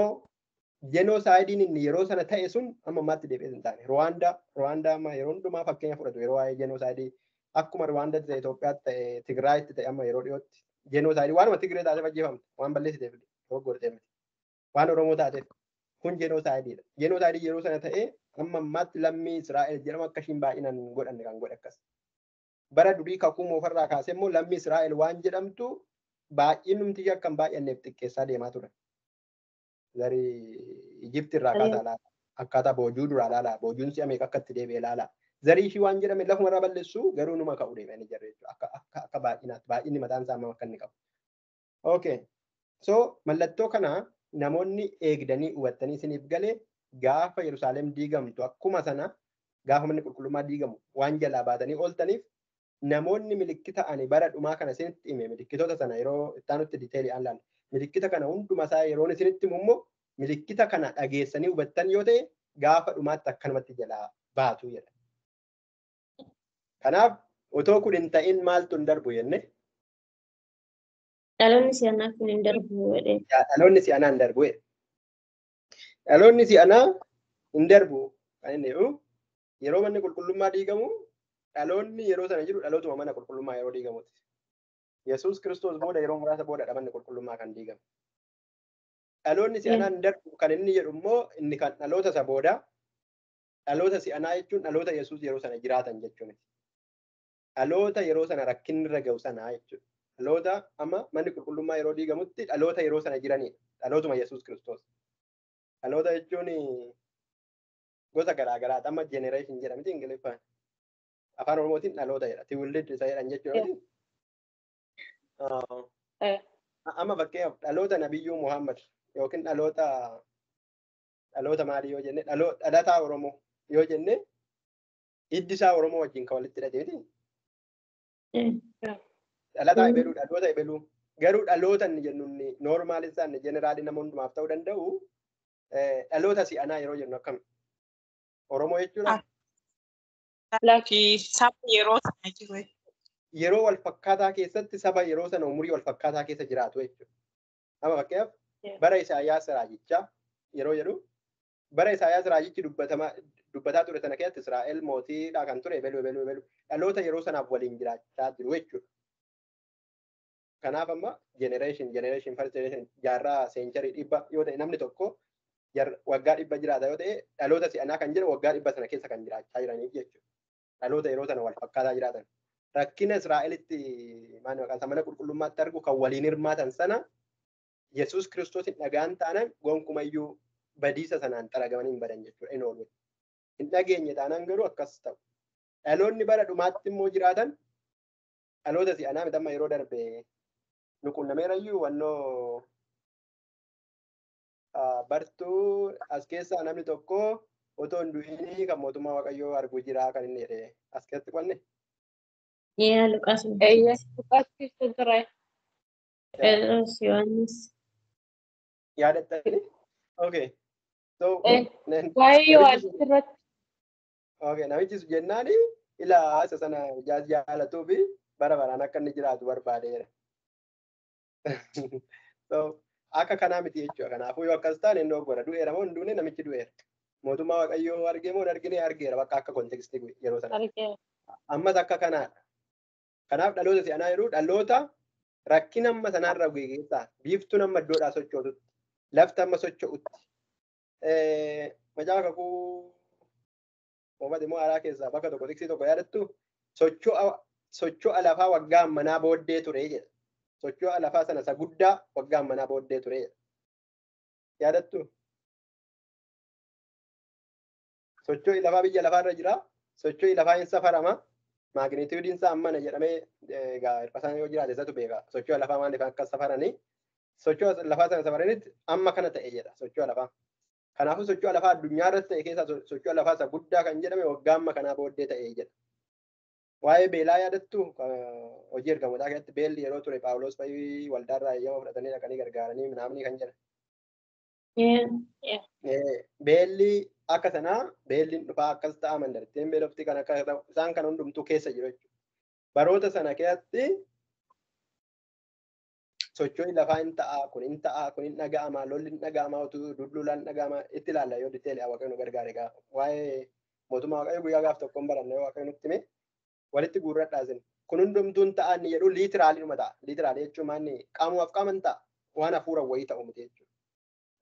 jenoosaaydiin inni yeroo sana ta'e sun amma ammaatti deebi'ee hin taane. Rwaandaa amma yeroo hundumaa fakkeenya fudhatu yeroo waa'ee jenoosaayidii akkuma Rwaandaatti ta'e Itoophiyaatti ta'e Tigraayitti ta'e amma yeroo dhiyootti jenoosaayidii waanuma Tigree taateef ajjeefamte waan balleessiteef dogoggortee miti. Waan Oromoo taateef kun jenoosaaydiidha. Jenoosaayidii yeroo sana ta'e amma ammaatti lammii Israa'el jedhamu akka ishiin baay'inaan godhanne kan godhe akkas. Bara durii kakuu moofarraa kaasee immoo lammii Israa'el waan jedhamtu baay'inumti akka hin baay'anneef xiqqeessaa deemaa ture. Zarii Ijipti irraa kaasaa laala. Akkaataa boojuu duraa laala. Boojuun si'a meeqa akka itti deebi'ee laala. Zarii ishii waan jedhame lafuma irraa balleessu garuu numa ka'u deebi'anii jirre jechuudha. Akka baay'inaatti baay'inni mataan isaa amma akka inni qabu. Okay. So mallattoo kana namoonni eegdanii hubattanii isiniif galee gaafa Yerusaalem diigamtu akkuma sana gaafa manni qulqullummaa diigamu waan jalaa baatanii ooltaniif namoonni milikkita ani bara dhumaa kana isinitti hime milikkitoota sana yeroo ittaanutti diteeli'aan laalla. Milikkita kana hunduma isaa yeroon isinitti immoo milikkita kana dhageessanii hubattan yoo ta'e gaafa dhumaatti akkanumatti jalaa baatu jedha. Kanaaf otoo kun hin ta'in maaltu hin darbu jenne? Dhaloonni si'anaa kun hin darbu jedhee. Dhaloonni si'anaa hin darbu. Dhaloonni si'anaa hin darbu kan inni yeroo manni qulqullummaa diigamu dhaloonni yeroo sana jiru dhalootuma mana qulqullummaa yeroo diigamutti. Yesuus Kiristoos booda yeroo muraasa booda manni qulqullummaa kan diigame. Dhaloonni si'anaa hin darbu kan inni jedhu immoo inni kan dhaloota isa booda dhaloota si'anaa jechuun dhaloota Yesuus yeroo sana jiraatan jechuudha. Dhaloota yeroo sana rakkinni irra ga'u sanaa jechuudha. Dhaloota amma manni qulqullummaa yeroo diigamutti dhaloota yeroo sana jiranidha. Dhalootuma Yesuus Kiristoos. Dhaloota jechuun gosa garaagaraati. Amma jenereeshin jedhamti Ingiliffaan. Afaan Oromootiin dhaloota jedha. Tiwildid isa jedhan jechuudha. Amma fakkeenyaaf dhaloota Nabiyyuu Muhammad yookiin dhaloota maalii yoo jenne dhalataa Oromoo yoo jenne hiddi isaa Oromoo wajjin kan walitti hidhate miti. Dhalataa ebeluu dhaloota ebeluu garuu dhaloota inni jennu noormaalisaan jeneraalii nama hundumaaf ta'uu danda'u dhaloota si'anaa yeroo jennu akkami? Oromoo jechuudha. Saba yeroo sana jiru. Yeroo wal fakkaataa keessatti saba yeroo sana umurii wal fakkaataa keessa jiraatu jechuudha. Amma fakkeenyaaf bara Isaayyaas Raajichaa yeroo jedhu bara Isaayyaas Raajichi dubbataa ture sana keessatti Israa'el mootiidha kan ture ebeluu dhaloota yeroo sanaaf waliin jiraachaa jiru jechuudha. Kanaaf amma generation first generation jaarraa seencharii 100 yoo ta'e namni tokko waggaa 100 jiraata yoo ta'e dhaloota si'anaa kan jedhu waggaa 100 sana keessa kan jiraachaa jiraniif jechuudha. Dhaloota yeroo sana wal fakkaataa jiraatan. Rakkina Israa'elitti mana qulqullummaatti argu kan waliin hirmaatan sana Yesuus Kiristoosin dhagaan taanaan gonkumayyuu badiisa sanaan xaragamanii hin badan jechuudha. Inni oolu. Hin dhageenye taanaan garuu akkas ta'u. Dhaloonni bara dhumaatti immoo jiraatan dhaloota si'anaa mitamma yeroo darbe nu qunnameerayyuu wannoo bartuu as keessaa namni tokko otoo hin du'inii kan mootummaa Waaqayyoo arguu jira kan inni jedhe as keessatti qonne. Yaa Luqaas. Luqaas keessa jira. Phexros Yohaannis. Yaadattanii? Okay. So waa'ee Yohaannis irratti. Okay, namichi jennaan ilaa isa sana jaalatuu fi bara baraan akka inni jiraatu barbaadeera. So akka kanaa miti jechuudha. Kanaafuu yoo akkas taane inni oggora du'eera moo hin duune namichi du'eera. Mootummaa Waaqayyoo argee moo argine argeera bakka akka kontekstii yeroo sana. Ammas akka kanaadha. Kanaaf dhaloota si'anaa yeroo dhaloota rakkina amma sanarra geessaa biiftuun amma iddoodhaa sochootutti lafti amma socho'utti macaafa kakuu uummatni immoo haaraa keessaa bakka tokko tiksii tokko yaadattu socho'a lafaa waggaa ammanaa booddee ture jedha. Socho'a lafaa sana isa guddaa waggaa ammanaa booddee ture jedha. Yaadattu? Socho'i lafaa biyya lafaarra jira. Socho'i lafaa hin safarama. Magnituudiin isaa ammana jedhamee egaa hir'isaan yoo jiraate isatu beeka. Socho'a lafaa maaliif akka safaranii socho'a lafaa sana safaranitti amma kana ta'e jedha socho'a lafaa. Kanaafuu socho'a lafaa addunyaa irratti ta'e keessaa socho'a lafaa isa guddaa kan jedhame waggaa amma kanaa booddee ta'e jedha. Waa'ee beelaa yaadattu hojii ergamootaa keessatti beelli yeroo ture Phaawulos fa'ii waldaarraa eeyyama fudhatanii dhaqanii gargaaranii naamni kan jedhan. Beelli akka sanaa beelliin dhufaa akkas ta'a mandarittiin beelofti kan akka isaan kan hundumtuu keessa jiru jechuudha. Baroota sana keessatti socho'ii lafaa hin ta'a kun hin dhaga'ama lolli hin dhaga'ama dudduulaan hin dhaga'ama itti ilaalla yoo diteelii waaqayyo nu gargaare gaafa waa'ee mootummaa waaqayyo guyyaa gaaf tokko hin baranne waaqayyo nutti hime walitti guurradhaa isin kun hundumtuu hin ta'a inni jedhu liitiraalii dhuma ta'a liitiraalii jechuun maanni qaamumaaf qaaman ta'a waan hafuura wayii ta'u miti jechuudha.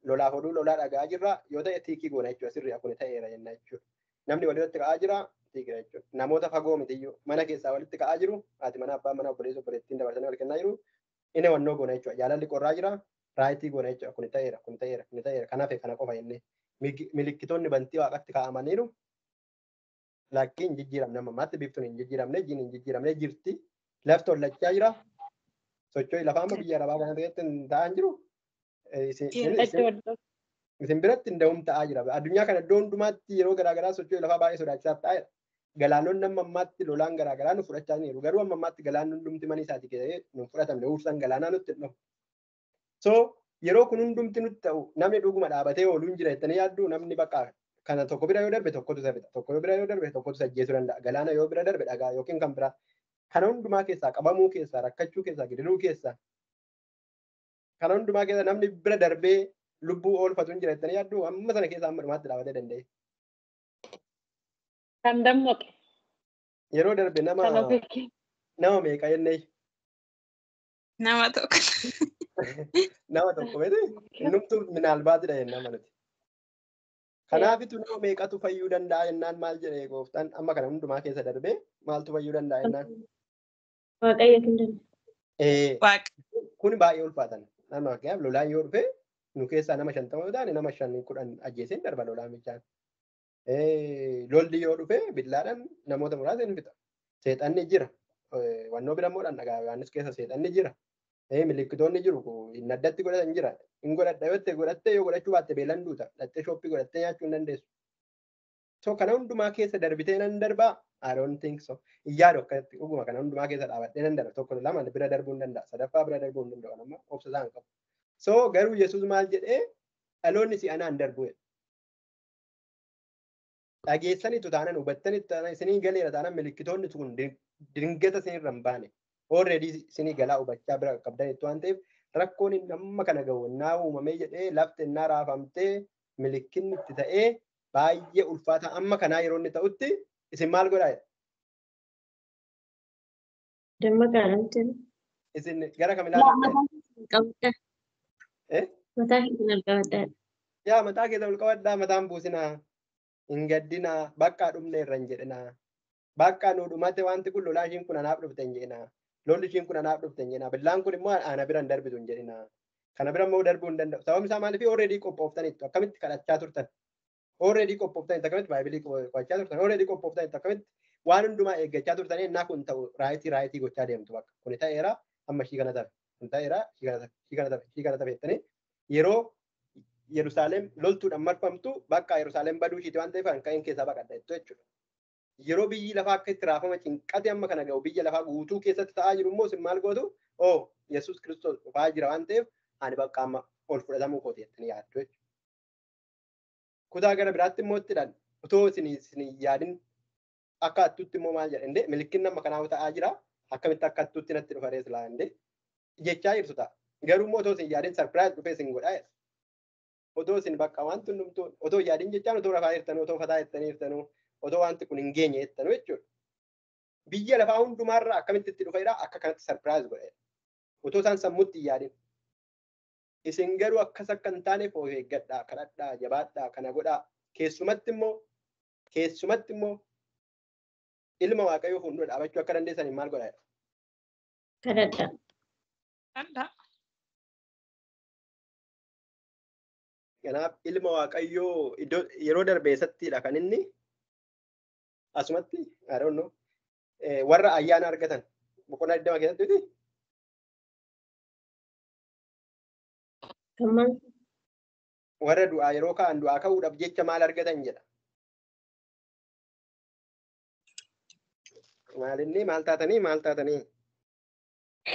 Lolaaf oduu lolaa dhagaa jirra yoo ta'e tiikii goona jechuudha sirrii akkuni ta'eera jenna jechuudha. Namni walitti ka'aa jira tiikii jechuudha. Namoota fagoo mitiyyuu mana keessaa walitti ka'aa jiru haati mana abbaan mana obboleessa obboleettiin dabarsanii wal kennaa jiru. Inni wannoo goona jechuudha. Jaalalli qorraa jira. Raayitii goona jechuudha. Kuni ta'eera. Kanaaf kana qofa jennee. Milikkitoonni bantii waaqatti kaa'amaniiru. Lakkii hin jijjiiramne ammaatti biiftuun hin jijjiiramne jiin hin jijjiiramne jirti. Lafti hollachaa jira. Socho'ii lafaa amma biyya arabaa kana keessatti hin ta'an jiru. Isin biratti hin da'uun ta'aa jira. Addunyaa kana iddoo hundumaatti yeroo garaagaraa socho'ii lafaa baay'ee sodaachisaaf ta'edha. Galaanonni amma ammaatti lolaan garaagaraa nu fudhachaa jiru. Garuu amma ammaatti galaanni hundumti mana isaatii keessatti nu fudhatamne uffisaan galaanaa nutti hin dhufu. So yeroo kun hundumti nutti ta'u namni dhuguma dhaabatee ooluu hin jira jettanii yaaddu namni bakka kana tokko bira yoo darbe tokkotu isa fida. Tokko bira yoo darbe tokkotu isa ajjeesuu danda'a. Galaana yoo bira darbe dhagaa yookiin kan biraa. Kana hundumaa keessaa qabamuu keessaa rakkachuu keessaa gidiruu keessaa. Kana hundumaa keessaa namni bira darbee lubbuu oolfatu hin jira jettanii yaaddu amma sana keessaa amma dhumaatti dhaabatee danda'e. Kan dammaqe. Yeroo darbe nama meeqa jennee? Nama tokko. Nama tokko miti innumtuu minaalbaatidha jennaa manatti. Kanaafitu nama meeqatu fayyuu danda'a jennaan maal jedhee gooftaan amma kana hundumaa keessa darbee maaltu fayyuu danda'a jennaan? Waaqayyo hin danda'u. Kun baay'ee ulfaatan. Nama fakkeenyaaf lolaan yoo dhufe nu keessaa nama 50 yoo taane nama 5-10 ajjeesee darba lolaan bichaan. Lolli yoo dhufe billaadhaan namoota muraasa hin fixa. Seexanni jira. Wannoo bira immoo dhagaa Yohaannis keessa seexanni jira. Milikkitoonni jiru hin addatti godhatan jira. Hin godhadha yoo ta'e godhattee yoo godhachuu baatte beelan duuta. Dhattee shooppii godhattee nyaachuu hin dandeessu. So kana hundumaa keessa darbitee nan darbaa? I don't think so. Iyyaadu akkatti dhuguma kana hundumaa keessa dhaabadhee nan darba. Tokko lama bira darbuu hin danda'a. Sadaffaa bira darbuu hin danda'u. Amma obsa isaan qabu. So garuu Yesuus maal jedhee dhaloonni si'anaan darbu. Dhageessanitu taanan hubattanitu taanan isinii galeera taanan milikkitoonni kun dingata isinirra hin baane. Already isinii galaa hubachaa bira qabdanitu waan ta'eef rakkoon amma kana gahu naa uumamee jedhee lafti innaa raafamtee milikkinni itti ta'ee baay'ee ulfaata amma kanaa yeroo inni ta'utti isin maal godhaa? Dammaqaadha. Isin gara kam ilaalaa? Mataa keessa ol qabadhaa. Yaa mataa keessa ol qabadhaa mataan buusinaa. Hin gaddinaa bakka dhumne irra hin jedhinaa. Bakka nu dhumate wanti kun lolaa ishiin kun anaaf dhufte hin jedhinaa. Lolli ishiin kun anaaf dhufte hin jedhinaa. Billaan kun immoo ana bira hin darbitu hin jedhinaa. Kana bira immoo darbuu hin danda'u. Sababni isaa maaliif already qophooftaniitu akkamitti kadhachaa turtan? Already qophooftaniitu akkamitti baay'ilii qo'achaa turtan? Already qophooftaniitu akkamitti waan hundumaa eeggachaa turtanii innaa kun ta'u raayitii gochaa deemtu bakka. Kuni ta'eera amma ishii kana tafe. Kun ta'eera ishii kana tafe jettanii yeroo Yerusaalem loltuudhaan marfamtu bakka Yerusaalem baduu ishiiti waan ta'eef kan ka'een keessaa baqadha jechuudha. Yeroo biyyi lafaa akka itti raafama cinqate amma kana ga'u biyya lafaa guutuu keessatti ta'aa jiru immoo isin maal gootu? Yesuus Kiristoos dhufaa jira waan ta'eef ani bakka amma ol fudhatamuu kooti jettanii yaaddu jechuudha. Kutaa gara biraatti immoo ittidhaan otoo isin yaadin akka attuutti immoo maal jedha indee milikkinni amma kanaaf ta'aa jira akkamitti akka attuutti natti dhufa rees laa indee jechaa jirtu ta'a. Garuu immoo otoo isin yaadin sarpiraayiz dhufee isin godhaa jedha. Otoo isin bakka wanti hundumtuu otoo yaadin jechaan otoo rafaa jirtanuu otoo fataa jettanii jirtanuu otoo wanti kun hin geenye jettanuu jechuudha. Biyya lafaa hundumaarraa akkamitti itti dhufeedha akka kanatti sarpiraayiz godheedha. Otoo isaan sammuutti hin yaadin. Isin garuu akkas akka hin taaneef of eeggadhaa, kadhadhaa, jabaadhaa, kana godhaa. Keessumatti immoo ilma waaqayyoo fuuldura dhaabachuu akka dandeessaniin maal godhaa? Kadhadhaa. Kanaaf ilma waaqayyoo yeroo darbe eessattidha kan inni asumatti warra ayyaana argatan boqonnaa 20 keessatti warra du'aa yeroo ka'an du'aa ka'uudhaaf jecha maal argatan jedha. Maalinni maal taatanii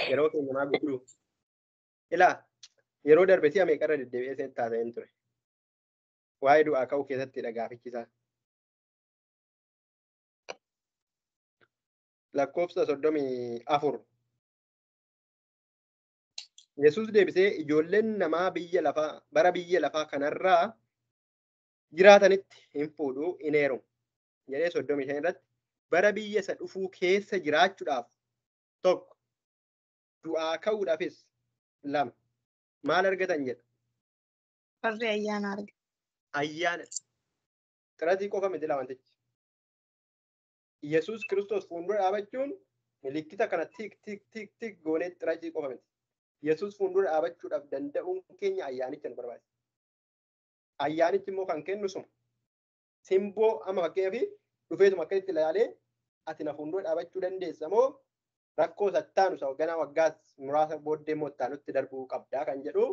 yeroo keenya maa gudduu. Ilaa yeroo darbe si'a meeqarra deddeebi'ee seet taaseen ture. Waa'ee du'aa ka'uu keessatti gaafichisaa. Lakkoofsa 34. Yesuus deebisee ijoolleen namaa bara biyya lafaa kanarraa jiraatanitti hin fuudhuu hin heerumu jedhee 35 irratti bara biyya isa dhufuu keessa jiraachuudhaaf tokko du'aa ka'uudhaafis lama maal argatan jedha. Warri ayyaana arga. Ayyaana xiratii qofa miti lamantichi. Yesuus Kiristoos fuuldura dhaabachuun milikkita kana tik goonee xiratii qofa miti. Yesuus fuuldura dhaabachuudhaaf danda'uun keenya ayyaanicha nu barbaachisa. Ayyaanichi immoo kan kennu sun simboo amma fakkeenyaaf dhufeetuma akka itti ilaalee ati na fuuldura dhaabachuu dandeessa moo rakkoo sattaanu isa ganaa waggaa muraasa booddee immoo itti darbuu qabdaa kan jedhu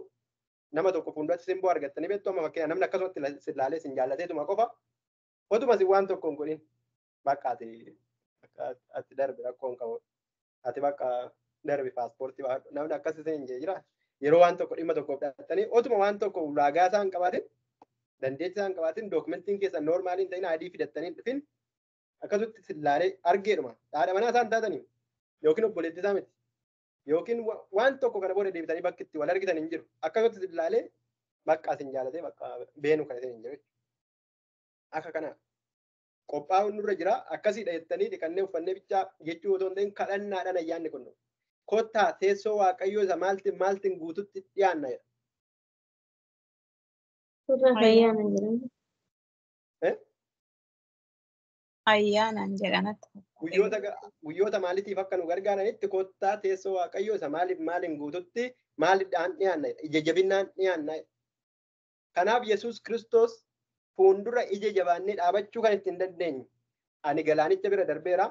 nama tokko fuulduratti simboo argattanii beektu amma fakkeenyaaf namni akkasumatti si ilaalee sin jaallateetuma qofa otuma si waan tokko hin godhin bakka ati darbe rakkoo hin qabu ati bakka darbe paaspoortii namni akkasii hin jira yeroo waan tokko dhimma tokkoof dhaabbatanii otuma waan tokko ulaagaa isaa hin qabaatin dandeettii isaa hin qabaatin dookumentiin keessan noormaaliin ta'in adii fidattanii dhufin akkasutti si ilaalee argeedhuma haadha manaa isaan taatanii yookiin obboleettii isaa miti yookiin waan tokko kana booda deebitanii bakki itti wal argitan hin jiru akkasutti si ilaalee bakka isin jaalatee bakka beenu kan isin hin jiru akka kana qophaa'uun nurra jira akkasiidha jettanii dhiqannee uffannee bichaa jechuu otoo hin ta'in kadhannaadhaan ayyaanni kun kottaa teessoo waaqayyoo isa maaltiin guututti dhiyaanna jedha. Ayyaanaan jedhanatti. Guyyoota maaliitiif akka nu gargaaranitti kottaa teessoo waaqayyoo isa maaliin guututti maaliidhaan dhiyaanna ija jabinnaan dhiyaanna. Kanaaf Yesuus Kiristoos fuuldura ija jabaannee dhaabachuu kan ittiin dandeenyu. Ani galaanicha bira darbeera,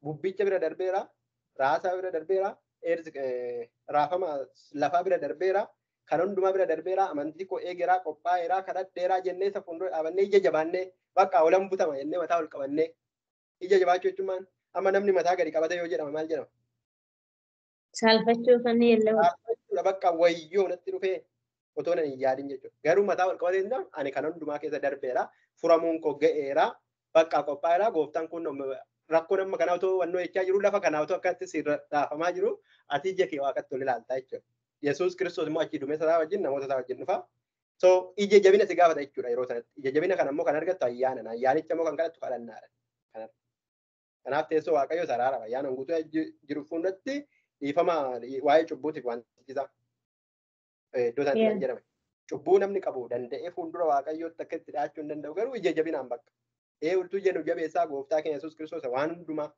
bubbicha bira darbeera, raasaa bira darbeera, raafama lafaa bira darbeera, kan hundumaa bira darbeera, amantii koo eegeraa, qophaa'eeraa, kadhadheeraa jennee isa fuuldura dhaabannee ija jabaannee bakka olan butama jennee mataa ol qabannee ija jabaachuu jechuun amma namni mataa gadi qabate yoo jedhama maal jedhama? Saalfachuu kan yeella'u. Saalfachuudha bakka wayyoo natti dhufee otoo nan hin yaadin jechuudha. Garuu mataa ol qabatee jennaan ani kan hundumaa keessa darbeera, furamuun koo ga'eera, bakka qophaa'eera, gooftaan kun rakkoo nama kanaa otoo wannoo jechaa jiru lafa kanaa otoo akkatti sirra raafamaa jiru ati ija kee waaqatti ol ilaaltaa jechuudha. Yesuus Kiristoos immoo achii duumessa isaa wajjin namoota isaa wajjin dhufa. So ija jabina si gaafata jechuudha yeroo sanatti. Ija jabina kana immoo kan argattu ayyaana. Ayyaanicha immoo kan kadhattu kadhannaadha. Kanaaf teessoo waaqayyoo saraara ayyaana guutuu jiru fuulduratti dhiifama waa'ee cubbuutiif wantiisa iddoo sanatti kan jedhame. Cubbuu namni qabu danda'ee fuuldura waaqayyootti akka itti dhiyaachuu hin danda'u garuu ija jabinaan bakka. Ultuu jennu jabeessaa gooftaa keenya Yesuus Kiristoos waan hundumaa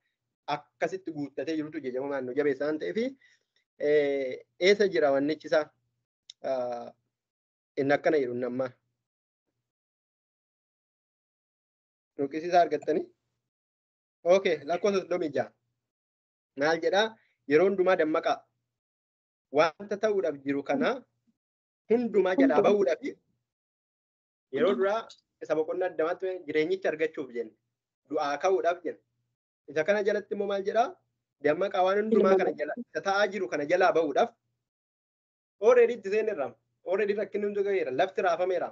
akkasitti guuttatee jirutu ija jabamaan nu jabeessaa waan ta'eef eessa jira wannichi isaa inni akkana jedhu nammaa. Nuqisiisaa argattanii? Okay, lakkoofsa 36. Maal jedhaa? Yeroo hundumaa dammaqaa. Wanta ta'uudhaaf jiru kana hundumaa jalaa bahuudhaaf yeroo duraa isa boqonnaa addamaatti jireenyicha argachuuf jenne. Du'aa ka'uudhaaf jenne. Isa kana jalatti immoo maal jedhaa? Dammaqaa waan hundumaa kana jala isa ta'aa jiru kana jalaa bahuudhaaf already itti seenerraam. Already rakkinni hundi gaheera. Lafti raafameera.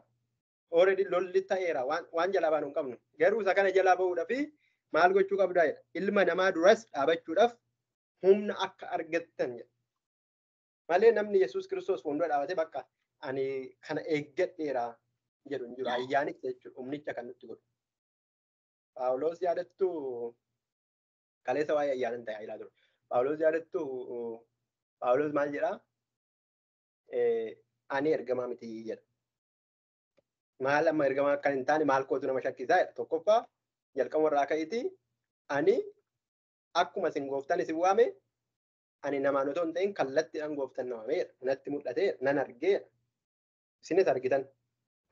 Already lolli ta'eera. Waan jalaa baanu hin qabnu. Garuu isa kana jalaa bahuudhaaf maal gochuu qabdaa jedha. Ilma namaa duras dhaabachuudhaaf humna akka argattan jedha. Malee namni Yesuus Kiristoos fuuldura dhaabatee bakka ani kana eeggadheera jedhu hin jiru. Ayyaanicha jechuudha. Humnicha kan nutti godhu. Paawuloos yaadattu kaleessa waa'ee ayyaanan ta'e ilaa jiru. Paawuloos yaadattu Paawuloos maal jedhaa? Ani ergamaa miti jedha. Maal amma ergamaa akka hin taane maal kootu nama shakkisaa jedha. Tokkoffaa jalqaba irraa ka'eeti ani akkuma isin gooftaan isin waame ani namaan otoo hin ta'in kallattiidhaan gooftaan waamee natti mul'atee nan argee isinis argitan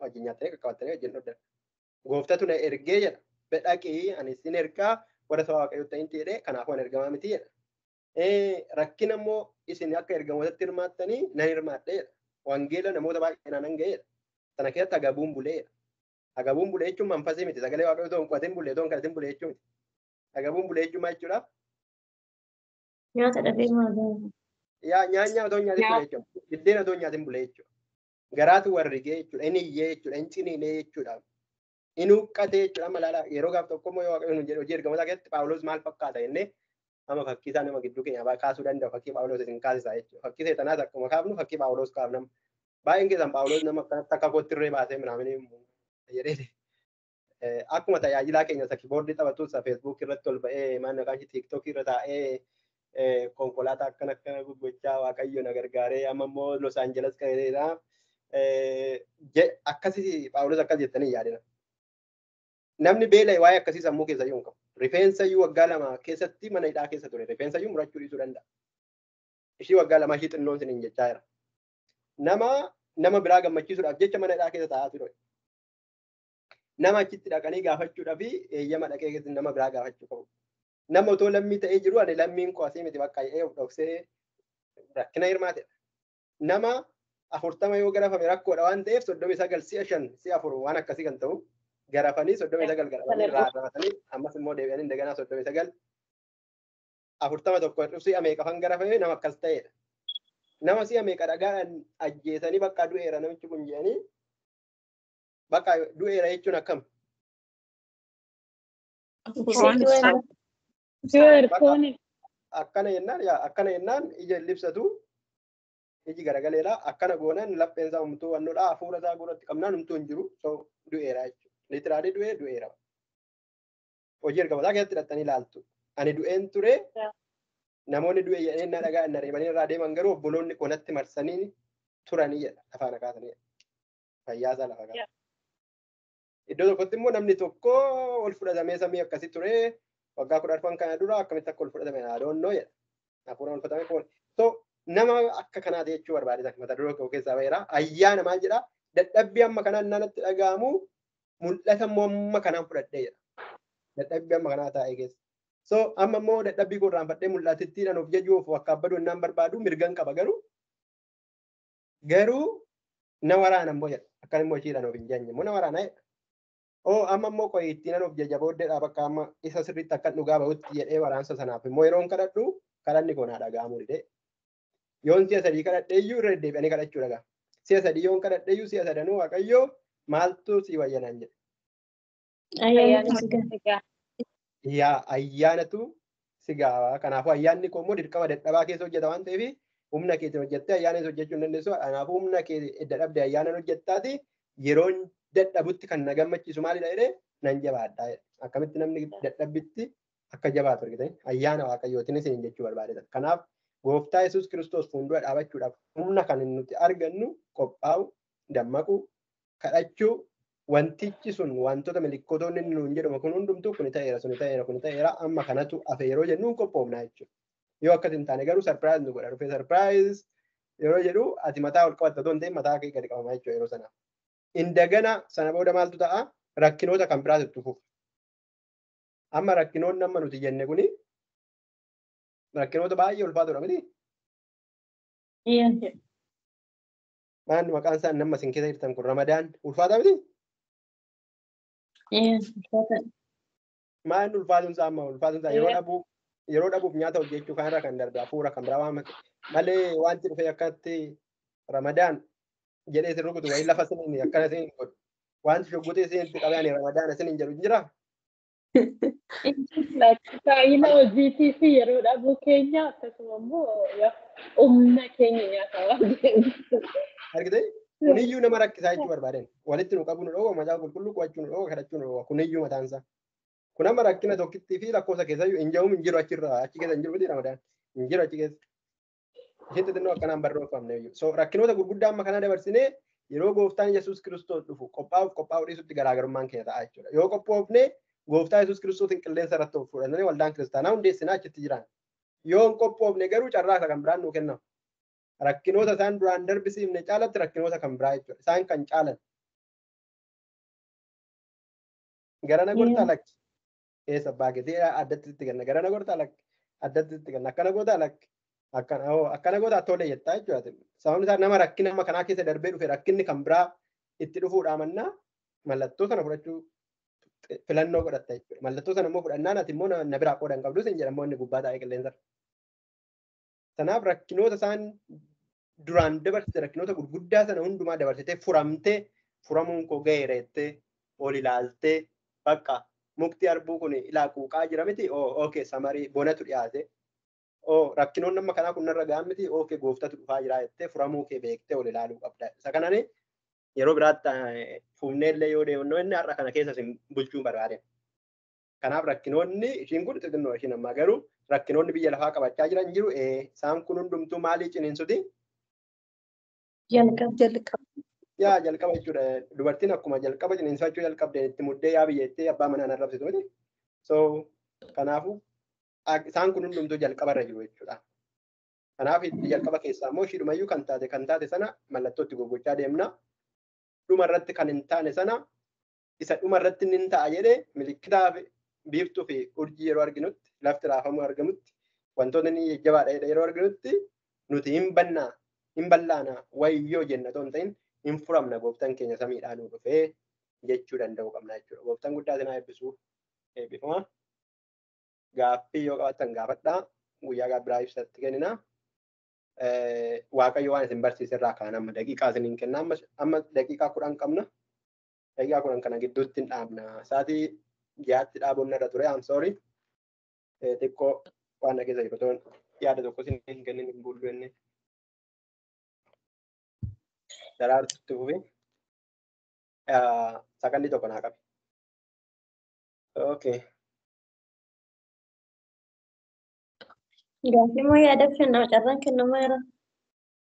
wajjin nyaattanii qaqqabattanii wajjin dhoddan. Gooftatu na ergee jedha. Dhaqii ani isin ergaa warra saba waaqayyoo ta'in jedhee kanaafuu ani ergamaa miti jedha. Rakkina immoo isin akka ergamootatti hirmaattanii nan hirmaadhe jedha. Wangeela namoota baay'ee nan ga'eedha. Sana keessatti agabuun buleedha. Agabuun bulee jechuun manfasii miti. Sagalee waaqayyoo otoo hin qotin bulee otoo hin kadhatin bulee jechuun miti. Agabuun bulee jechuun maal jechuudha? Nyaata dhabee maagaa. Yaa nyaanyaa otoo nyaatin bule jechuudha. Biddeen otoo nyaatin bule jechuudha. Garaatu warrigee jechuudha. Inni iyyee jechuudha. Inni ciniinee jechuudha. Inni huqqatee jechuudha. Malaala yeroo gaaf tokko immoo yoo waaqayyoon jedhu hojii ergamoota keessatti Phaawulos maal fakkaata jennee amma fakkii isaa nama gidduu keenya kaasuu danda'a. Fakkii Phaawulos isin kaasisaa jechuudha. Fakkii seexanaas akkuma kaafnu fakkii Phaawulos kaafnama. Baay'een keessan Phaawulos nama akkanatti akka kottirree baasee minaamin jedhee akkuma tajaajilaa keenya isa kiiboordii taphatu isa feesbuuk irratti ol ba'ee maal naqaan tiiktookii irra taa'ee konkolaataa akkana gurgurachaa waaqayyo na gargaaree amma immoo Los Angeles ka'eera. Akkasii Phaawulos akkas jettanii yaadina. Namni beela'e waa'ee akkasii sammuu keessa iyyuu hin qabu. Rifeensa iyyuu waggaa lama keessatti mana hidhaa keessa ture. Rifeensa iyyuu murachuu dhiisuu danda'a. Ishii waggaa lama ishii xinnoon siniin jechaa jira. Nama biraa gammachiisuudhaaf jecha mana hidhaa keessa taa'aa ture. Nama achitti dhaqanii gaafachuudhaaf eeyyama dhaqee keessatti nama biraa gaafachuu qabu. Nama otoo lammii ta'ee jiru ani lammiin koo asii miti bakka of dhoksee rakkina hirmaatedha. Nama 40 yoo garafame rakkoodha waan ta'eef 39 si'a 5 si'a 4 waan akkasii kan ta'u garafanii 39 garafanii raarratanii ammas immoo deebi'anii indaganaa 39 41 si'a meeqa fan garafame nama akkas ta'edha. Nama si'a meeqa dhagaadhaan ajjeesanii bakka du'eera namichi kun jedhanii bakka du'eera jechuun akkam? Akkana jennaan ija libsatu iji garagaleera akkana goonan lapheen isaa humtuu wannoodha hafuura isaa guratti qabnaan humtuu hin jiru so du'eera jechuudha. Litiraalii du'eera. Hojii ergamootaa keessatti hidhattanii ilaaltu. Ani du'een ture namoonni du'e jedhanii na dhagaa na reebanii irraa deeman garuu obboloonni qonatti marsanii turanii jedha afaan kaasanii fayyaasaa lafa qaba. Iddoo tokkotti immoo namni tokko ol fudhatamee samii akkasii ture waggaa 10 kana dura akkamitti akka ol fudhatame adoonnoo jedha. Hafuura ol fudhatame kun so nama akka kanaati jechuu barbaadisa mata duree koo keessaa baheera. Ayyaana maal jedha dadhabbii amma kanaan naannatti dhaga'amu mul'ata immoo amma kanaan fudhadhee jedha. Dadhabbii amma kanaa taa'ee keessa. So amma immoo dadhabbii koo irraanfadhee mul'atittiidhaan of jajuuf akka abbaduu innaan barbaadu mirgan qaba garuu na waraana immoo jedha. Akkan immoo ishiidhaan of hin janye immoo na waraana jedha. Amma immoo qoyittiin of jaja booddeedhaa bakka amma isa sirriitti akka dhugaa bahutti jedhee waraansa sanaaf immoo yeroon kadhadhu kadhanni koo naa dhaga'amuu dide. Yoon si'a sadii kadhadheeyyuu irra deddeebi'anii kadhachuu dhagaa. Si'a sadii yoon kadhadheeyyuu si'a sadanuu waaqayyoo maaltu si wayyanaan jedha. Ayyaanatu si gaawaa. Kanaafuu ayyaanni koo immoo dirqama dadhabaa keessa hojjeta waan ta'eef humna keetiin hojjettee ayyaana isa hojjechuu hin dandeessu. Kanaafuu humna kee dadhabde ayyaana hojjettaati yeroon dadhabutti kan na gammachiisu maalidha jedhee nan jabaadha. Akkamitti namni dadhabbitti akka jabaatu argitanii ayyaana waaqayyootiin isin jechuu barbaadeta. Kanaaf gooftaa Yesuus Kiristoos fuuldura dhaabachuudhaaf humna kan nuti argannu qophaa'u, dammaqu, kadhachuu wantichi sun wantoota milikkootonni nuun jedhama kun hundumtuu kuni ta'eera suni ta'eera kuni ta'eera amma kanatu hafe yeroo jennuun qophoofnaa jechuudha. Yoo akkas hin taane garuu sarpiraayiz nu godha dhufee sarpiraayiz yeroo jedhu ati mataa ol qabatta otoo hin ta'in mataa kee gadi qabamaa jechuudha yeroo sanaaf. Indagana sana booda maaltu ta'a rakkinoota kan biraas itti fufu. Amma rakkinoonni amma nuti jenne kuni rakkinoota baay'ee ulfaatoodha miti. Maanni maqaan isaa nama isin keessa jirtan kun Ramadaan ulfaataa miti? Maanni ulfaatuun isaa amma ulfaatuun isaa yeroo dhabuuf nyaata hojjechuu kanarra kan darbe hafuura kan biraa waan malee wanti dhufee akkatti Ramadaan jedhee isin rukutu wayii lafa isiniin akkana isin godhu wanti shoggotee isinitti qabee Ramadaan isiniin jedhu jira. Saayina hojiitii fi yeroo dhabuu keenya akkasuma immoo humna keenya nyaata waan ta'eef. Argitee kuniyyuu nama rakkisaa jechuu barbaadeen walitti nu qabu nu dhowwa macaa qulqulluu qo'achuu nu dhowwa kadhachuu nu dhowwa kuniyyuu mataan isaa. Kun amma rakkina tokkittii fi lakkoofsa keessayyuu hin jiru hin jiru achirraa achi keessa hin jiru miti Ramadaan hin jiru achi keessa. Ishitti xinnoo akkanaan barreeffamne iyyuu. So rakkinoota gurguddaa amma kana dabarsinee yeroo gooftaan Yesuus Kiristoos dhufu qophaa'uu dhiisutti garaagarummaan keenya ta'a jechuudha. Yoo qophoofne gooftaa Yesuus Kiristoosin qilleensa irratti of fudhannee waldaan kiristaanaa hundeessinaa achitti jiran. Yoo hin qophoofne garuu carraa kan biraan nuu kennamu. Rakkinoota isaan duraan darbisiifne caalatti rakkinoota kan biraa jechuudha. Isaan kan caalan. Garana gortaa lakki. Eessa baagetee addatti itti ganna. Garana gortaa lakki. Addatti itti ganna. Akkana gootaa lakki. Akkana gootaa tolee jettaa jechuudha. Sababni isaa nama rakkina amma kanaa keessa darbee dhufe rakkinni kan biraa itti dhufuudhaa mannaa mallattoo sana fudhachuu filannoo godhatta jechuudha. Mallattoo sana immoo fudhannaan ati immoo na biraa qoodan qabdu sin jedhamoo inni gubbaa taa'ee qilleensarra. Kanaaf rakkinoota isaan duraan dabarsite rakkinoota gurguddaa sana hundumaa dabarsitee furamtee furamuun koo gaheera jettee ol ilaaltee bakka mukti harbuu kun ilaa quuqaa jira miti okay samarii bonatu dhiyaate rakkinoonni amma kanaa kun narra gahan miti okay gooftatu dhufaa jira jettee furamuu kee beektee ol ilaaluu qabda. Isa kanani yeroo biraatti fuunneellee yoo deemnu inni har'a kana keessa isin bulchuu barbaade. Kanaaf rakkinoonni ishiin kun xixinnoo ishiin ammaa garuu rakkinoonni biyya lafaa qabachaa jiran jiru isaan kun hundumtuu maalii ciniinsuti? Jalqaba. Yaa jalqaba jechuudha. Dubartiin akkuma jalqaba ciniinsachuu jalqabde itti muddee yaa biyyeettee abbaa manaan arrabsitu miti. So kanaafuu isaan kun hundumtuu jalqabarra jiru jechuudha. Kanaaf jalqaba keessaa immoo ishiidhumayyuu kan taate sana mallattootti goggochaa deemna. Dhuma irratti kan hin taane sana isa dhuma irratti hin ta'a jedhee milikitaa biiftuu fi urjii yeroo arginutti lafti raafamuu argamutti wantoonni inni jajjabaadha yeroo arginutti nuti hin ballaana wayyoo jenna otoo hin ta'in hin furamna gooftaan keenya samiidhaan nu dhufee jechuu danda'u qabna jechuudha. Gooftaan guddaa sinaa eebbisuuf eebbifama. Gaaffii yoo qabaattan gaafadhaa guyyaa gaabbiraa ibsatti kennina. Waaqayyo waan isin barsiise irraa kaan amma daqiiqaa isiniin kenna. Amma daqiiqaa 10 qabna. Daqiiqaa 10 kana gidduutti hin dhaabna. Sa'aatii 6tti dhaabuun irra ture. I'm sorry. Xiqqoo waan keessa jirtoon yaada tokko isiniin kennin hin bullu inni. Daraartutti fufi. Sakandii tokko naa qabi. Okay. Gaaffii moo yaada kennama carraan kennamaa jira?